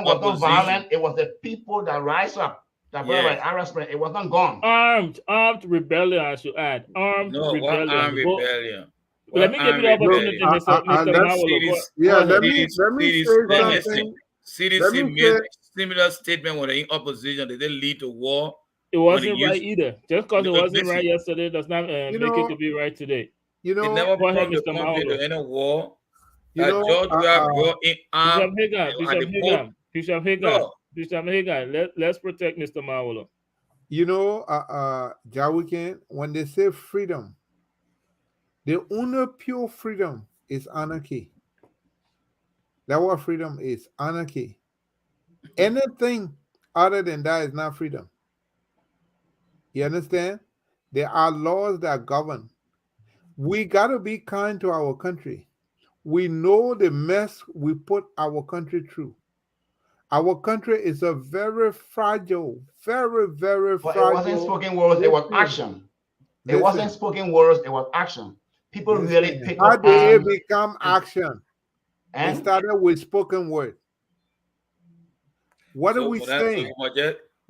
was not violent. It was the people that rise up. That Arab Spring. It was not gone. Armed rebellion, I should add. Armed rebellion. Armed rebellion? Let me give you the opportunity, Mr. Mawolo. Let me say something. CDC made a similar statement when they're in opposition. They didn't lead to war. It wasn't right either. Just because it wasn't right yesterday does not make it to be right today. It never promised the country to end a war. George we have brought in armed. Bishop Hagar, let's protect Mr. Mawolo. You know, Jawikin, when they say freedom, the only pure freedom is anarchy. That's what freedom is, anarchy. Anything other than that is not freedom. You understand? There are laws that govern. We got to be kind to our country. We know the mess we put our country through. Our country is a very fragile, very, very fragile. It wasn't spoken words, it was action. It wasn't spoken words, it was action. People really pick up. How did it become action? It started with spoken word. What are we saying?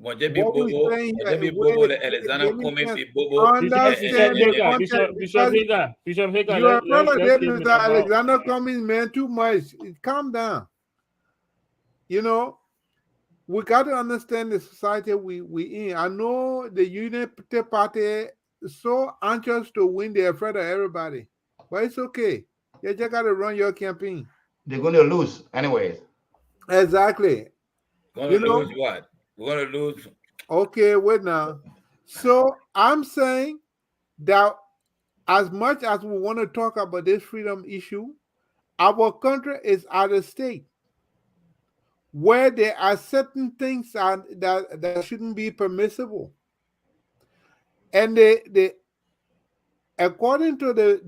What we're saying here, Alexander let me Cummings, just Bobo. understand the context Bishop because Hager, Bishop Hager, you are let's brother give Mr. Mr. Mao. Alexander Cummings, man, too much. Calm down. You know, we got to understand the society we in. I know the Unity Party is so anxious to win, they're afraid of everybody. But it's okay. You just got to run your campaign. They're going to lose anyways. Exactly. Gonna lose what? We're gonna lose. Okay, wait now. So I'm saying that as much as we want to talk about this freedom issue, our country is at a state where there are certain things that shouldn't be permissible. And according to the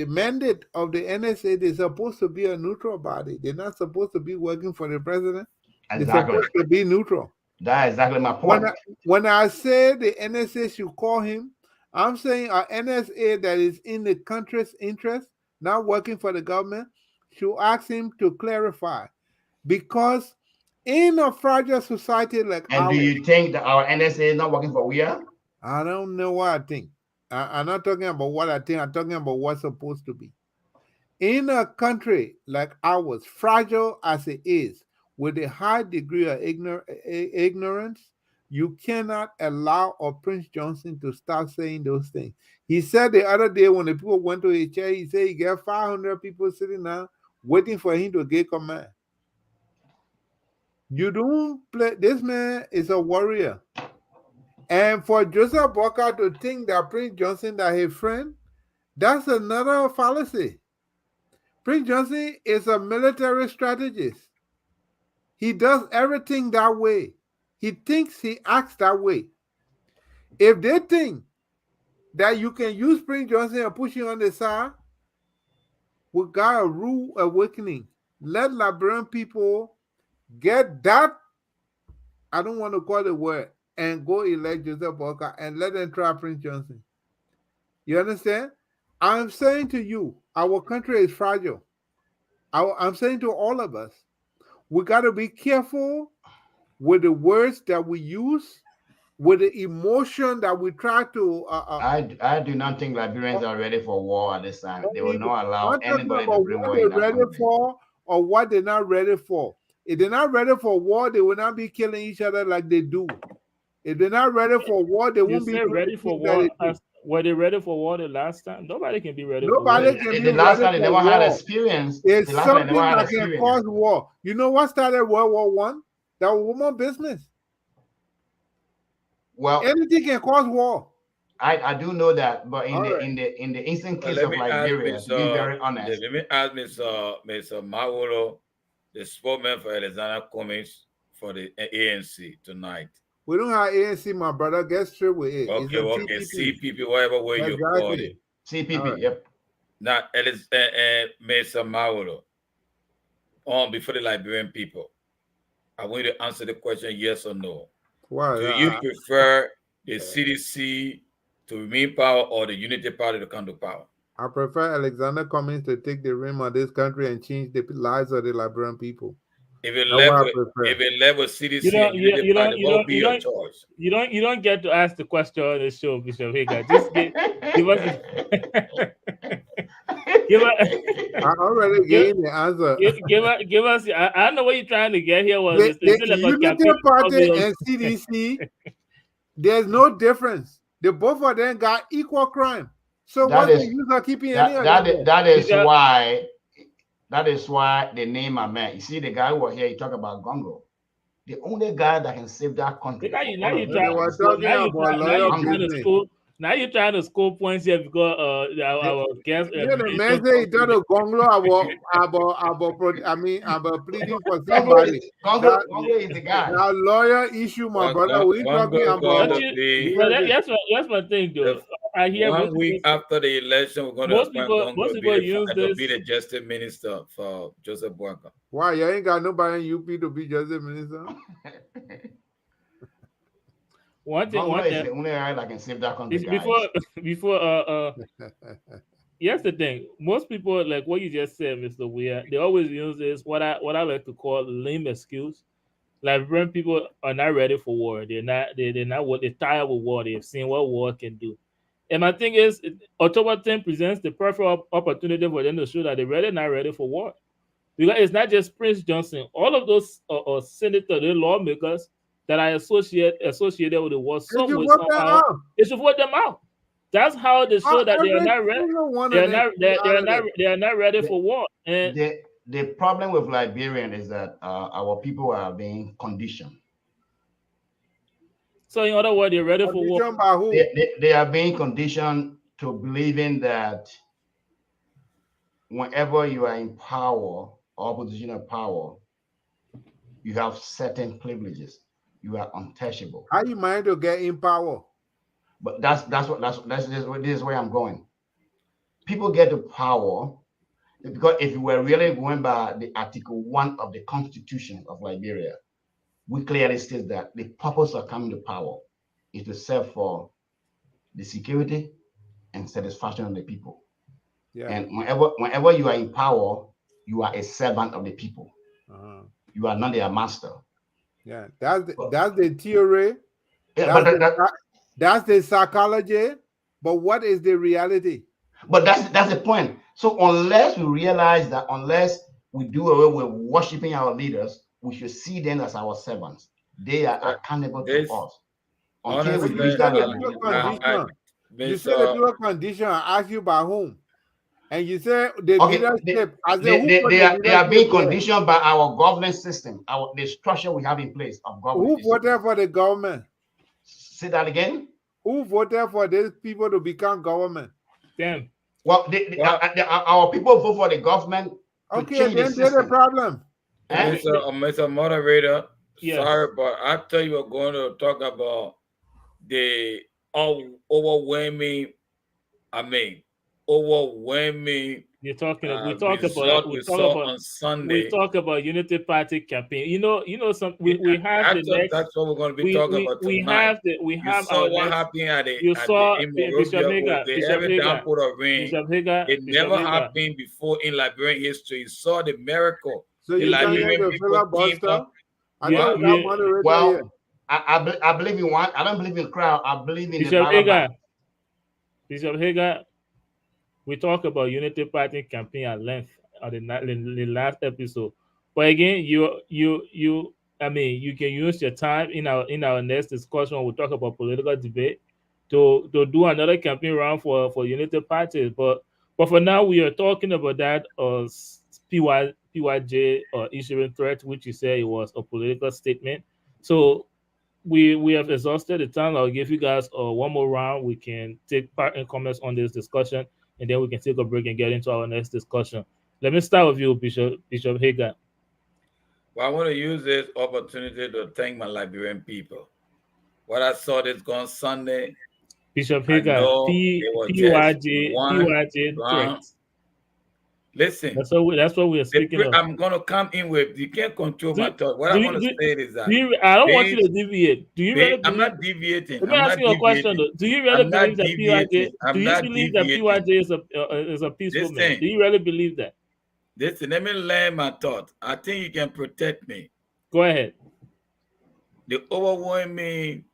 mandate of the NSA, they're supposed to be a neutral body. They're not supposed to be working for the president. Exactly. They're supposed to be neutral. That's exactly my point. When I say the NSA should call him, I'm saying an NSA that is in the country's interest, not working for the government, should ask him to clarify. Because in a fragile society like ours, do you think that our NSA is not working for we are? I don't know what I think. I'm not talking about what I think. I'm talking about what's supposed to be. In a country like ours, fragile as it is, with a high degree of ignorance, you cannot allow Prince Johnson to start saying those things. He said the other day when the people went to his chair, he said he got 500 people sitting down waiting for him to get command. You don't play. This man is a warrior. And for Joseph Walker to think that Prince Johnson is his friend, that's another fallacy. Prince Johnson is a military strategist. He does everything that way. He thinks he acts that way. If they think that you can use Prince Johnson and push him on the side, we got a rude awakening. Let Liberian people get that, I don't want to call the word, and go elect Joseph Walker and let them try Prince Johnson. You understand? I'm saying to you, our country is fragile. I'm saying to all of us, we got to be careful with the words that we use, with the emotion that we try to. I do not think Liberians are ready for war at this time. They will not allow anybody to bring war what in they're that ready country. for or what they're not ready for. If they're not ready for war, they will not be killing each other like they do. If they're not ready for war, they won't be doing ready the for things that war. they do. Were they ready for war the last time? Nobody can be ready Nobody for war. can be The last ready time they for never had war. experience. It's The last time they something never had that can experience. cause war. You know what started World War One? That was woman business. Well, anything can cause war. I do know that, but in All in the instant case Let of me ask Liberia, to be very honest, let me ask Mr. Mawolo, the spokesman for Alexander Cummings for the ANC tonight. We don't have ANC, my brother. Get straight with it. Okay, it's a CPP, whatever way you call it. CPP, right. Yep. Now, Mr. Mawolo, before the Liberian people, I want you to answer the question yes or no. Why? Do you prefer the CDC to remain power or the Unity Party to come to power? I prefer Alexander Cummings to take the reign of this country and change the lives of the Liberian people. If it left with CDC and Unity Party, what would be your choice? You don't get to ask the question on the show, Bishop Hager. Just give us. I already gave the answer. Give us. I don't know what you're trying to get here. Was the Unity Party and CDC? There's no difference. The both of them got equal crime. So what's the use of keeping any of them? That is why the name I meant. You see, the guy who was here, he talk about Gongo. The only guy that can save that country. Now you're trying to score points here because our guest. The man say he thought of Gongo about pleading for somebody. Gongo is the guy. Now lawyer issue, my brother. We talking about. That's my thing, though. I hear 1 week after the election, we're going to be the justice minister for Joseph Walker. Why you ain't got nobody in UP to be justice minister? One thing is the only guy that can save that country. Before here's the thing. Most people, like what you just said, Mr. Weir, they always use this what I like to call lame excuse Liberian people are not ready for war. They're not what they're tired with war. They've seen what war can do. And my thing is, October 10th presents the perfect opportunity for them to show that they're really not ready for war. Because it's not just Prince Johnson. All of those senators, the lawmakers that are associated with the war, They some should way, vote them somehow, out. they should vote them out. That's how they show that they are Every not ready. single one They of are them not. should be out of there. They are not ready for war. And The problem with Liberian is that our people are being conditioned. so, in other words, they're ready for war. Conditioned by who? They are being conditioned to believing that whenever you are in power or position of power, you have certain privileges. You are untouchable. How you mind to get in power? But this is where I'm going. People get to power because if you were really going by the Article 1 of the Constitution of Liberia, we clearly state that the purpose of coming to power is to serve for the security and satisfaction of the people. Yeah. And whenever you are in power, you are a servant of the people. You are not their master. Yeah, that's the theory. Yeah, that's the psychology. But what is the reality? But that's the point. So unless we realize that, unless we do away with worshiping our leaders, we should see them as our servants. They are accountable to us. Until we use that you said the people condition I ask you by whom? And you say the leadership. They are being conditioned by our government system, the structure we have in place of government. Who voted for the government? Say that again. Who voted for these people to become government? Them. Well, our people vote for the government. Okay, then there's a problem. Mr. Moderator, yes. Sorry, but I thought you were going to talk about the overwhelming. You're talking. We talk on Sunday. We talk about Unity Party campaign. You know. We have the next. That's what we're going to be talking about tonight. We have saw our what next, happened at the. You saw Bishop Hager. It never happened before in Liberian history. You saw the miracle. So the you Liberian people came up. Well, I believe in one. I don't believe in crowd. I believe in Bishop Hager. We talk about Unity Party campaign at length on the last episode. But again, you can use your time in our next discussion. We'll talk about political debate to do another campaign round for Unity Party. But for now, we are talking about that PYJ issuing threat, which you say it was a political statement. So we have exhausted the time. I'll give you guys one more round. We can take part in comments on this discussion, and then we can take a break and get into our next discussion. Let me start with you, Bishop Hager. Well, I want to use this opportunity to thank my Liberian people. What I saw this gone Sunday, Bishop Hager, PYJ threat. Listen, that's what we are speaking of. I'm going to come in with. You can't control my thought. What I want to say is that I don't want you to deviate. Do you really? I'm not deviating. Let me ask you a question though. Do you really believe that PYJ? Do you believe that PYJ is a peaceful man? Do you really believe that? Listen, let me land my thought. I think you can protect me. Go ahead. The overwhelming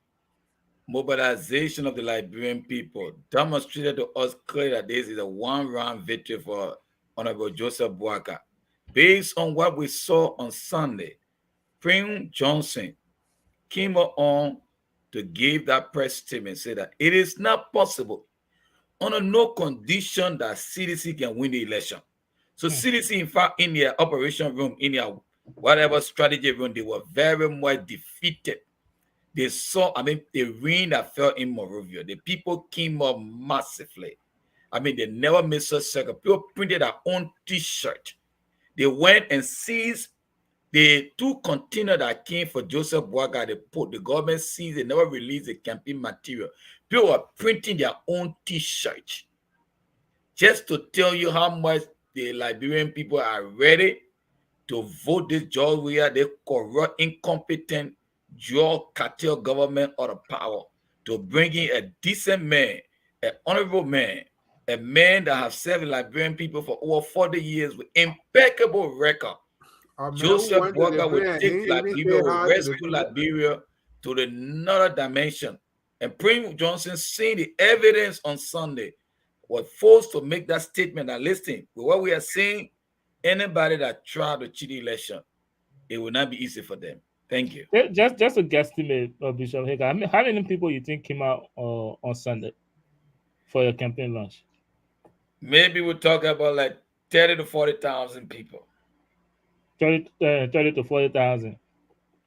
mobilization of the Liberian people demonstrated to us clearly that this is a one-round victory for Honorable Joseph Boakai. Based on what we saw on Sunday, Prince Johnson came on to give that press statement, say that it is not possible under no condition that CDC can win the election. So CDC, in fact, in their operation room, in their whatever strategy room, they were very much defeated. They saw, the rain that fell in Monrovia. The people came up massively. They never missed a second. People printed their own T-shirt. They went and seized the 2 containers that came for Joseph Boakai. The government seized. They never released the campaign material. People were printing their own T-shirt. Just to tell you how much the Liberian people are ready to vote this George Weah, the corrupt, incompetent, dual cartel government out of power, to bring in a decent man, an honorable man, a man that has served the Liberian people for over 40 years with impeccable record. A man who Joseph went to the Walker will plane and he take didn't even Liberia, say will hi to the rescue people. Liberia to another dimension. And Prince Johnson seeing the evidence on Sunday was forced to make that statement that listen, with what we are seeing, anybody that tried to cheat the election, it will not be easy for them. Thank you. Just a guesstimate, Bishop Hager. How many people you think came out on Sunday for your campaign launch? Maybe we'll talk about like 30 to 40,000 people. 30 to 40,000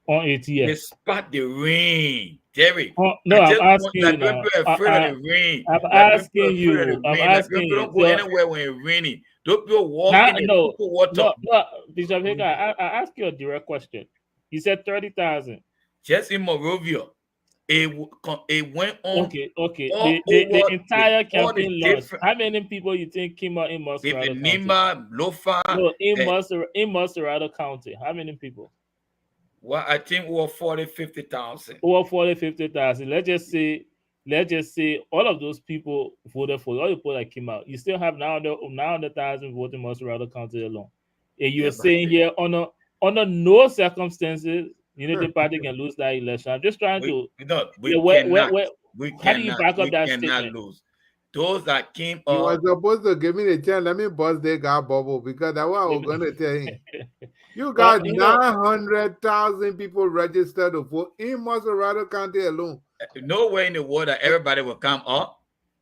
on ATS. Despite the rain, Jerry. No, I'm asking you Like now. people are afraid of the rain. I'm Like people are asking afraid of you. the I'm rain. Like asking people you. don't go anywhere when it's raining. Those people walking in No, people water. no, Bishop Hager, I ask you a direct question. You said 30,000. Just in Monrovia, it went on. Okay. All The over entire all the campaign launch. different. How many people you think came out in With Monserrado County? Nima, Lofa. No, in Monserrado County. How many people? Well, I think over 40, 50,000. Over 40, 50,000. Let's just say all of those people voted for all the people that came out. You still have 900,000 voting in Monserrado County alone. And you're saying here under no circumstances Unity Party can lose that election. I'm just trying to. We how do you back up that cannot statement? lose. Those that came He up. was supposed to give me the chance. Let me bust that guy bubble because that's what I was going to tell him. You got 900,000 people registered to vote in Monserrado County alone. Nowhere in the world that everybody will come up.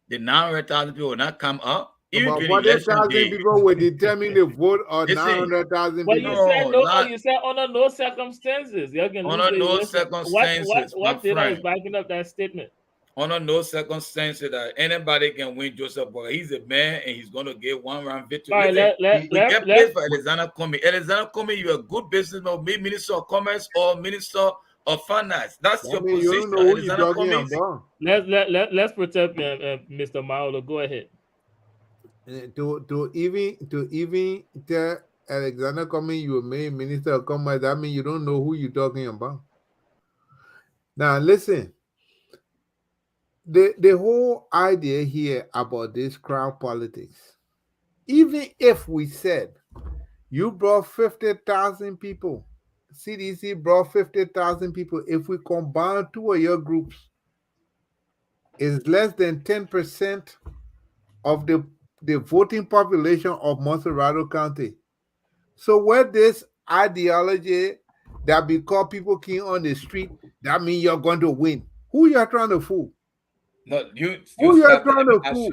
The 900,000 people will not come up. Even About during election 40,000 day. people will determine the vote of 900,000 But people. you said under no circumstances. You can lose Under the no election. circumstances, What data friend. is backing up that statement? Under no circumstances that anybody can win Joseph Walker. He's a man and he's going to get one round victory. All right, we get placed for Alexander Comey. Alexander Comey, you're a good businessman, maybe Minister of Commerce or Minister of Finance. That's your position. You don't know who you're talking about. Let's protect Mr. Maolo. Go ahead. To even tell Alexander Comey you made Minister of Commerce, that means you don't know who you're talking about. Now listen, the whole idea here about this crowd politics, even if we said you brought 50,000 people, CDC brought 50,000 people, if we combine two of your groups, it's less than 10% of the voting population of Monserrado County. So where this ideology that because people came on the street, that means you're going to win. Who you're trying to fool? No, who you're trying to fool?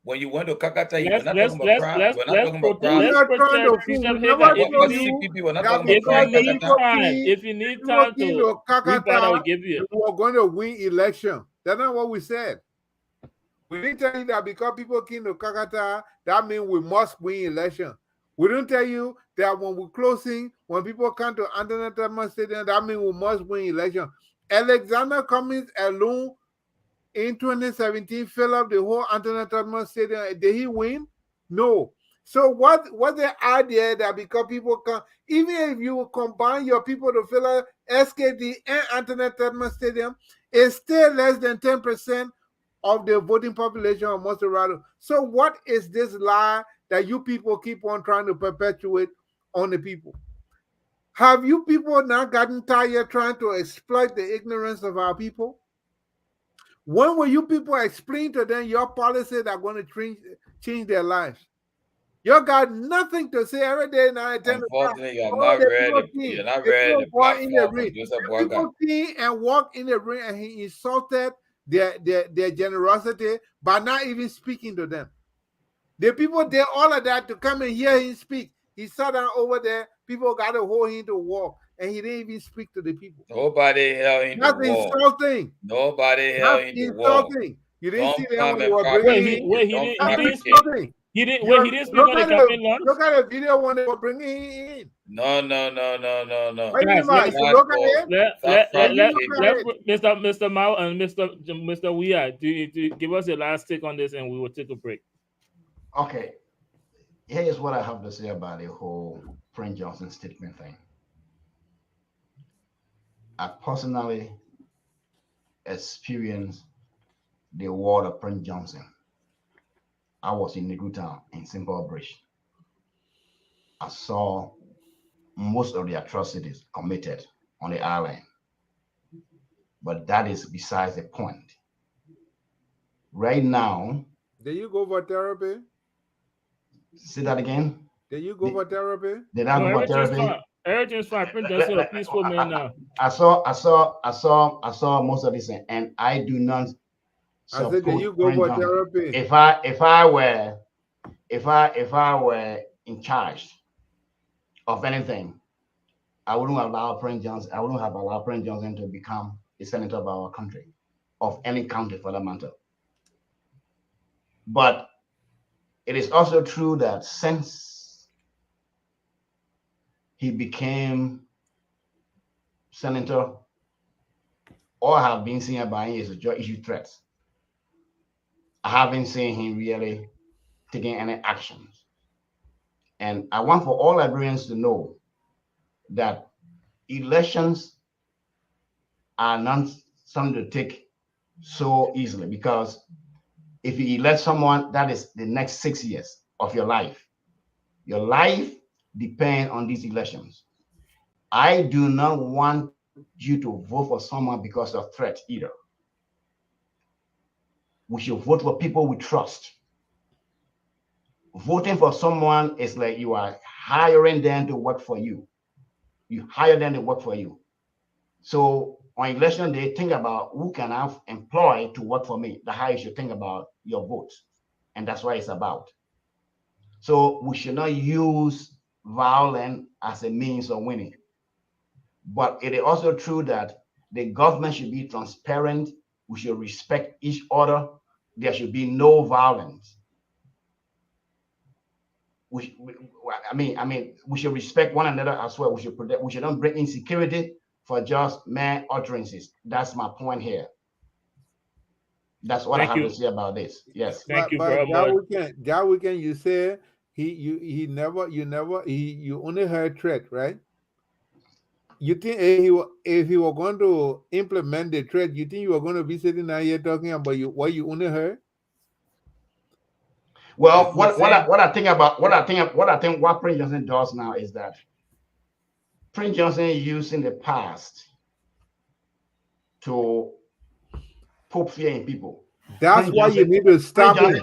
When you went to Kakata, you were not talking about crowd. You were not talking about crowd. Who you're trying to fool? If you need time to Kakata, will give you. We are going to win election. That's not what we said. We didn't tell you that because people came to Kakata, that means we must win election. We don't tell you that when we're closing, when people come to Anthony Tubman Stadium, that means we must win election. Alexander Cummings alone in 2017 fill up the whole Anthony Tubman Stadium. Did he win? No. So what's the idea that because people come, even if you combine your people to fill up SKD and Anthony Tubman Stadium, it's still less than 10% of the voting population of Monserrado. So what is this lie that you people keep on trying to perpetuate on the people? Have you people now gotten tired trying to exploit the ignorance of our people? When will you people explain to them your policies that are going to change their lives? You got nothing to say every day now. Unfortunately, you're not ready. You're not ready. The platform of Joseph Walker. People came and walked in the ring and he insulted their generosity by not even speaking to them. The people did all of that to come and hear him speak. He sat down over there. People got to hold him to walk, and he didn't even speak to the people. Nobody held him to walk. That's insulting. Nobody held him to walk. You didn't see them when they were bringing him. He didn't speak on the campaign launch? Look at the video when they were bringing him in. No. What do you mean? You look at it? Mr. Mao and Mr. Weah, do you give us a last take on this and we will take a break. Okay. Here's what I have to say about the whole Prince Johnson statement thing. I personally experienced the word of Prince Johnson. I was in Negro Town in Simple Bridge. I saw most of the atrocities committed on the island. But that is besides the point. Right now, Did you go for therapy? say that again. Did you go for therapy? Did I No, go for everything's therapy? fine. Everything's fine. Prince Johnson, a peaceful man now. I saw most of this, and I do not I said, did you support go Prince for Johnson. therapy? If I were in charge of anything, I wouldn't allow Prince Johnson. I wouldn't have allowed Prince Johnson to become a senator of our country, of any county for that matter. But it is also true that since he became senator, all I have been seeing about him is issue threats. I haven't seen him really taking any actions. And I want for all Liberians to know that elections are not something to take so easily, because if you elect someone, that is the next 6 years of your life. Your life depends on these elections. I do not want you to vote for someone because of threat either. We should vote for people we trust. Voting for someone is like you are hiring them to work for you. You hire them to work for you. So on election day, think about who can I employ to work for me. That's how you should think about your vote. And that's what it's about. So we should not use violence as a means of winning. But it is also true that the government should be transparent. We should respect each other. There should be no violence. We should respect one another as well. We should protect. We should not bring insecurity for just mere utterances. That's my point here. That's what I have to say about this. Yes. Thank you But very much. that weekend, you say you only heard threat, right? You think if he were going to implement the threat, you think you were going to be sitting out here talking about what you only heard? Well, what I think what Prince Johnson does now is that Prince Johnson used in the past to put fear in people. That's why you need to stop him.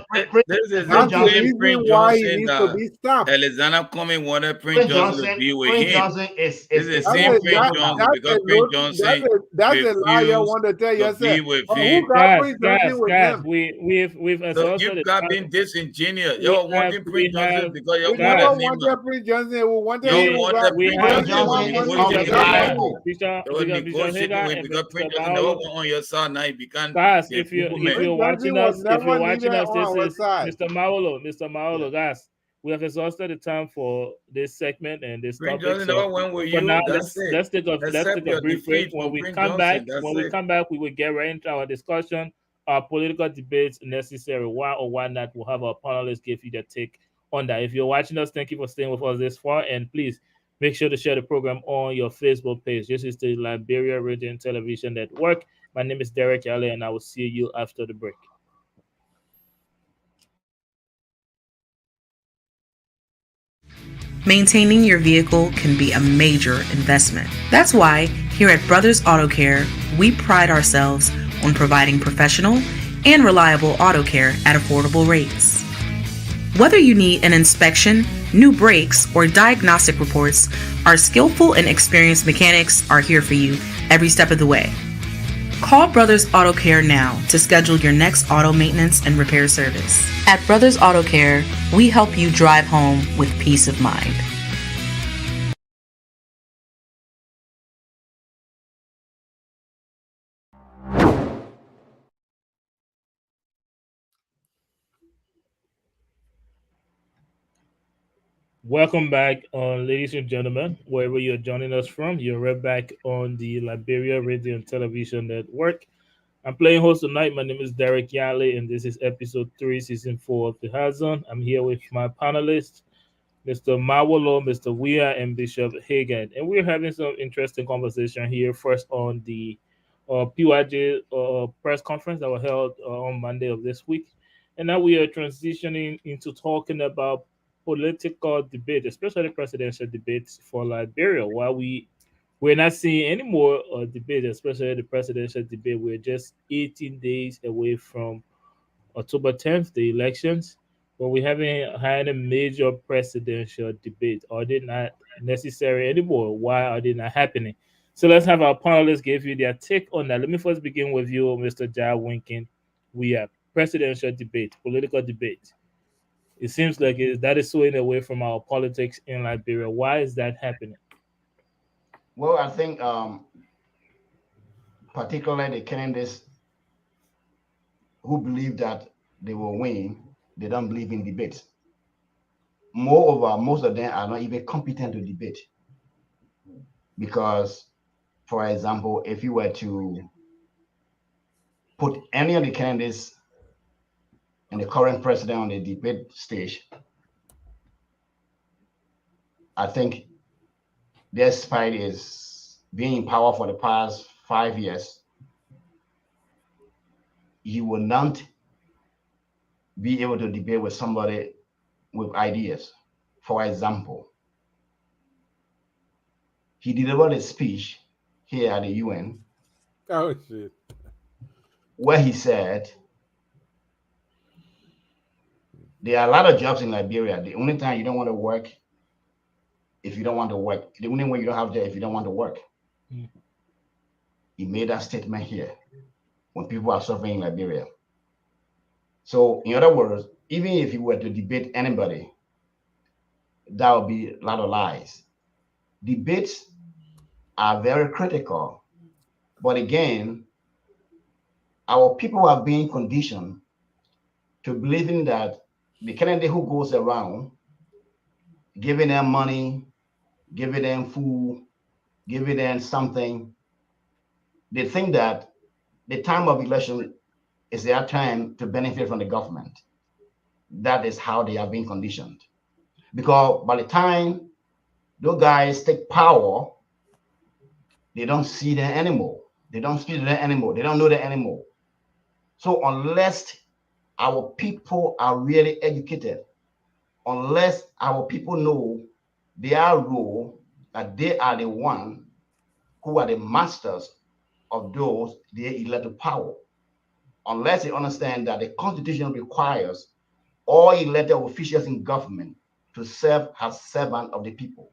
This is That's the same reason Prince why he Johnson needs to that be stopped. Alexander Cumming wanted Prince Johnson to be with Prince him. Johnson is This is the That's same a, Prince that, Johnson that's because a, Prince lot- Johnson that's a lie you want to tell refused to be yourself. with Oh, him. who got Prince Johnson Guys, with him? we've So exhausted you the got time. been disingenuous. We You're have wanting we Prince Johnson have because you We want never a Nima. wanted Prince Johnson. We wanted You him with want the we Prince have Johnson Johnson was is negotiating with him. unreliable. They were negotiating with him because Prince Johnson never went on your side. Now he became guys, the if you're Prince Johnson watching was us, never needed on this our is side. Mr. Maolo, guys. We have exhausted the time for this segment and this Prince topic. Johnson So never went with for now, you. That's it. let's take Accept a your brief break. defeat from Prince Johnson. That's it. We will get right into our discussion, our political debates necessary. Why or why not? We'll have our panelists give you their take on that. If you're watching us, thank you for staying with us this far, and please make sure to share the program on your Facebook page. This is the Liberia Radio and Television Network. My name is Derek Yale, and I will see you after the break. Maintaining your vehicle can be a major investment. That's why, here at Brothers Auto Care, we pride ourselves on providing professional and reliable auto care at affordable rates. Whether you need an inspection, new brakes, or diagnostic reports, our skillful and experienced mechanics are here for you every step of the way. Call Brothers Auto Care now to schedule your next auto maintenance and repair service. At Brothers Auto Care, we help you drive home with peace of mind. Welcome back, ladies and gentlemen, wherever you're joining us from. You're right back on the Liberia Radio and Television Network. I'm playing host tonight. My name is Derek Yale, and this is episode 3, season 4 of the Hazon. I'm here with my panelists, Mr. Mawolo, Mr. Weir, and Bishop Hagan. And we're having some interesting conversation here. First on the PYJ press conference that was held on Monday of this week. And now we are transitioning into talking about political debate, especially presidential debates for Liberia. While we're not seeing any more debate, especially the presidential debate. We're just 18 days away from October 10th, the elections, but we haven't had a major presidential debate. Are they not necessary anymore? Why are they not happening? So let's have our panelists give you their take on that. Let me first begin with you, Mr. Jai Winkin. We have presidential debate, political debate. It seems like that is swaying away from our politics in Liberia. Why is that happening? Well, I think particularly the candidates who believe that they will win, they don't believe in debate. Moreover, most of them are not even competent to debate. Because, for example, if you were to put any of the candidates and the current president on the debate stage, I think despite is being in power for the past 5 years, you will not be able to debate with somebody with ideas. For example, he delivered a speech here at the UN. Oh shit. Where he said there are a lot of jobs in Liberia. The only time you don't want to work if you don't want to work. The only way you don't have job if you don't want to work. Mm. He made that statement here when people are suffering in Liberia. So, in other words, even if you were to debate anybody, that would be a lot of lies. Debates are very critical. But again, our people are being conditioned to believing that the candidate who goes around giving them money, giving them food, giving them something, they think that the time of election is their time to benefit from the government. That is how they are being conditioned. Because by the time those guys take power, they don't see them anymore. They don't see them anymore. They don't know them anymore. So unless our people are really educated, unless our people know their role, that they are the one who are the masters of those they elect to power, unless they understand that the Constitution requires all elected officials in government to serve as servant of the people.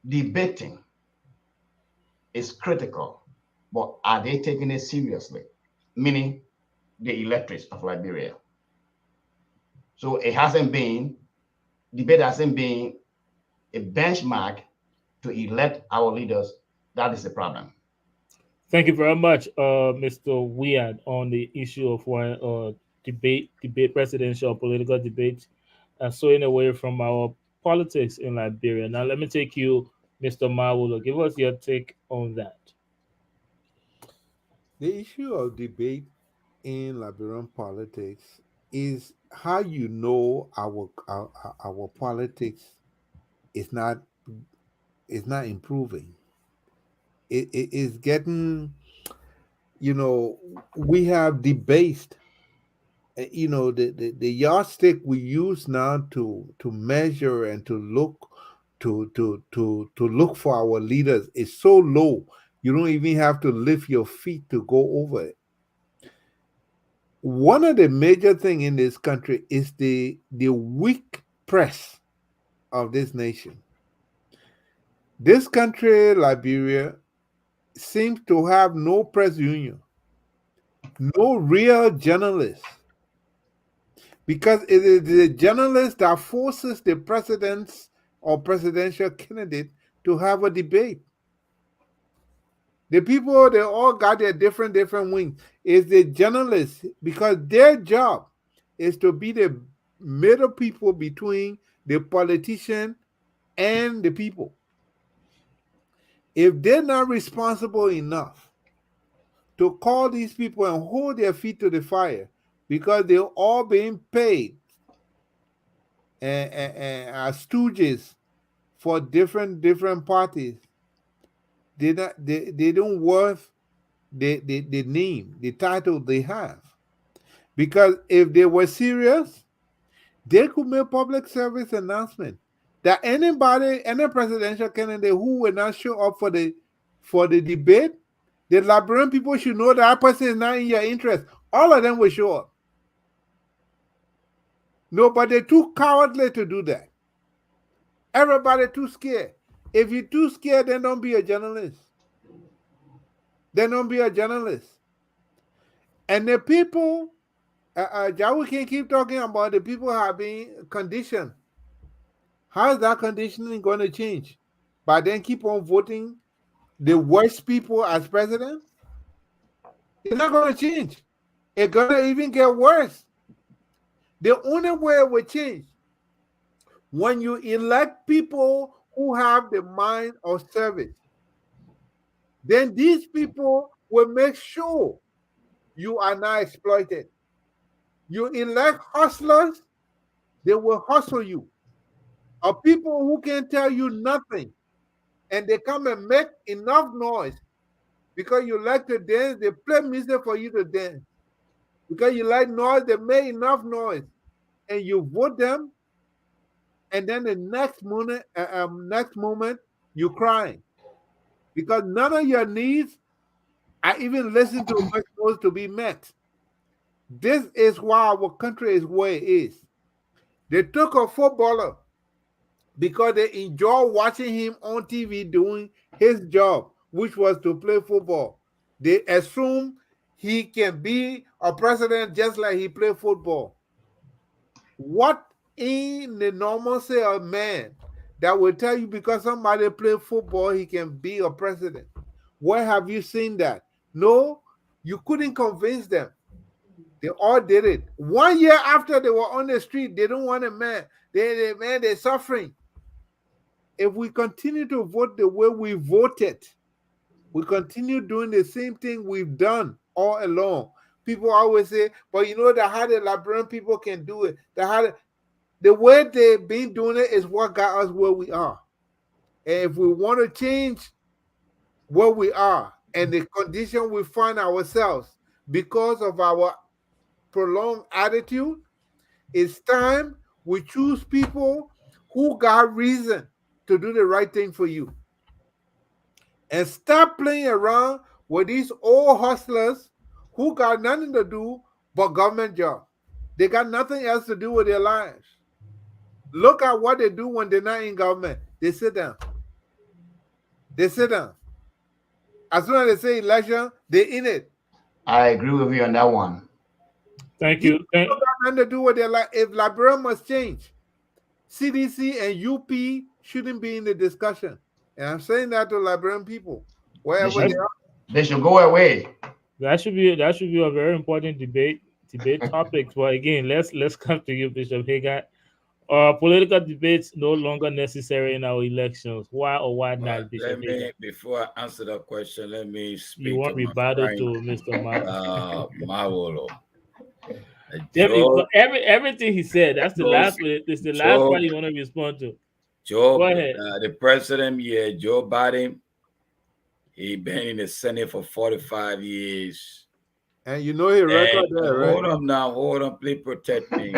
Debating is critical, but are they taking it seriously? Meaning the electorates of Liberia. So debate hasn't been a benchmark to elect our leaders. That is the problem. Thank you very much, Mr. Weird, on the issue of why debate, presidential political debates, swaying away from our politics in Liberia. Now, let me take you, Mr. Mawulo. Give us your take on that. The issue of debate in Liberian politics is how you know our politics is not improving. It is getting, we have debased, the yardstick we use now to measure and to look for our leaders is so low you don't even have to lift your feet to go over it. One of the major thing in this country is the weak press of this nation. This country, Liberia, seems to have no press union, no real journalists, because it is the journalist that forces the presidents or presidential candidate to have a debate. The people, they all got their different wings. It's the journalists, because their job is to be the middle people between the politician and the people. If they're not responsible enough to call these people and hold their feet to the fire, because they're all being paid and as stooges for different parties, they don't worth the name, the title they have. Because if they were serious, they could make public service announcement that anybody, any presidential candidate who will not show up for the debate, the Liberian people should know that person is not in your interest. All of them will show up. No, but they're too cowardly to do that. Everybody too scared. If you're too scared, then don't be a journalist. Then don't be a journalist. And the people, we can keep talking about the people who are being conditioned. How is that conditioning going to change? By then keep on voting the worst people as president? It's not going to change. It's going to even get worse. The only way it will change when you elect people who have the mind of service, then these people will make sure you are not exploited. You elect hustlers, they will hustle you. Or people who can tell you nothing, and they come and make enough noise because you like to dance, they play music for you to dance. Because you like noise, they make enough noise, and you vote them, and then the next moment, you crying because none of your needs are even listened to what's supposed to be met. This is why our country is where it is. They took a footballer because they enjoy watching him on TV doing his job, which was to play football. They assume he can be a president just like he played football. What in the normalcy of man that will tell you because somebody play football he can be a president? Where have you seen that? No, you couldn't convince them. They all did it. 1 year after they were on the street, they don't want a man. They're suffering. If we continue to vote the way we voted, we continue doing the same thing we've done all along. People always say, but you know that how the Liberian people can do it. The way they've been doing it is what got us where we are. And if we want to change where we are and the condition we find ourselves because of our prolonged attitude, it's time we choose people who got reason to do the right thing for you. And stop playing around with these old hustlers who got nothing to do but government job. They got nothing else to do with their lives. Look at what they do when they're not in government. They sit down. They sit down. As soon as they say election, they're in it. I agree with you on that one. Thank These you. people got nothing to do with their life. If Liberia must change, CDC and UP shouldn't be in the discussion. And I'm saying that to Liberian people, wherever they are. They should go away. That should be a very important debate topics. But again, let's come to you, Bishop Hagan. Political debates no longer necessary in our elections. Why or why not, Bishop Hagan? Before I answer that question, let me speak You want to my rebuttal friend, to Mr. Mawolo. Everything he said, that's the last part you want to respond to. Joe, go ahead. The president here, Joe Biden, he been in the Senate for 45 years. And you know his record there, right? Hold on, please protect me.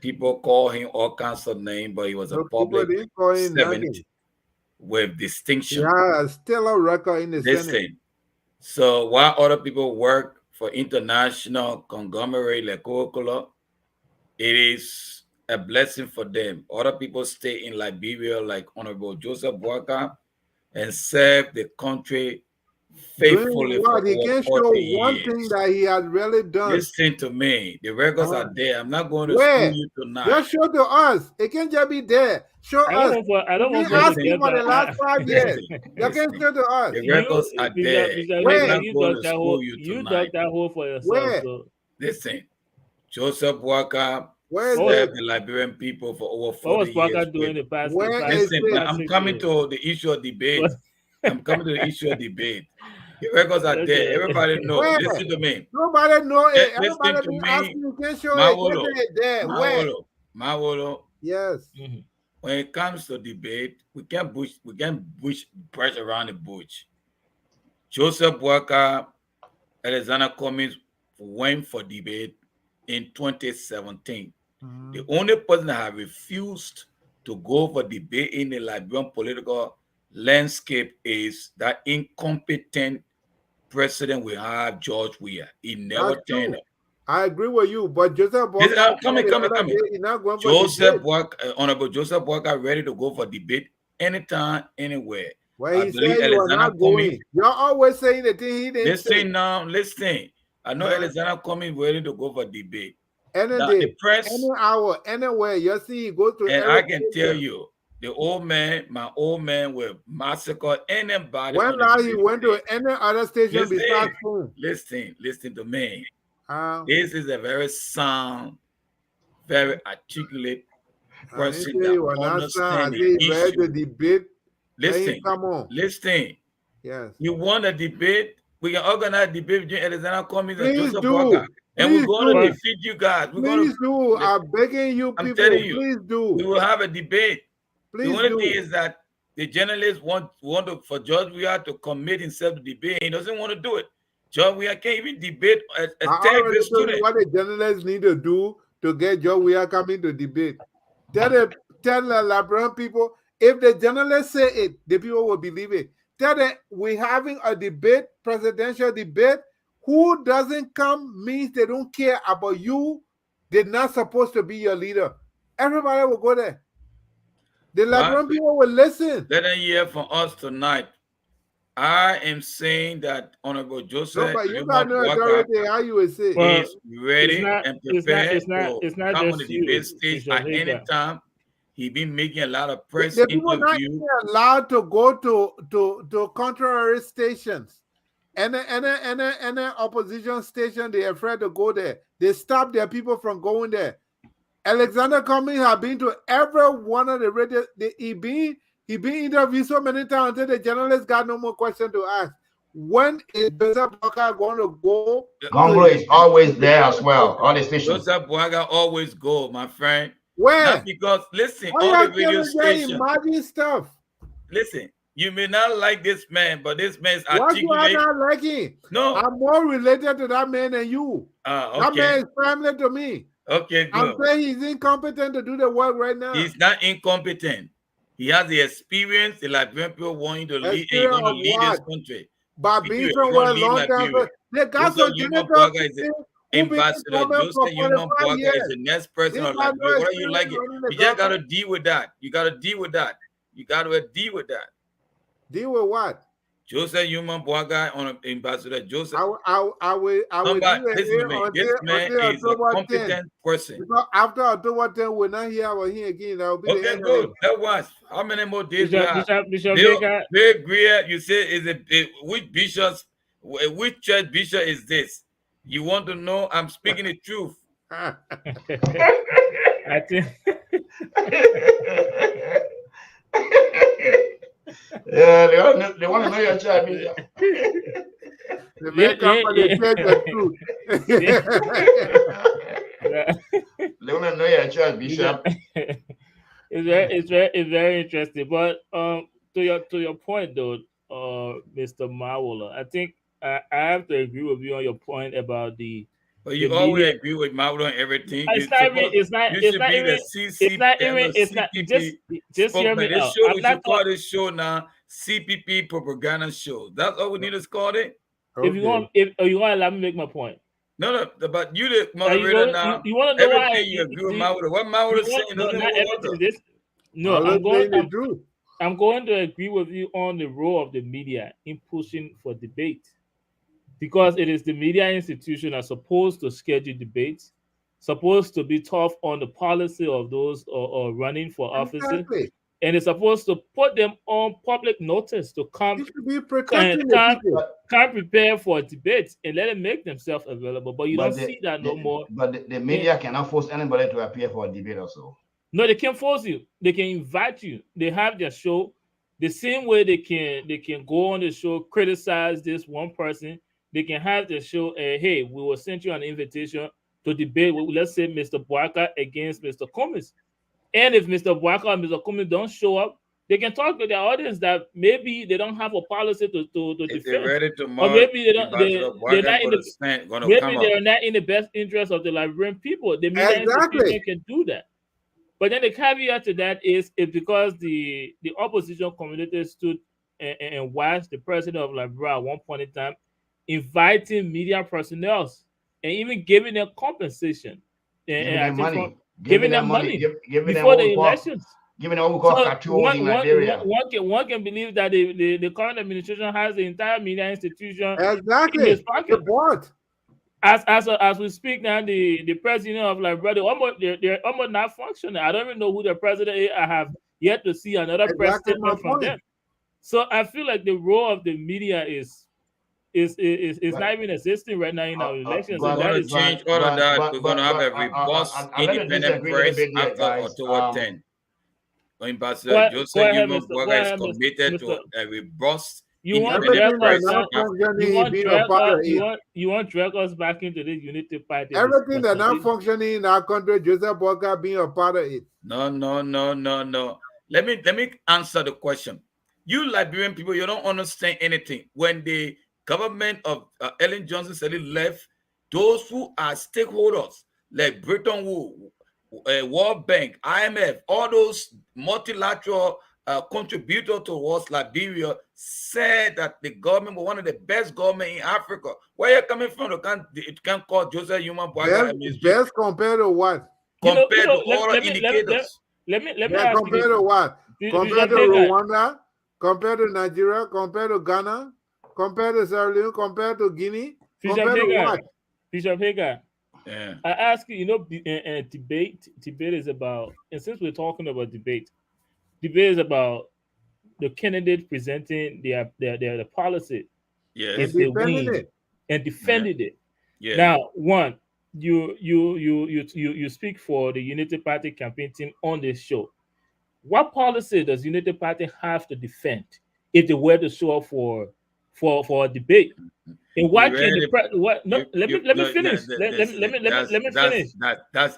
People call him all kinds of names, but he was a public servant with distinction. Yeah, still a record in the Senate. So while other people work for international conglomerate like Coca-Cola, it is a blessing for them. Other people stay in Liberia like Honorable Joseph Boakai and serve the country faithfully for he can't show one thing that he has really done. Listen to me. The records are there. I'm not going to school you tonight. Just show to us. It can't just be there. Show us. I don't want to ask you for the last 5 years. You can show to us. The records are there. You dug that hole for yourself. So. Listen, Joseph Boakai served the Liberian people for over 40 years. What was Boakai doing the past? Listen, I'm coming to the issue of debate. I'm coming to the issue of debate. The records are there. Everybody knows. Listen to me. Nobody knows it. Listen to me. Mawolo. Yes. Mm-hmm. When it comes to debate, we can't brush around the bush. Joseph Boakai Alexander Cummings went for debate in 2017. Mhm. The only person that have refused to go for debate in the Liberian political landscape is that incompetent president we have, George Weah. He never That's turned true. up. I agree with you, but Joseph This, Boca coming, said the coming, other coming. day he's not going for Joseph debate. Honorable Joseph Walker ready to go for debate anytime, anywhere. Well, I he believe said you are Alexander not Cummings. going. You're always saying the thing he didn't say. Listen now, listen. I know Uh-huh. Alexander Cummings ready to go for debate. Any Now, day, the press, any hour, anywhere. You see, he goes to and every I can tell you, the old man, my old man will massacre anybody when on the last he debate went stage. to any other station besides home. Listen to me. This is a very sound, very articulate I didn't person say that you understand. I understands say the he ready to issue. debate. Let him Listen, come on. listen. Yes. You want a debate? We can organize a debate between Alexander Cummings and Please Joseph do. Walker. And we're Please going to do. defeat you guys. We're going Please do. to. I'm begging you I'm people. telling you, Please we do. will have a debate. The Please only do. thing is that the journalists want for George Weah to commit himself to debate. He doesn't want to do it. George Weah can't even debate a I third already grade told you student. what the journalists need to do to get Joe Weah coming to debate. Tell the Liberian people, if the journalists say it, the people will believe it. Tell them we're having a debate, presidential debate. Who doesn't come means they don't care about you. They're not supposed to be your leader. Everybody will go there. The Liberian people will listen. Let them hear from us tonight. I am saying that Honorable Joseph No, but you Yuma got no Bwaka authority. How you will say? Well, is ready and prepared to it's not come on the just you, debate stage Bishop at any Hager. time. He been making a lot of press The people not interviews. even allowed to go to contrary stations. Any opposition station, they're afraid to go there. They stop their people from going there. Alexander Cummings have been to every one of the radio. He been interviewed so many times until the journalists got no more question to ask. When is Joseph Walker going to go? Gombo is always there as well. All the stations. Joseph Bwaga always go, my friend. Where? Not because, listen, Why all you the radio stations. imagine stuff? Listen, you may not like this man, but this man's What you are articulate. not liking? No. I'm more related to that man than you. That Okay. man is family to me. Okay, good. I'm saying he's incompetent to do the work right now. He's not incompetent. He has the experience. The Liberian people want him to lead, and he's going to lead this country. By being somewhere a long time ago, they got some Yuma generator Bwaga is people the who been in ambassador. government for Joseph Yuma 45 Bwaga years. is the next person He of got no Liberia. Whether you like it, experience running the you just got to government. deal with that. You got to deal with that. You got to deal with that. Deal with what? Joseph Yuma Bwaga on Ambassador Joseph. I will Come back. do it Listen to me. This man until is a October 10. competent person. Because after October 10, we're not here about him again. That will be the Okay, end good. of it. That was how many more days we have? Bishop Bill Vega. Greer, you say which bishops, which church bishop is this? You want to know? I'm speaking the truth. I think. Yeah, they want to know your child, Bishop. The man come for the church the truth. They want to know your child, Bishop. It's very interesting. But to your point though, Mr. Mawola, I think I have to agree with you on your point about the. But you always agree with Mauro on everything. It's not even. It's not. You It's should not be even. the CC. It's not even. It's not. Just hear me This out. show, I'm we not should call this show now CPP propaganda show. That's all we need to call it. If you want, if you want to let me make my point. No, but you the moderator now. You want to know everything why? You agree with Mauro. What Mauro saying doesn't not hold everything. up. This. No, I'm going to agree with you on the role of the media in pushing for debate, because it is the media institution that's supposed to schedule debates, supposed to be tough on the policy of those or running for office, and it's supposed to put them on public notice to come prepare for debates and let them make themselves available. But you don't see that no more. But the media cannot force anybody to appear for a debate also. No, they can't force you. They can invite you. They have their show. The same way they can go on the show, criticize this one person. They can have their show. Hey, we will send you an invitation to debate with, let's say, Mr. Bwaka against Mr. Cummings. And if Mr. Bwaka and Mr. Cummings don't show up, They can talk to their audience that maybe they don't have a policy to If they're defend, ready to or march, maybe they don't. Ambassador They're Boaga not in the. gonna come Maybe up. they're not in the best interest of the Liberian people. The media Exactly. institution can do that. But then the caveat to that is because the opposition community stood and watched the president of Liberia at one point in time inviting media personnel and even giving them compensation. And Giving I them think from money, giving them money giving them before what the we call elections. So cartoons in Liberia. one can believe that the current administration has the entire media institution in Exactly. his pocket. Support. As we speak now, the president of Liberia, they're almost not functioning. I don't even know who the president is. I have yet to see another press Exactly my statement from point. them. So I feel like the role of the media is not even existing right now in our elections, We're and that gonna is change all of that. We're gonna have a robust, I'm gonna independent disagree a little press bit there, after guys. October 10. Ambassador go Joseph ahead, Human Mr. Go Boaga is ahead, committed Mr. to a robust, You want to independent drag Everything that us press not now? after. functioning, You he want being a drag part of us? it. You want drag us back into the Unity Party Everything that not discussion? functioning in our country, Joseph Boaga being a part of it. No. Let me answer the question. You Liberian people, you don't understand anything. When the government of Ellen Johnson Sirleaf left, those who are stakeholders like Bretton Woods, World Bank, IMF, all those multilateral contributors towards Liberia said that the government was one of the best government in Africa. Where you coming from? It can't call Joseph Human Boaga administration Best compared to what? compared to all the indicators. Let me Best ask you compared this. to what? Compared Bishop to Hagan, Rwanda, compared to Nigeria, compared to Ghana, compared to Sierra Leone, compared to Guinea, compared to what? Bishop Hagan. Yeah. I ask you, debate is about, and since we're talking about debate is about the candidate presenting their policy. Yes. If And they defending win it. and defended it. Yeah. Now, one, you speak for the Unity Party campaign team on this show. What policy does Unity Party have to defend if they were to show up for a debate? And what can the what? No, let me finish. Let me finish. That's Let me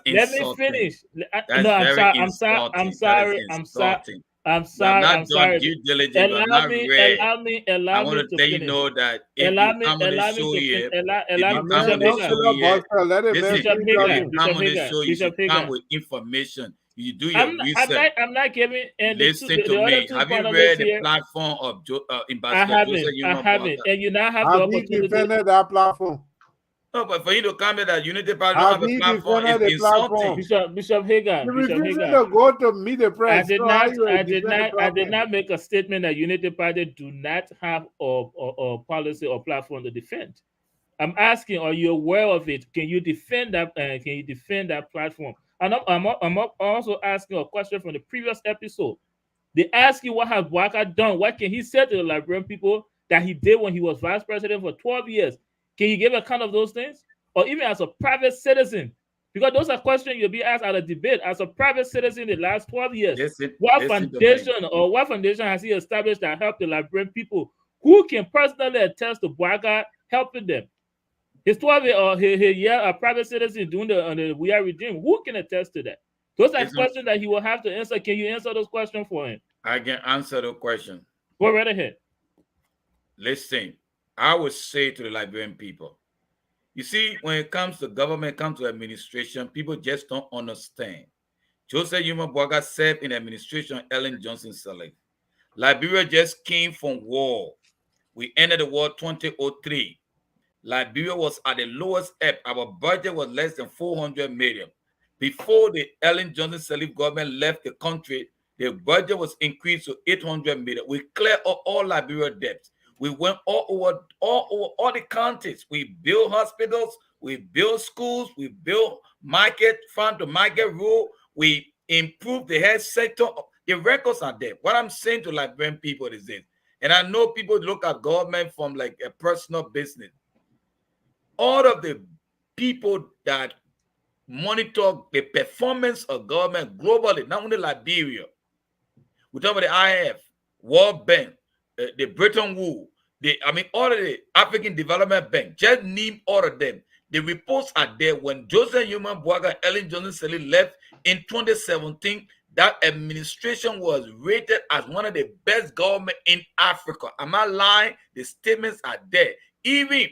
insulting. finish. That's No, I'm very sorry. insulting. I'm That sorry. is I'm sorry. insulting. I'm You have sorry. not I'm done sorry. due diligence. You have Allow not me. read. Allow I want me to to let you finish. know that if Allow you me. come on the Allow me show to here, finish. if Allow you me. come Bishop on the Don't Hagan. show fill up here, Boston. Let him listen, Bishop finish if you Hagan. talking. come Bishop on the Hagan. show, you Bishop should come Hagan. with information. You do your research. I'm not giving. And Listen to the other me. two Have you panelists read the here. platform of I Ambassador Joseph haven't. Human Boaga? And you now have the Have he opportunity. defended that platform? No, but for you to comment that Unity Party don't Have have a he platform is defended the insulting. platform? Bishop Hagan. You Bishop refusing Hagan. to go to meet the press. So how you will defend the I did platform? not make a statement that Unity Party do not have a policy or platform to defend. I'm asking, are you aware of it? Can you defend that? Can you defend that platform? And I'm also asking a question from the previous episode. They ask you what has Waka done? What can he say to the Liberian people that he did when he was vice president for 12 years? Can you give account of those things? Or even as a private citizen? Because those are questions you'll be asked at a debate. As a private citizen in the last 12 years, what foundation has he established that helped the Liberian people who can personally attest to Waka helping them? His 12 year or his year a private citizen doing the we are regime. Who can attest to that? Those are questions that he will have to answer. Can you answer those questions for him? I can answer the question. Go right ahead. Listen, I would say to the Liberian people, you see, when it comes to government, comes to administration, people just don't understand. Joseph Human Boaga served in administration Ellen Johnson Sirleaf. Liberia just came from war. We ended the war 2003. Liberia was at the lowest ebb. Our budget was less than 400 million. Before the Ellen Johnson Sirleaf government left the country, the budget was increased to 800 million. We cleared all Liberia debts. We went all over all the counties. We built hospitals, we built schools, we built market, farm to market rule. We improved the health sector. The records are there. What I'm saying to Liberian people is this, and I know people look at government from like a personal business. All of the people that monitor the performance of government globally, not only Liberia, we talk about the IMF, World Bank, the Bretton Woods, all of the African Development Bank, just name all of them. The reports are there. When Joseph Human Boaga and Ellen Johnson Sirleaf left in 2017, that administration was rated as one of the best government in Africa. Am I lying? The statements are there. Even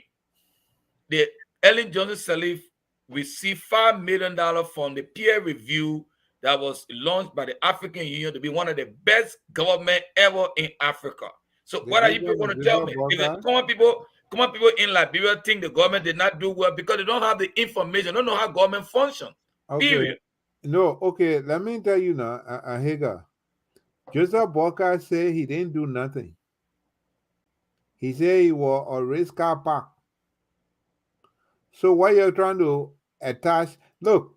the Ellen Johnson Sirleaf received $5 million from the peer review that was launched by the African Union to be one of the best government ever in Africa. So what are you people going to tell me? Common people in Liberia think the government did not do well because they don't have the information, don't know how government functions. Okay. Period. No, okay, let me tell you now, Hagar. Joseph Boyka said he didn't do nothing. He said he was a race car park. So what you're trying to attach, look,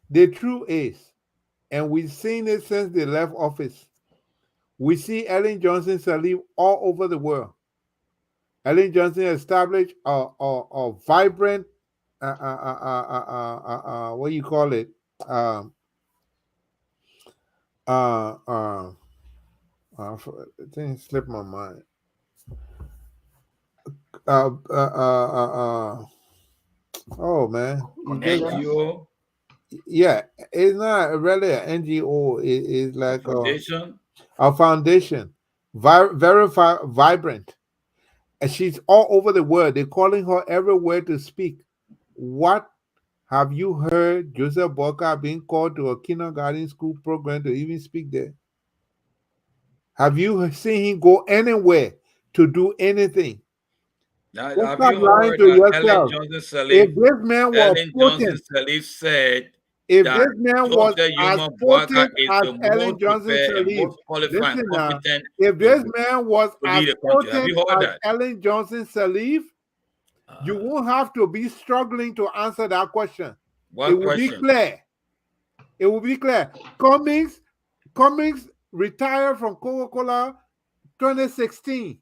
the truth is, and we've seen it since they left office, we see Ellen Johnson Sirleaf all over the world. Ellen Johnson established a vibrant, what do you call it? Thing slipped my mind. Oh man, NGO. Yeah, it's not really an NGO. It's like a foundation, very vibrant, and she's all over the world. They're calling her everywhere to speak. What have you heard Joseph Boyka being called to a kindergarten school program to even speak there? Have you seen him go anywhere to do anything? Now, have you heard that Ellen Johnson Sirleaf? If this man was Ellen Johnson Sirleaf said if that this man was as Boyka is as the Ellen most Johnson prepared and Sirleaf, most qualified and competent. if this man was as Have you heard as that? Ellen Johnson Sirleaf, you won't have to be struggling to answer that question. It will be clear. It will be clear. Cummings retired from Coca-Cola 2016.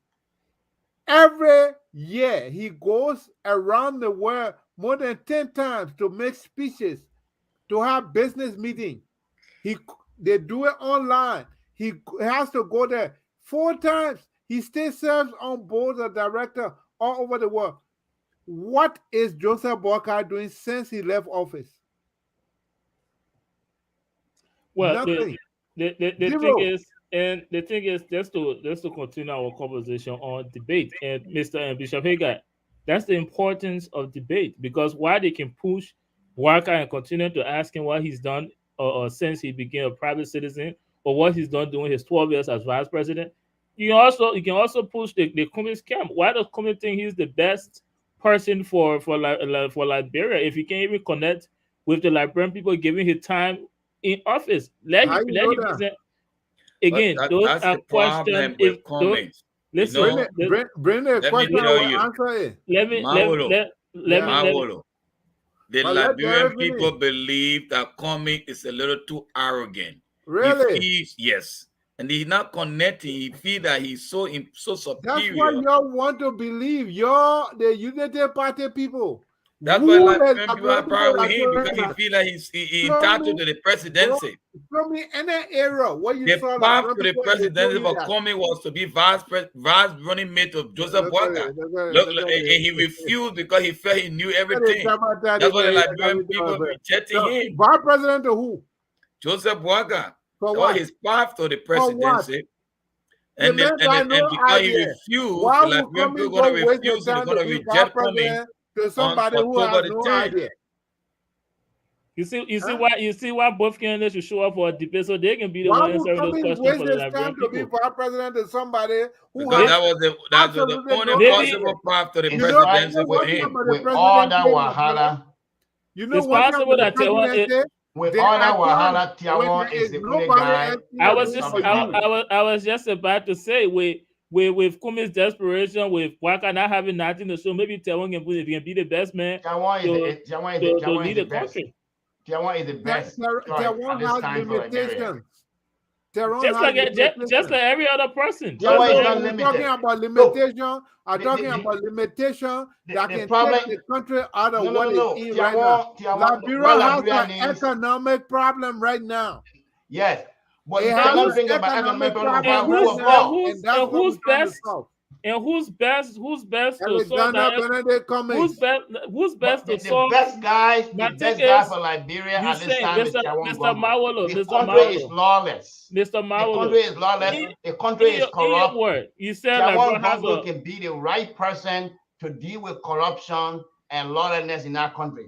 Every year he goes around the world more than 10 times to make speeches, to have business meetings. They do it online. He has to go there 4 times. He still serves on board of director all over the world. What is Joseph Boyka doing since he left office? Well, nothing. The thing is just to continue our conversation on debate, and Mr. and Bishop Hagar, that's the importance of debate, because while they can push Walker and continue to ask him what he's done since he became a private citizen, or what he's done during his 12 years as vice president, you can also push the Cummings camp. Why does Cummings think he's the best person for Liberia if he can't even connect with the Liberian people, giving his time in office? Let him present. Again, those are questions. If Cummings, listen, bring the question. Let me. The Liberian people believe that Cummings is a little too arrogant. Really? Yes. And he's not connecting. He feels that he's so superior. That's what y'all want to believe. Y'all, the Unity Party people. That's why Liberian people are proud of him, because he feels like he's entitled to the presidency. Show me any era where you saw the path to the presidency for Cummings was to be vice running mate of Joseph Boyka. And he refused because he felt he knew everything. That's why the Liberian people rejected him. Vice president to who? Joseph Boyka. For what? His path to the presidency. And because he refused, the Liberian people are going to refuse. They're going to reject Cummings to somebody who has no idea. You see why both candidates should show up for a debate, so they can be the one answering those questions for the Liberian people. To be vice president to somebody who that was the only possible path to the presidency for him. With all that wahala, it's possible that with all that wahala, Tiawan is the only guy. I was just about to say with Cummings' desperation, with Waka not having nothing to show, maybe Tiawan can be the best man to lead the country. Tiawan is the best. Tiawan has limitations. Just like every other person. I'm talking about limitation. I'm talking about limitation that can take the country out of what it's in right now. Liberia has an economic problem right now. Yes. But it has an economic problem. Who's And who's best to solve Alexander that? Benedict Who's Cummings. best? Who's best to The solve? best guy, My the thing best guy is, for Liberia you at this say, time is Mr. Chawon Mr. Gongo. Mawolo, The Mr. country is Mawolo, lawless. Mr. The Mawolo. country is lawless. The country is In your corrupt. word, you said Chawon LeBron has Gongo a. can be the right person to deal with corruption and lawlessness in our country.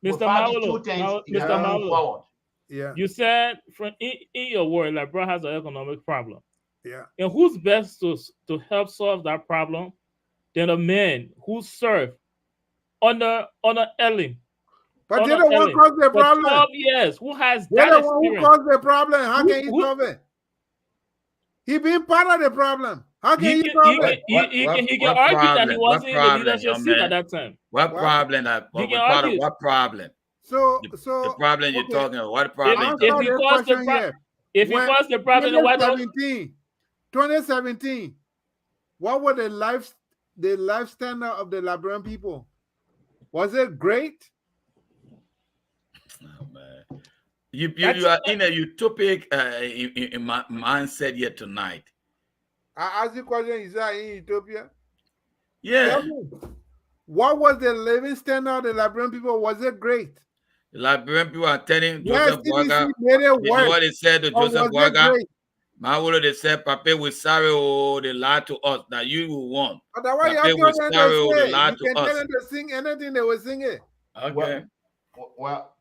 Mr. Without these two Mawolo, things, you Mr. cannot move Mawolo. forward. Yeah. You said in your word, LeBron has an economic problem. Yeah. And who's best to help solve that problem than a man who served under Ellen? But they're the one who caused the for problem. 12 years. Who has They're that the one who experience? caused the problem. How can he solve it? He been part of the problem. How can he solve it? He can argue that he wasn't in the leadership seat at that time. What problem? He can Part of argue. what problem? So the problem you're talking about. What problem? If he caused the problem, if he caused the problem, then why don't? 2017, what was the life standard of the Liberian people? Was it great? Oh, man. You are in a utopic mindset here tonight. I asked you a question. Is that in Ethiopia? Yeah. What was the living standard of the Liberian people? Was it great? The Liberian people are telling Yes, Joseph Boaga. made it You know what they said to Joseph Boaga? Mawolo, they said, Papa will sorry, oh, they lied to us that you will want. But that's why you Papa have will to sorry, oh, they say. lied You to can tell us. them to sing anything they were singing. Okay. Well,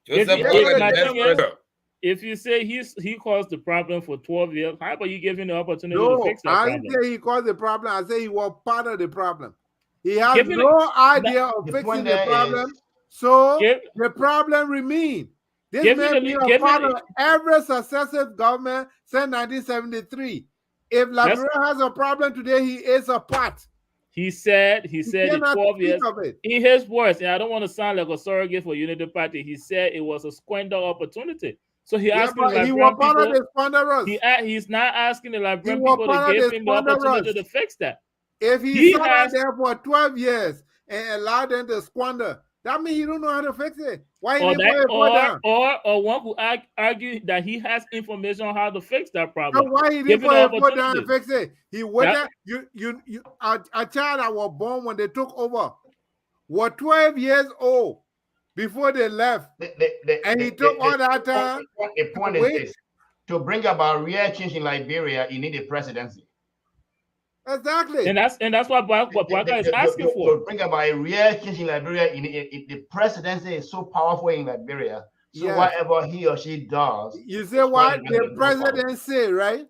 Joseph Boaga, the best president. If you say he caused the problem for 12 years, how about you give him the opportunity to No, fix that I problem? didn't say he caused the problem. I say he was part of the problem. He has Give me no idea of the fixing point the there problem, is- so the problem remains. This Give me may the- be a give me part the- of every successive government since 1973. If Liberia has a problem today, he is a part. He said in cannot 12 speak years, of it. in his words, and I don't want to sound like a surrogate for Unity Party, he said it was a squander opportunity. So he Yeah, asked the but he Liberian was part of people. the squanderers. He's not asking the Liberian was people to part of give the him the opportunity squanderers. to fix that. If he sat out there for 12 years and allowed them to squander, that means he don't know how to fix it. Why he didn't put it down? Or one who argue that he has information on how to fix that problem. So why he Give didn't him the put it down and opportunity. fix it? He waited. A child that was born when they took over was 12 years old before they left. And he took all that time. The point is this: to bring about real change in Liberia, you need a presidency. Exactly. And that's what Boaga is asking for. To bring about a real change in Liberia, the presidency is so powerful in Liberia. So Yes. whatever he or she does, You say what the presidency, right?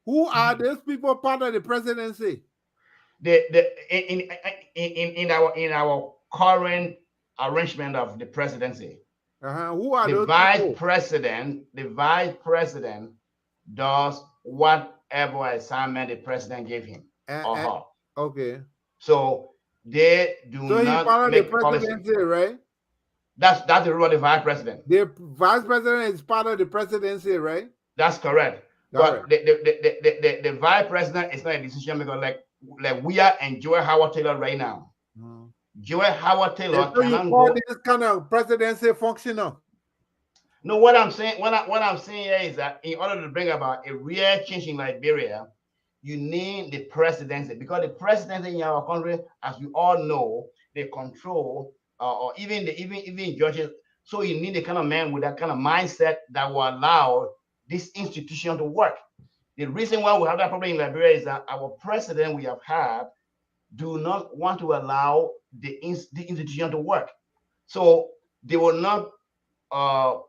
Who are those people part of the presidency? In our current arrangement of the presidency, who are the those vice people? president? The vice president does whatever assignment the president gave him or her. Okay. So they do So he not part of the make policy. presidency, right? That's the role of the vice president. The vice president is part of the presidency, right? That's correct. But the vice president is not a decision maker like we are and Joel Howard Taylor right now. Joel Howard Taylor So you cannot call go. this kind of presidency functional? No, what I'm saying here is that in order to bring about a real change in Liberia, you need the presidency, because the presidency in our country, as we all know, they control or even judges. So you need the kind of man with that kind of mindset that will allow this institution to work. The reason why we have that problem in Liberia is that our president we have had do not want to allow the institution to work. So they will not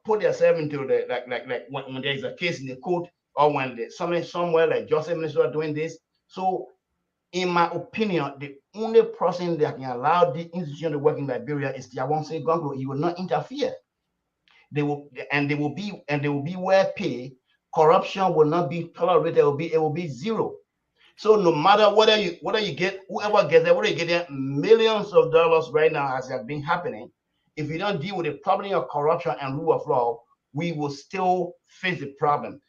put themselves into the like when there is a case in the court, or when somewhere like Joseph Minister are doing this. So in my opinion, the only person that can allow the institution to work in Liberia is Chawon Gongo. He will not interfere. They will be well paid. Corruption will not be tolerated. It will be zero. So no matter whether you get whoever gets there, whether you get there millions of dollars right now, as has been happening, if you don't deal with the problem of corruption and rule of law, we will still face the problem.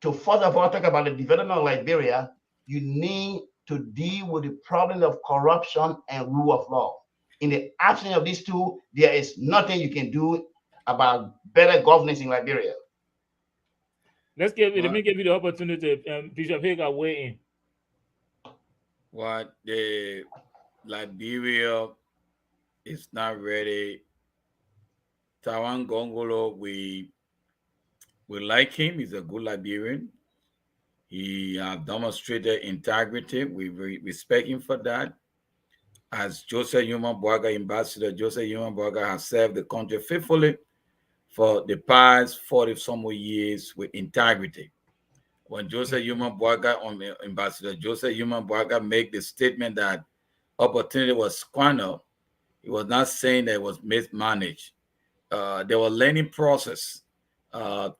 To further talk about the development of Liberia, you need to deal with the problem of corruption and rule of law. In the absence of these two, there is nothing you can do about better governance in Liberia. Let me give you the opportunity, Bishop Hager, weigh in. What the Liberia is not ready. Tawan Gongolo, we like him. He's a good Liberian. He have demonstrated integrity. We respect him for that. As Joseph Yuma Boaga, Ambassador Joseph Yuma Boaga has served the country faithfully for the past 40 some years with integrity. When Joseph Yuma Boaga, Ambassador Joseph Yuma Boaga, make the statement that opportunity was squandered, he was not saying that it was mismanaged. There was learning process.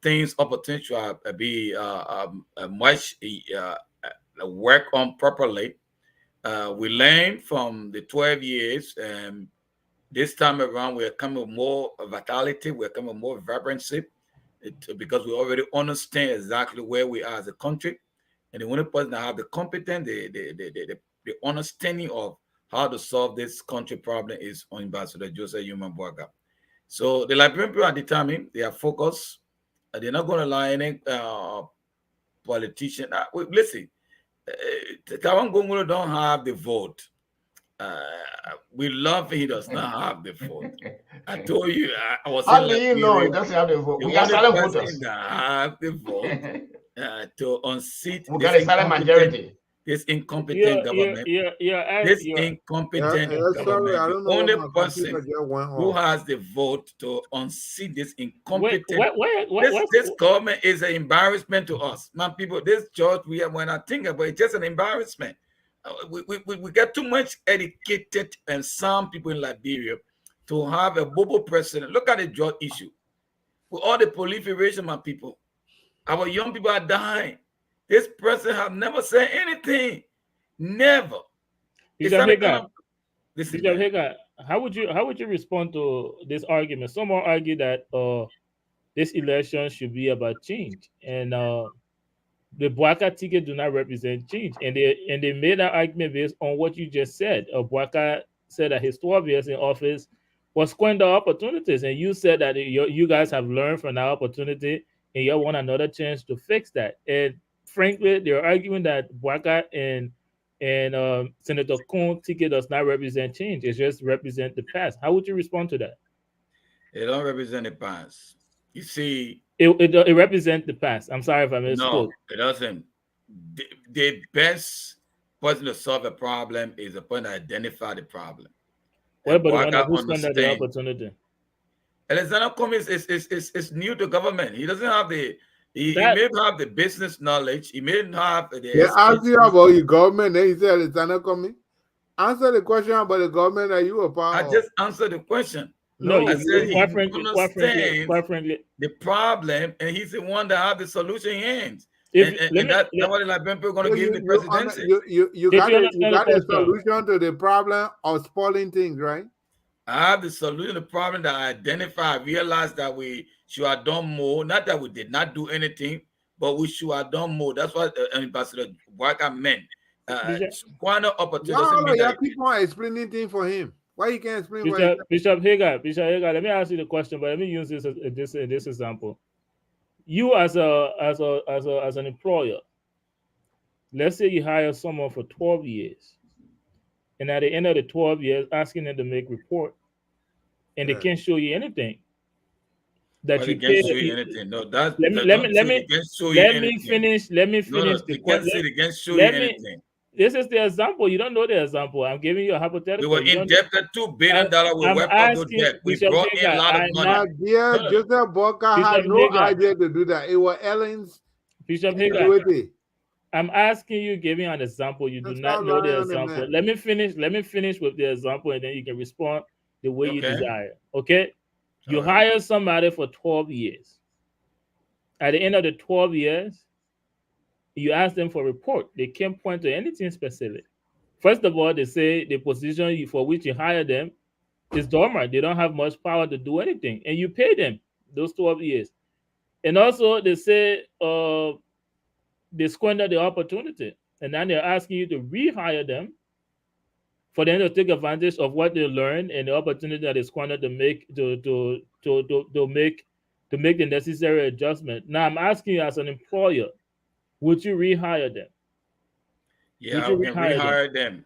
Things opportunity to be much work on properly. We learned from the 12 years, and this time around we're coming with more vitality, we're coming with more vibrancy, because we already understand exactly where we are as a country. And the only person that have the competence, the understanding of how to solve this country problem is Ambassador Joseph Yuma Boaga. So the Liberian people are determined, they are focused, they're not going to allow any politician. Listen, Tawan Gongolo don't have the vote. We love him, he does not have the vote. I told you, I was How in do you know he Liberia. doesn't have the vote? The We are only silent person voters. that have the vote to unseat We got a silent majority. this incompetent government, this incompetent Sorry, I government, the don't know what only my computer person just went who off. has the vote to unseat this Wait, incompetent. what, This government is an embarrassment to us, man. People, this church, when I think about it, it's just an embarrassment. We get too much educated and some people in Liberia to have a bobo president. Look at the drug issue. With all the proliferation, my people, our young people are dying. This president have never said anything. Never. It's Bishop not the kind Hagar, of listen, Bishop man. Hagar, how would you respond to this argument? Some will argue that this election should be about change, and the Boaka ticket do not represent change, and they made that argument based on what you just said. Boaka said that his 12 years in office was squander opportunities, and you said that you guys have learned from that opportunity, and you want another chance to fix that. And frankly, they're arguing that Boaka and Senator Kuhn ticket does not represent change; it just represent the past. How would you respond to that? They don't represent the past. You see, It represents the past. I'm sorry if I no, misspoke. it doesn't. The best person to solve a problem is the person that identify the problem. What And about the one that Boaga who squandered the understand. opportunity? Alexander Cummings is new to government. He doesn't have he That may have the business knowledge. He may have the They asked you expertise. about your government, then he said it's not coming. Answer the question about the government that you are part I of. just answered the question. no, I said he quite understands frankly, the problem, and he's the one that have the solution in hands. if And that's what the Liberian people are going So to give the presidency. you if got you you understand the got a question, solution to the problem of spoiling things, right? I have the solution to the problem that I identify. I realized that we should have done more. Not that we did not do anything, but we should have done more. That's what Ambassador Boaga meant. Bishop Squander opportunity doesn't Y'all mean that keep on explaining things for him. Why you can't explain for Bishop himself? Bishop Hagar, let me ask you the question, but let me use this example. You as an employer, let's say you hire someone for 12 years, and at the end of the 12 years, asking them to make report, and they Yeah. can't show you anything that but they you can't paid. show you anything. No, that Let me let me don't let say they me can't show you let me anything. finish. Let me No, finish no, the they can't say question. they can't show you Let me. anything. This is the example. You don't know the example. I'm giving you a We hypothetical. were You don't know. indebted $2 billion. We I'm wiped out those asking debt. We Bishop brought in a Hagar. lot of money. My dear No, no, Joseph Boca had Bishop no Hagar. idea to do that. It was Ellen's Bishop Hagar. ingenuity. I'm asking you, giving an example. You do Let's not stop know lying the on the example. man. Let me finish. Let me finish with the example, and then you can respond the way you okay. desire. Okay. You All right. hire somebody for 12 years. At the end of the 12 years, you ask them for a report. They can't point to anything specific. First of all, they say the position for which you hire them is dormant. They don't have much power to do anything, and you pay them those 12 years. And also, they say they squander the opportunity, and then they're asking you to rehire them for them to take advantage of what they learned and the opportunity that is squandered to make the necessary adjustment. Now, I'm asking you as an employer, would you rehire them? Yeah, should we can rehire them. rehire them.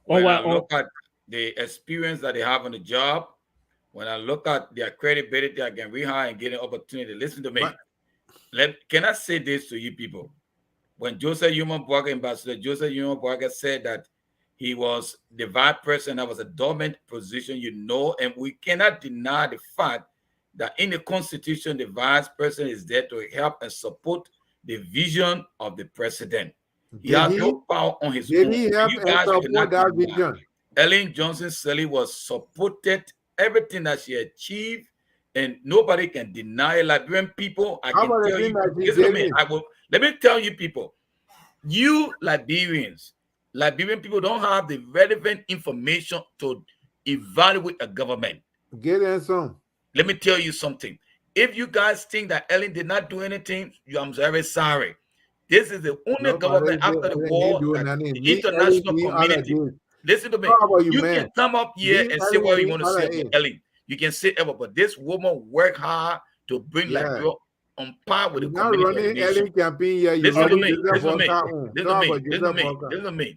On When I what? look at the experience that they have on the job, when I look at their credibility, I can rehire and get an opportunity. Listen to me. Can I say this to you people? When Joseph Human Boaga, Ambassador Joseph Human Boaga said that he was the vice president, that was a dormant position, and we cannot deny the fact that in the Constitution, the vice president is there to help and support the vision of the president. He has no power on his own. Did he help You and guys support cannot that deny. vision? Ellen Johnson Sirleaf was supported everything that she achieved, and nobody can deny Liberian people. I How can about the tell thing you. that she Listen to did? me. Let me tell you people. You Liberian people don't have the relevant information to evaluate a government. Get in some. Let me tell you something. If you guys think that Ellen did not do anything, I'm very sorry. This is the only government after the war that the international community. Listen to me. You can come up here and say what you want to say about Ellen. You can say ever, but this woman worked hard to bring Liberia on par with the community. Ellen campaign here. Listen to me.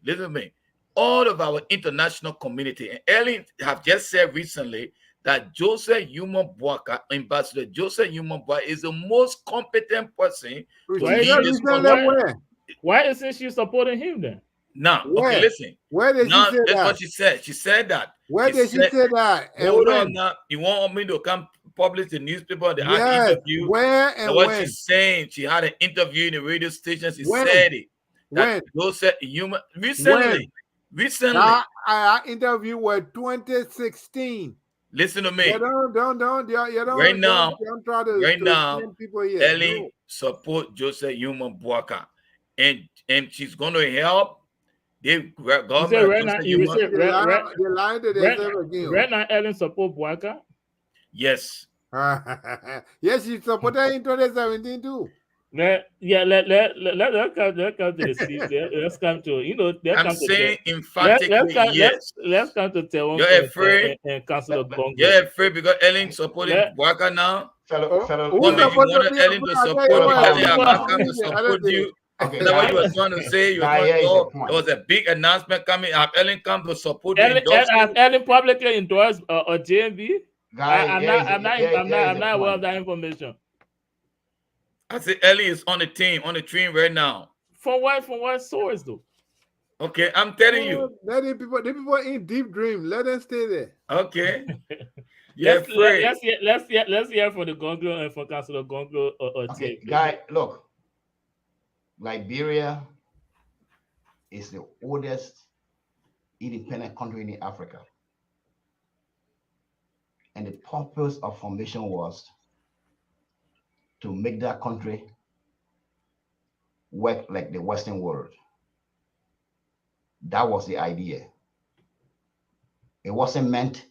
Listen to me. All of our international community, and Ellen have just said recently that Joseph Human Boaga, Ambassador Joseph Human Boaga, is the most competent person to lead this country. Why isn't she supporting him then? Now, okay, listen. Where did she say that? What she said. She said that. Where did she say that? Hold on now. You want me to come publish the newspaper? The interview. Where and what when? she's saying. She had an interview in the radio station. She said it. When? Joseph Human recently. Our interview was 2016. Listen to me. You don't right now, try to people here. Ellen support Joseph Human Boaga, and she's going to help the government. Right now, Ellen support Boaga. Yes. Yes, she supported in 2017 too. Let's come to the season. Let's come to I'm saying emphatically yes. Let's come to Taiwan. You're afraid and Council Bongo. You're afraid because Ellen supporting Boaga now. Fellow, you wanted Ellen to support you. Ellen to support you. Okay, that's what you were trying to say. You were trying to go. There was a big announcement coming. Have Ellen come to support you? Has Ellen publicly endorsed a JMB? I'm not aware of that information. I said Ellen is on the train right now. From what source though? Okay, I'm telling you. Let the people in deep dream. Let them stay there. Okay. Let's hear from the Gonglo and from Councilor Gonglo. Okay, guy, look. Liberia is the oldest independent country in Africa. And the purpose of formation was to make that country work like the Western world. That was the idea. It wasn't meant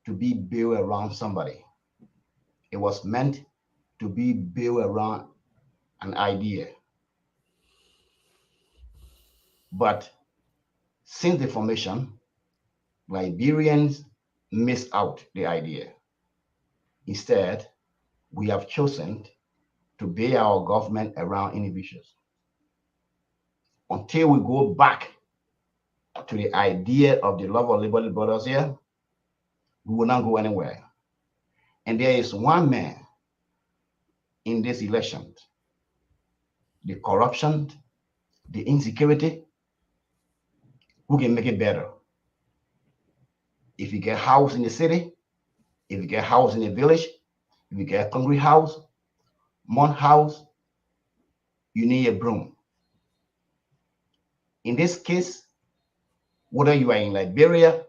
to be built around somebody. It was meant to be built around an idea. But since the formation, Liberians missed out the idea. Instead, we have chosen to build our government around individuals. Until we go back to the idea of the love of liberty brothers here, we will not go anywhere. And there is one man in this election: the corruption, the insecurity, who can make it better. If you get a house in the city, if you get a house in the village, if you get a concrete house, mud house, you need a broom. In this case, whether you are in Liberia,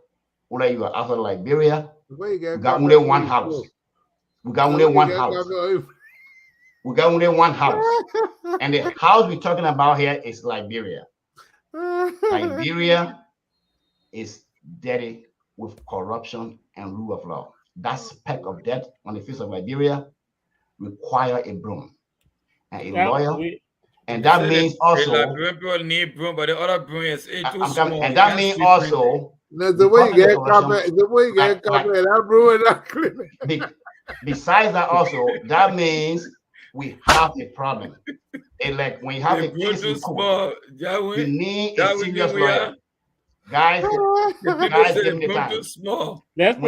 whether you are outside Liberia, we got only one house. We got only one house. We got only one house. And the house we're talking about here is Liberia. Liberia is dirty with corruption and rule of law. That speck of dirt on the face of Liberia require a broom and a lawyer. And that means also people need broom, but the other broom is too small. And that means also the way you get covered, that broom is not clean. Besides that, also that means we have a problem. And like when you have a case in court, you need a serious lawyer. Guys, give me the time. Let's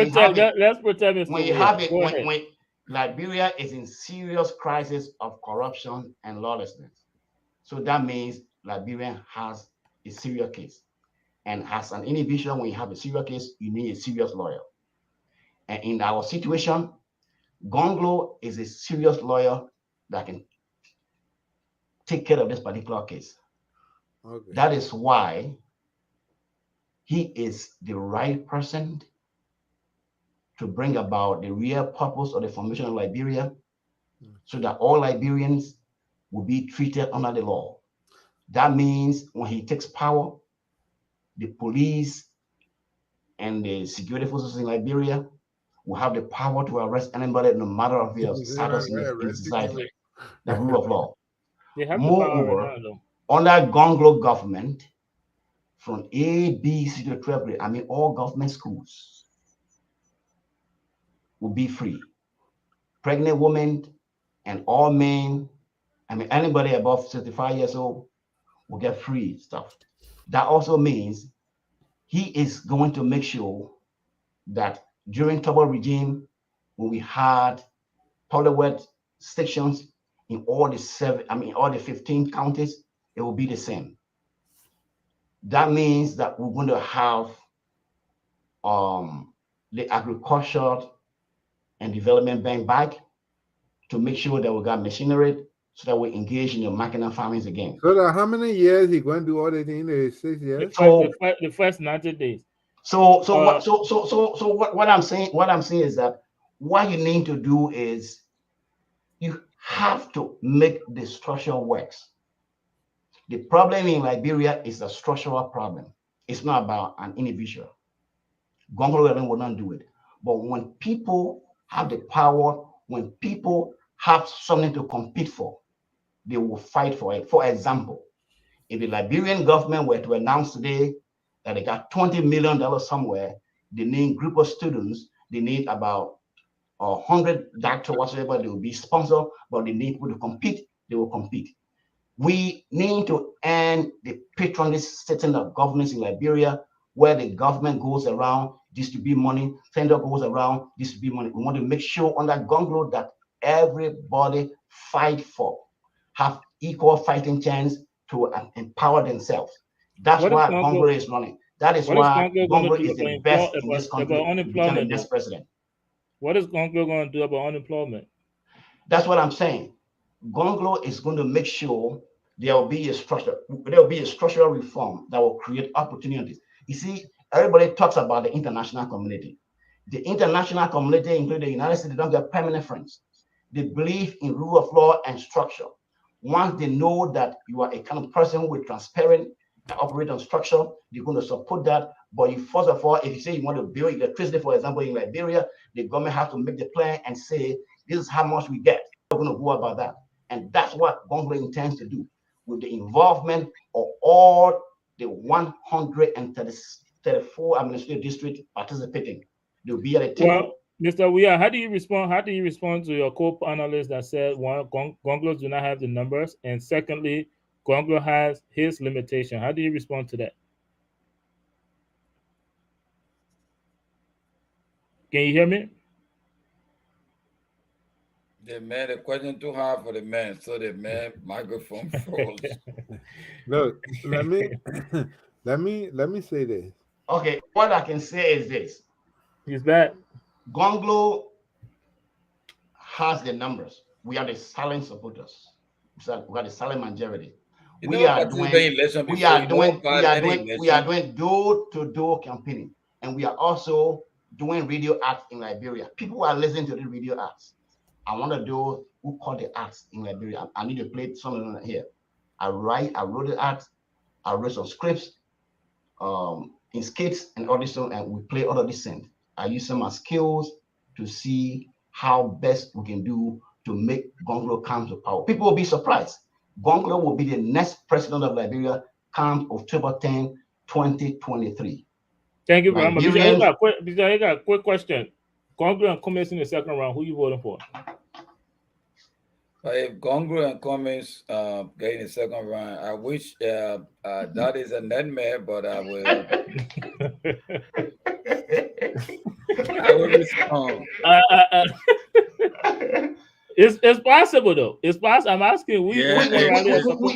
pretend it's when you have it, when Liberia is in serious crisis of corruption and lawlessness. So that means Liberia has a serious case. And as an individual, when you have a serious case, you need a serious lawyer. And in our situation, Gonglo is a serious lawyer that can take care of this particular case. Okay. That is why he is the right person to bring about the real purpose of the formation of Liberia, so that all Liberians will be treated under the law. That means when he takes power, the police and the security forces in Liberia will have the power to arrest anybody no matter of their status in society, the rule of law. They have Moreover, the power right now, under Gonglo government, from A, B, C to 12 grade, I mean all government schools will be free. Pregnant women and all men, I mean anybody above 65 years old will get free stuff. That also means he is going to make sure that during Tobo regime, when we had public stations in all the 15 counties, it will be the same. That means that we're going to have the agriculture and development bank back to make sure that we got machinery so that we engage in the market and farming again. So that how many years he going to do all the things? 6 years. So the first 90 days. So what I'm saying is that what you need to do is you have to make the structure works. The problem in Liberia is a structural problem. It's not about an individual. Gonglo will not do it. But when people have the power, when people have something to compete for, they will fight for it. For example, if the Liberian government were to announce today that they got $20 million somewhere, they need a group of students, they need about 100 doctors, whatsoever, they will be sponsored, but they need people to compete, they will compete. We need to end the patronage system of governance in Liberia, where the government goes around, distribute money, vendor goes around, distribute money. We want to make sure under Gonglo that everybody fight for, have equal fighting chance to empower themselves. That's why Gonglo is running. That is why Gonglo is the best in this country to become the next president. What is Gonglo going to do about unemployment? That's what I'm saying. Gonglo is going to make sure there will be a structural reform that will create opportunities. You see, everybody talks about the international community. The international community, including the United States, they don't get permanent friends. They believe in rule of law and structure. Once they know that you are a kind of person who is transparent and operate on structure, they're going to support that. But you, first of all, if you say you want to build electricity, for example, in Liberia, the government has to make the plan and say, this is how much we get. We're going to go about that. And that's what Gonglo intends to do with the involvement of all the 134 administrative districts participating. They'll be at a table. Well, Mr. Weah, how do you respond to your co-panelist that said one, Gonglo do not have the numbers, and secondly, Gonglo has his limitation? How do you respond to that? Can you hear me? The man, the question too hard for the man, so the man microphone froze. Look, let me say this. Okay, what I can say is this. He's back. Gonglo has the numbers. We are the silent supporters. We are the silent majority. We are doing door-to-door campaigning, and we are also doing radio ads in Liberia. People are listening to the radio ads. I want to do who call the ads in Liberia. I need to play some of them here. I wrote the ads, I wrote some scripts in skits and all this, and we play all of this things. I use some of my skills to see how best we can do to make Gonglo come to power. People will be surprised. Gonglo will be the next president of Liberia come October 10, 2023. Thank you very much. I got a quick question. Gonglo and Cummins in the second round. Who you voting for? If Gongro and Cummings get in the second round, I wish that is a nightmare, but I will. I will respond. It's possible though. It's possible. I'm asking. We Yeah,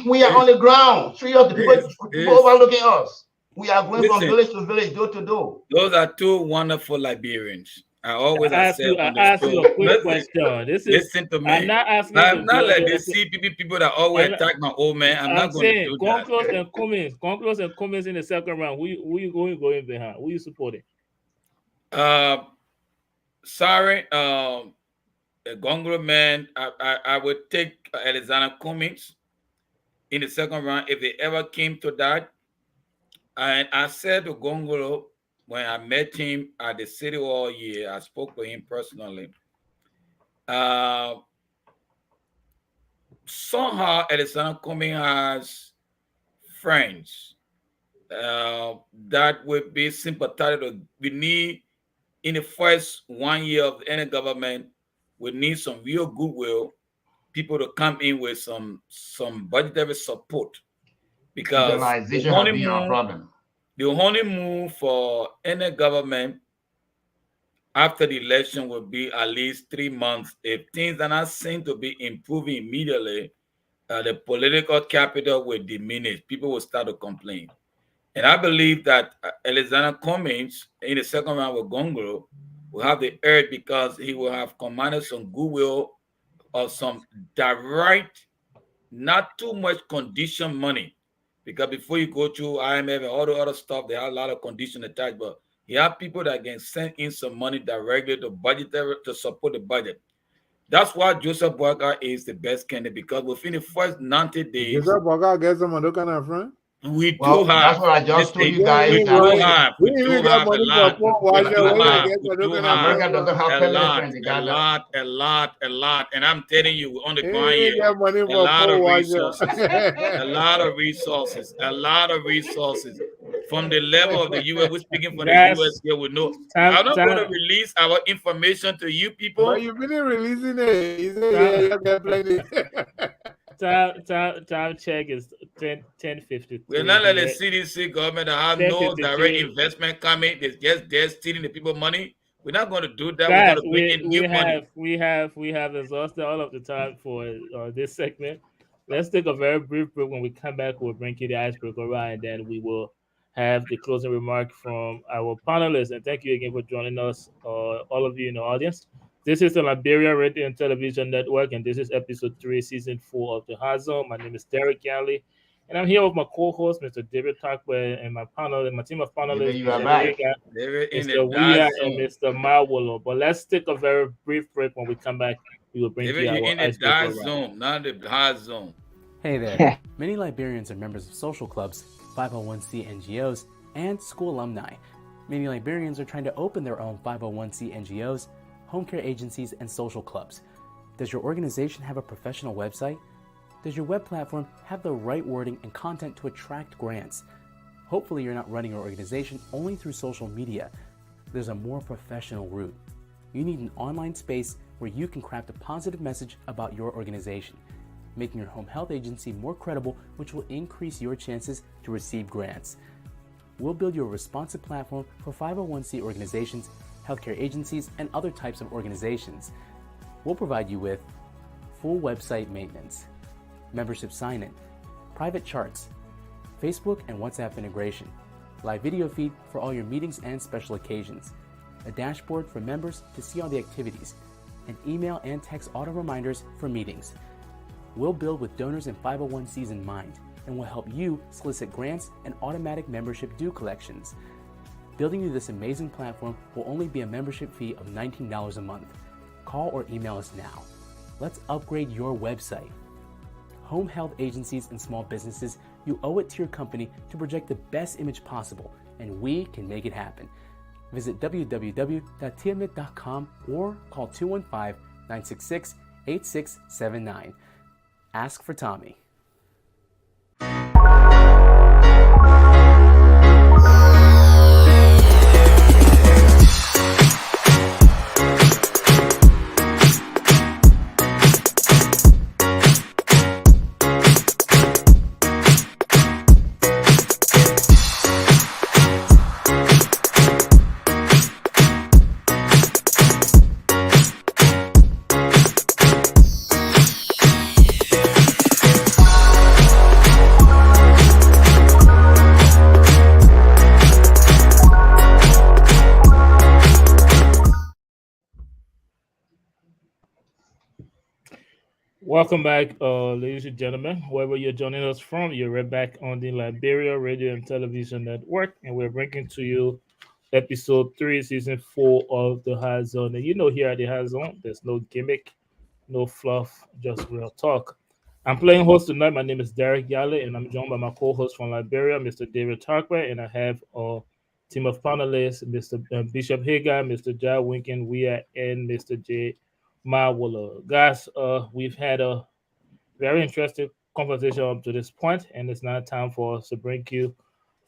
we are on the ground. Seriously, people overlooking us. We are going from listen, village to village, door to door. those are two wonderful Liberians. I always I say on the ask show. you a quick question. Listen to me. I'm not asking I'm not like to, the CPP people that always attack my old man. I'm not going to saying do that. Conclose and Cummings in the second round. Who you going behind? Who you supporting? Sorry, Gongro man. I would take Alexander Cummings in the second round if they ever came to that. And I said to Gongolo when I met him at the City Hall year, I spoke to him personally. Somehow Alexander Cummings has friends that would be sympathetic. We need, in the first 1 year of any government, we need some real goodwill, people to come in with some budgetary support. Because the honeymoon for any government after the election will be at least 3 months. If things are not seen to be improving immediately, the political capital will diminish. People will start to complain. And I believe that Alexander Cummings in the second round with Gongoro will have the edge because he will have commanded some goodwill or some direct, not too much condition money. Because before you go to IMF and all the other stuff, there are a lot of condition attached. But you have people that can send in some money directly to support the budget. That's why Joseph Boaga is the best candidate, because within the first 90 days, Joseph Boaga gets some other kind of friend. We do have. That's what I just told you guys. We do have a lot. A lot. And I'm telling you, we're on the ground here. A lot of resources. From the level of the U.S., we're speaking for the U.S. here. We know. I'm not going to release our information to you people. But you've been releasing it. You say, you get plenty. Time check is 10:53. We're not like the CDC government that have no direct investment coming. They're just there stealing the people money. We're not going to do that. Guys, we're going to bring in new money. We have exhausted all of the time for this segment. Let's take a very brief break. When we come back, we'll bring you the icebreaker right, and then we will have the closing remark from our panelists. And thank you again for joining us, all of you in the audience. This is the Liberia Radio and Television Network, and this is episode 3, season 4 of the Hot Zone. My name is Derek Yanley, and I'm here with my co-host, Mr. David Takwe, and my team of panelists, Mr. Wia and Mr. Mawolo. But let's take a very brief break. When we come back, we will bring you our in the dark zone, not the hot zone. Hey there. Many Liberians are members of social clubs, 501c NGOs, and school alumni. Many Liberians are trying to open their own 501c NGOs, home care agencies, and social clubs. Does your organization have a professional website? Does your web platform have the right wording and content to attract grants? Hopefully you're not running your organization only through social media. There's a more professional route. You need an online space where you can craft a positive message about your organization, making your home health agency more credible, which will increase your chances to receive grants. We'll build you a responsive platform for 501c organizations, healthcare agencies, and other types of organizations. We'll provide you with full website maintenance, membership sign-in, private charts, Facebook and WhatsApp integration, live video feed for all your meetings and special occasions, a dashboard for members to see all the activities, and email and text auto reminders for meetings. We'll build with donors and 501cs in mind, and will help you solicit grants and automatic membership due collections. Building you this amazing platform will only be a membership fee of $19 a month. Call or email us now. Let's upgrade your website. Home health agencies and small businesses, you owe it to your company to project the best image possible, and we can make it happen. Visit www.tiamit.com or call 215-966-8679. Ask for Tommy. Welcome back, ladies and gentlemen. Wherever you're joining us from, you're right back on the Liberia Radio and Television Network, and we're bringing to you episode 3, season 4 of the High Zone. And you know, here at the High Zone, there's no gimmick, no fluff, just real talk. I'm playing host tonight. My name is Derek Yale, and I'm joined by my co-host from Liberia, Mr. David Tarquin, and I have a team of panelists, Mr. Bishop Hagar, Mr. Ja Winkin Wea, and Mr. J. Mawula. Guys, we've had a very interesting conversation up to this point, and it's now time for us to bring you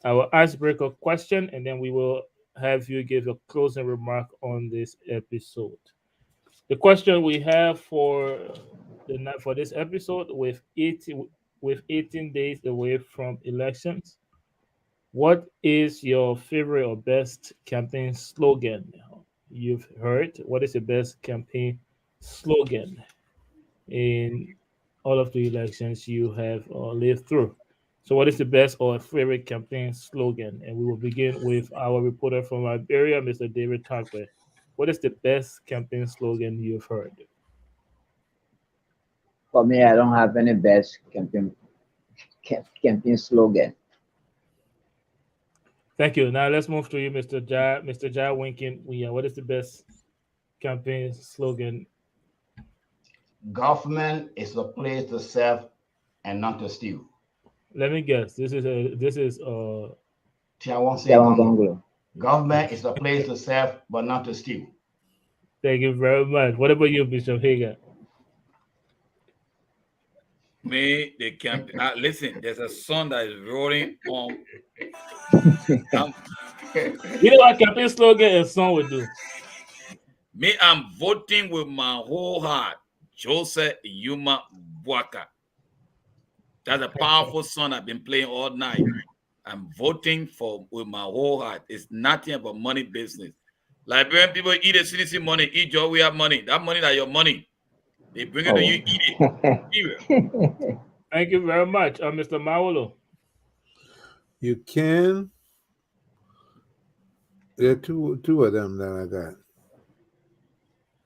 our icebreaker question, and then we will have you give a closing remark on this episode. The question we have for the night for this episode, with 18 days away from elections, what is your favorite or best campaign slogan you've heard? What is the best campaign slogan in all of the elections you have lived through? So, what is the best or favorite campaign slogan? And we will begin with our reporter from Liberia, Mr. David Tarquin. What is the best campaign slogan you've heard? For me, I don't have any best campaign slogan. Thank you. Now let's move to you, Mr. Ja Winkin. What is the best campaign slogan? Government is a place to serve and not to steal. Let me guess. This is Tiawan Government is a place to serve but not to steal. Thank you very much. What about you, Bishop Hager? Me, they can listen. There's a song that is rolling on. You know what campaign slogan a song would do? Me, I'm voting with my whole heart. Joseph Yuma Bwaka. That's a powerful song I've been playing all night. I'm voting for with my whole heart. It's nothing about money business. Liberian people eat the CDC money, eat your we have money. That money that your money. They bring it to you, eat it. Thank you very much, Mr. Mawolo. You can. There are two of them that I got.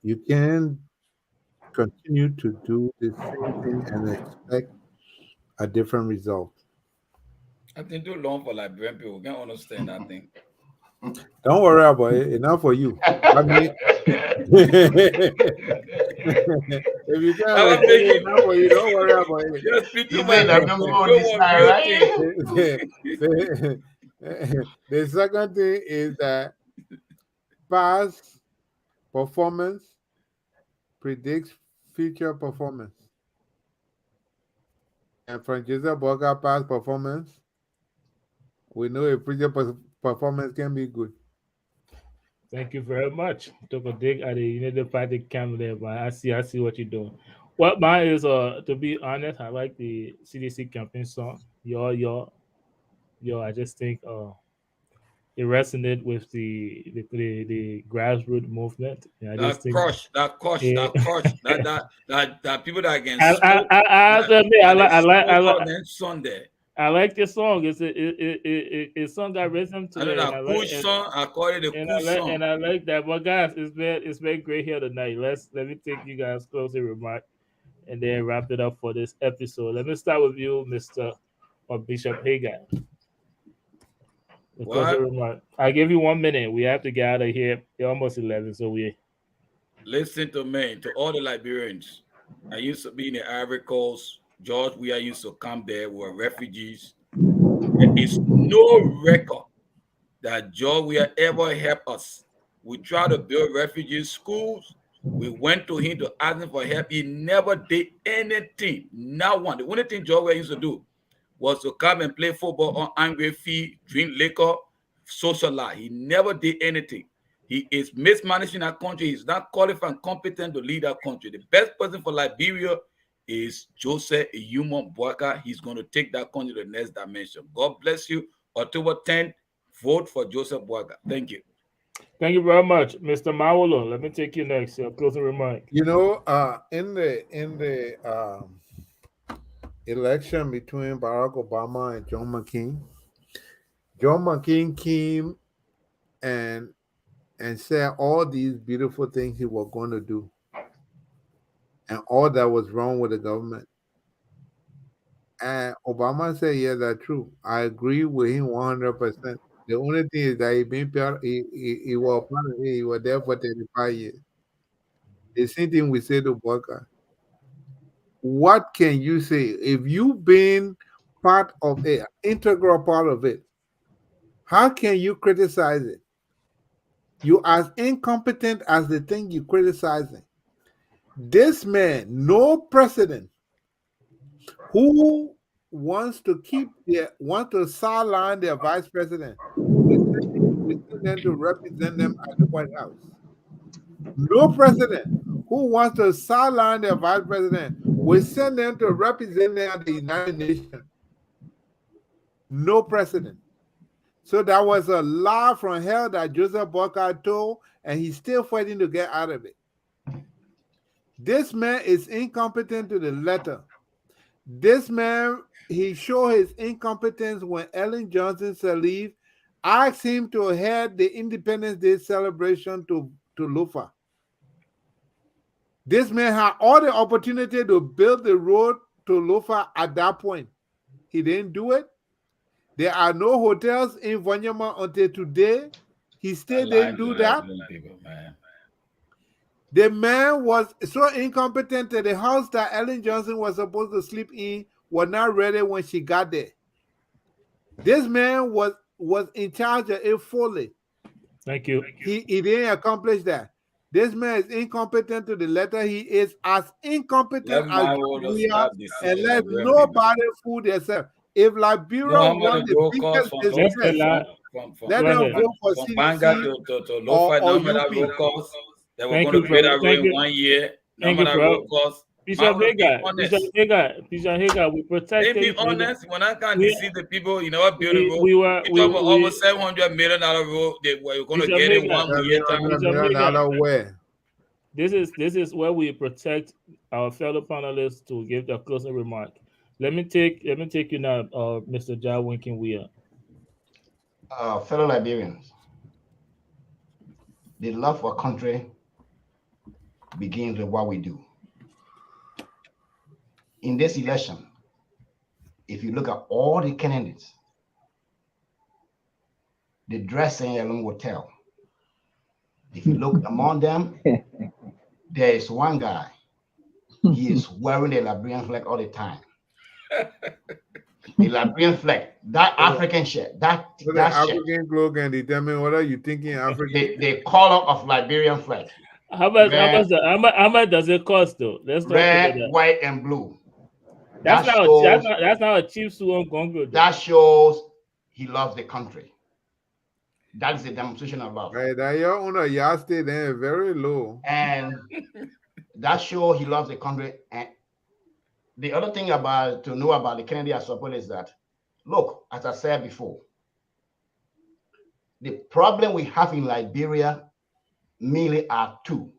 You can continue to do the same thing and expect a different result. I think too long for Liberian people. Can't understand that thing. Don't worry about it. Enough for you. I mean, if you can't understand it, enough for you. Don't worry about it. Just speaking my the second thing is that past performance predicts future performance. And from Joseph Boga past performance, we know a future performance can be good. Thank you very much. Took a dig at the United Party camp there, but I see what you're doing. Well, mine is to be honest, I like the CDC campaign song. Yo. I just think it resonated with the grassroots movement. And I just think that people that can Sunday. I like the song. It's song got rhythm to it. I call it a push song. And I like that. But guys, it's been great here tonight. Let me take you guys closing remark and then wrap it up for this episode. Let me start with you, Mr. or Bishop Hagar. I give you 1 minute. We have to get out of here. It's almost 11, so we listen to me. To all the Liberians, I used to be in the Ivory Coast. George, we are used to come there. We were refugees. There is no record that George we ever helped us. We tried to build refugee schools. We went to him to ask him for help. He never did anything. Not one. The only thing George used to do was to come and play football on angry feet, drink liquor, socialize. He never did anything. He is mismanaging our country. He's not qualified and competent to lead our country. The best person for Liberia is Joseph Yuma Bwaka. He's going to take that country to the next dimension. God bless you. October 10th, vote for Joseph Bwaka. Thank you. Thank you very much, Mr. Mawolo. Let me take you next. Your closing remark. You know, in the election between Barack Obama and John McCain came and said all these beautiful things he was going to do. and all that was wrong with the government. And Obama said, yeah, that's true. I agree with him 100%. The only thing is that he was part of it. He was there for 35 years. The same thing we say to Boca. What can you say if you've been part of it, integral part of it? How can you criticize it? You as incompetent as the thing you criticizing. This man, no president who wants to want to sideline their vice president, we send them to represent them at the White House. No president who wants to sideline their vice president, we send them to represent them at the United Nations. No precedent. So that was a lie from hell that Joseph Boca told, and he's still fighting to get out of it. This man is incompetent to the letter. This man, he showed his incompetence when Ellen Johnson Sirleaf asked him to head the Independence Day celebration to Lufa. This man had all the opportunity to build the road to Lufa at that point. He didn't do it. There are no hotels in Wanyama until today. He still didn't do that. People, man. The man was so incompetent that the house that Ellen Johnson was supposed to sleep in was not ready when she got there. This man was in charge of it fully. Thank you. He didn't accomplish that. This man is incompetent to the letter. He is as incompetent as we are, and let nobody fool themselves. If Liberia won the biggest business, let them vote for from Banga to Lofa, or number that UP. road cost. They were Thank going you, to pay bro. that road in 1 year. Number that road cost. Bishop Hagar, we protected. They be honest. When I can't deceive the people, you know what, build a road. We talk about over $700 million road that we're going to get in 1 year time. This is where we protect our fellow panelists to give their closing remark. Let me take you now, Mr. Ja Winkin Weir. Fellow Liberians, the love for country begins with what we do. In this election, if you look at all the candidates, the dressing alone will tell. If you look among them, there is one guy. He is wearing the Liberian flag all the time. The Liberian flag, that African shirt, that African cloak can determine whether you thinking African. The color of Liberian flag. How much does it cost though? Let's talk red, about that. white, and blue. That's not a cheap suit on Congo. That shows he loves the country. That is a demonstration of love. Right, that your own Yaste then very low. And that shows he loves the country. And the other thing to know about the Kennedy support is that, look, as I said before, the problem we have in Liberia mainly are two: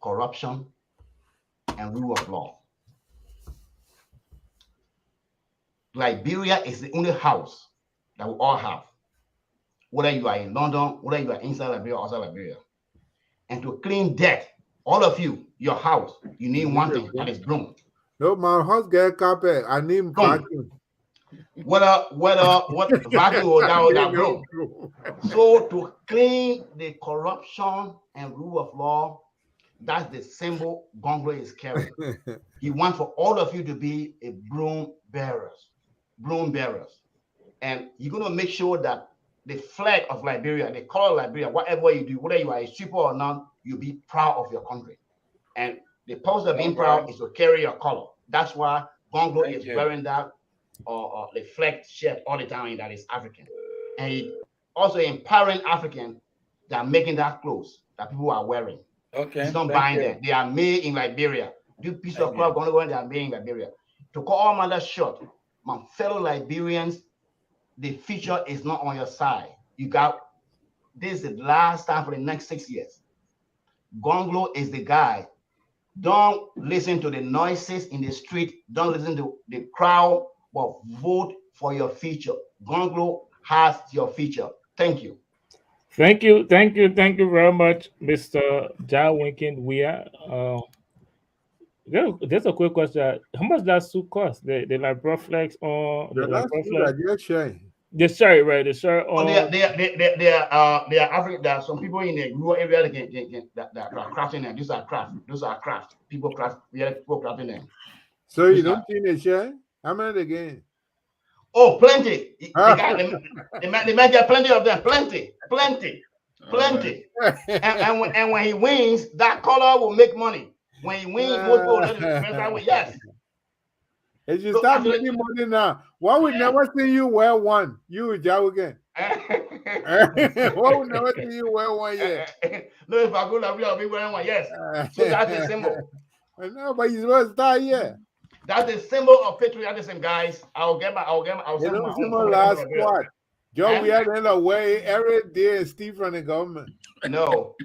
corruption and rule of law. Liberia is the only house that we all have, whether you are in London, whether you are inside Liberia or outside Liberia. And to clean that, all of you, your house, you need one thing, that is broom. No, my house get carpet. I need vacuum. What vacuum or that broom? So to clean the corruption and rule of law, that's the symbol Gonglo is carrying. He wants for all of you to be a broom bearers. And you're going to make sure that the flag of Liberia, the color of Liberia, whatever you do, whether you are a super or not, you'll be proud of your country. And the purpose of being proud is to carry your color. That's why Gonglo is wearing that or the flag shirt all the time that is African. And he also empowering Africans that are making that clothes that people are wearing. Okay. He's not buying them. They are made in Liberia. Do piece of cloth going they are made in Liberia. To call all matters short, my fellow Liberians, the future is not on your side. This is the last time for the next 6 years. Gonglo is the guy. Don't listen to the noises in the street. Don't listen to the crowd, but vote for your future. Gonglo has your future. Thank you. Thank you very much, Mr. Ja Winkin. We are. Just a quick question. How much does suit cost? The like Broflex or the Now like that's good. I Broflex? just sharing. The shirt, right? The shirt Oh, on. they are African. There are some people in the rural area that are crafting them. These are craft. Those are craft. People craft. Yeah, people crafting them. So you don't think they share? How many again? Oh, plenty. They might get plenty of them. Plenty. And when he wins, that color will make money. When he wins, most people let him spend that way. Yes. If you start making money now, why would never see you wear one? You Joe again. Why would never see you wear one yet? No, if I go to I'll be wearing one. Yes. So that's a symbol. No, but you supposed to start here. That's a symbol of patriotism, guys. I'll send my own. Last squad. Joe, we had in a way every day and steal from the government. No.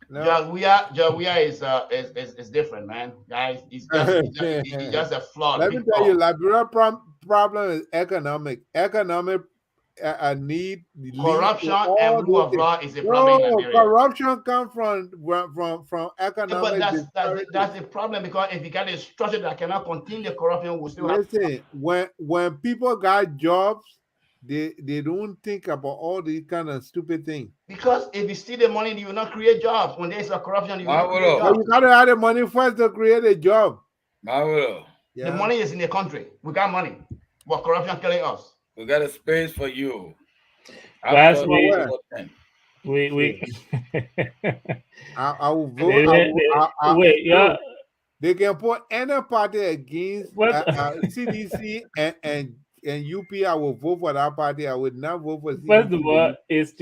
Jawia is different, man. Guys, it's just a flaw. Let me tell you, Liberia problem is economic. Economic need. Corruption and rule of law is a problem in Liberia. Corruption comes from economic. But that's the problem, because if you got a structure that cannot contain the corruption, we'll still have. Listen, when people got jobs, they don't think about all these kind of stupid things. Because if you steal the money, you will not create jobs. When there's a corruption, you will not create jobs. You gotta have the money first to create a job. The money is in the country. We got money, but corruption killing us. We got a space for you. Last week, I will vote. Wait, yeah. They can put any party against CDC and UP. I will vote for that party. I would not vote for CDC. First of all, it's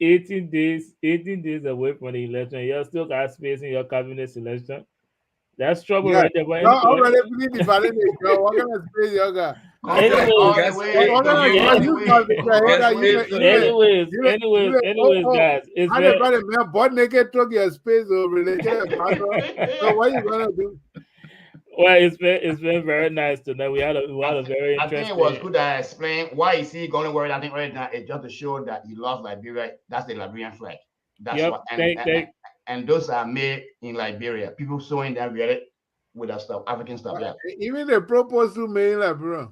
18 days away from the election. You still got space in your cabinet selection. That's trouble right there. But already divided the job. What kind of space you got? Anyways, guys, it's everybody man butt naked took your space over. So what you gonna do? Well, it's been very nice tonight. We had a very interesting. I think it was good that I explained why is he going to worry. I think right now it's just to show that he loves Liberia. That's the Liberian flag. That's what. And those are made in Liberia. People sewing that with that stuff, African stuff. Yeah. Even the proposed to made in Liberia.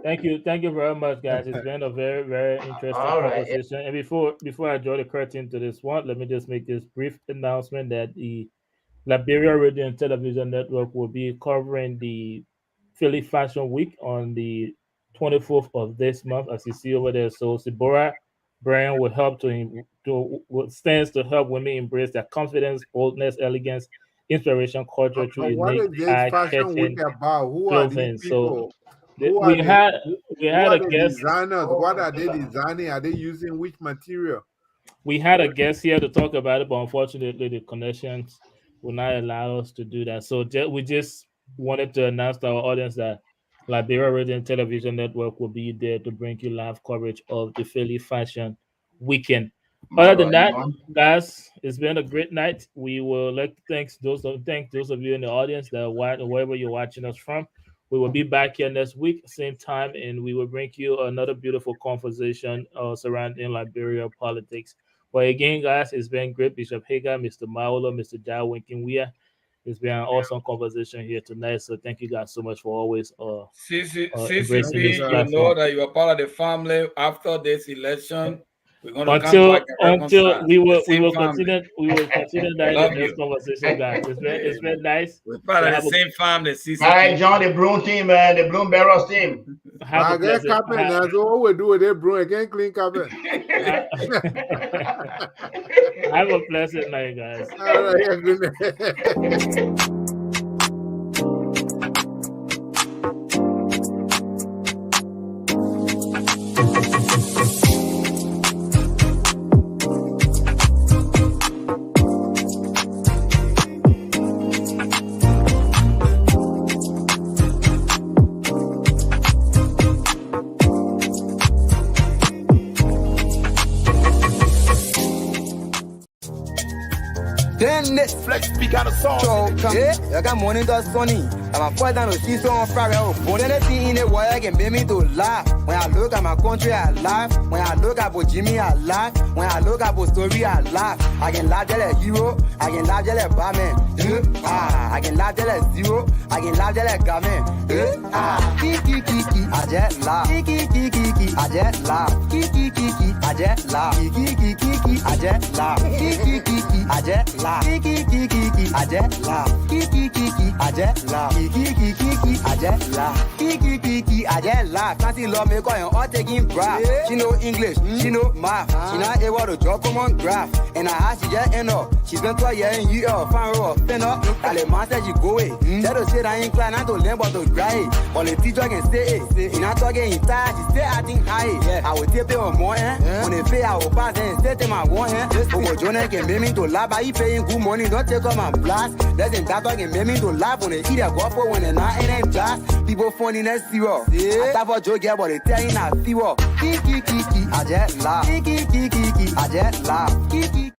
Thank you very much, guys. It's been a very, very interesting conversation. And before I draw the curtain to this one, let me just make this brief announcement that the Liberia Radio and Television Network will be covering the Philly Fashion Week on the 24th of this month, as you see over there. So Sibora brand will help stands to help women embrace their confidence, boldness, elegance, inspiration, culture through unique eye-catching clothing. So we had a guest. Designers. What are they designing? Are they using which material? We had a guest here to talk about it, but unfortunately the connections will not allow us to do that. So we just wanted to announce to our audience that Liberia Radio and Television Network will be there to bring you live coverage of the Philly Fashion Weekend. Other than that, guys, it's been a great night. We will like to thank those of you in the audience that wherever you're watching us from. We will be back here next week, same time, and we will bring you another beautiful conversation surrounding Liberia politics. But again, guys, it's been great. Bishop Hager, Mr. Maolo, Mr. Jai Winkin-Wea. It's been an awesome conversation here tonight. So thank you guys so much for always embracing this platform. You know that you are part of the family after this election. We're going to until we will continue that in the next conversation, guys. It's been nice. We're part of the same family. All right, John, the broom team, man, the broom barrels team. I get carpet now, so what we do with that broom? I can't clean carpet. Have a pleasant night, guys. All right, good night. madness. Flex speak out of song. Yeah, I got money that's sunny. I'm a boy down to see so on Friday. Born anything in the world can make me to laugh. When I look at my country, I laugh. When I look at Jimmy, I laugh. When I look at story, I laugh. I can laugh at a hero. I can laugh at a Batman. I can laugh at a zero. I can laugh at a gamin. Kiki, I just laugh. Kiki, I just laugh. Kiki, I just laugh. Kiki, I just laugh. Kiki, I just laugh. Kiki, I just laugh. Kiki, I just laugh. Kiki, I just laugh. Kiki, I just laugh. Can't see love me going all taking breath. She know English, she know math. She not able to draw common graph. And I asked she just end up. She spent 12 years in UL, fan row, fin up. And the man said she go away. Tell her say I ain't inclined not to learn but to dry. But the teacher can say it. She not talking in tired, she stay acting high. I will take pay on more when they pay I will pass and stay to my one hand. Over Jonah can make me to laugh by he paying good money, don't take off my blast. That's in that can make me to laugh when they eat a golfer when they're not in them jazz. People funny next zero. I thought for joke yeah, but they tell you not zero. Kiki, I just laugh. Kiki, I just laugh. Kiki.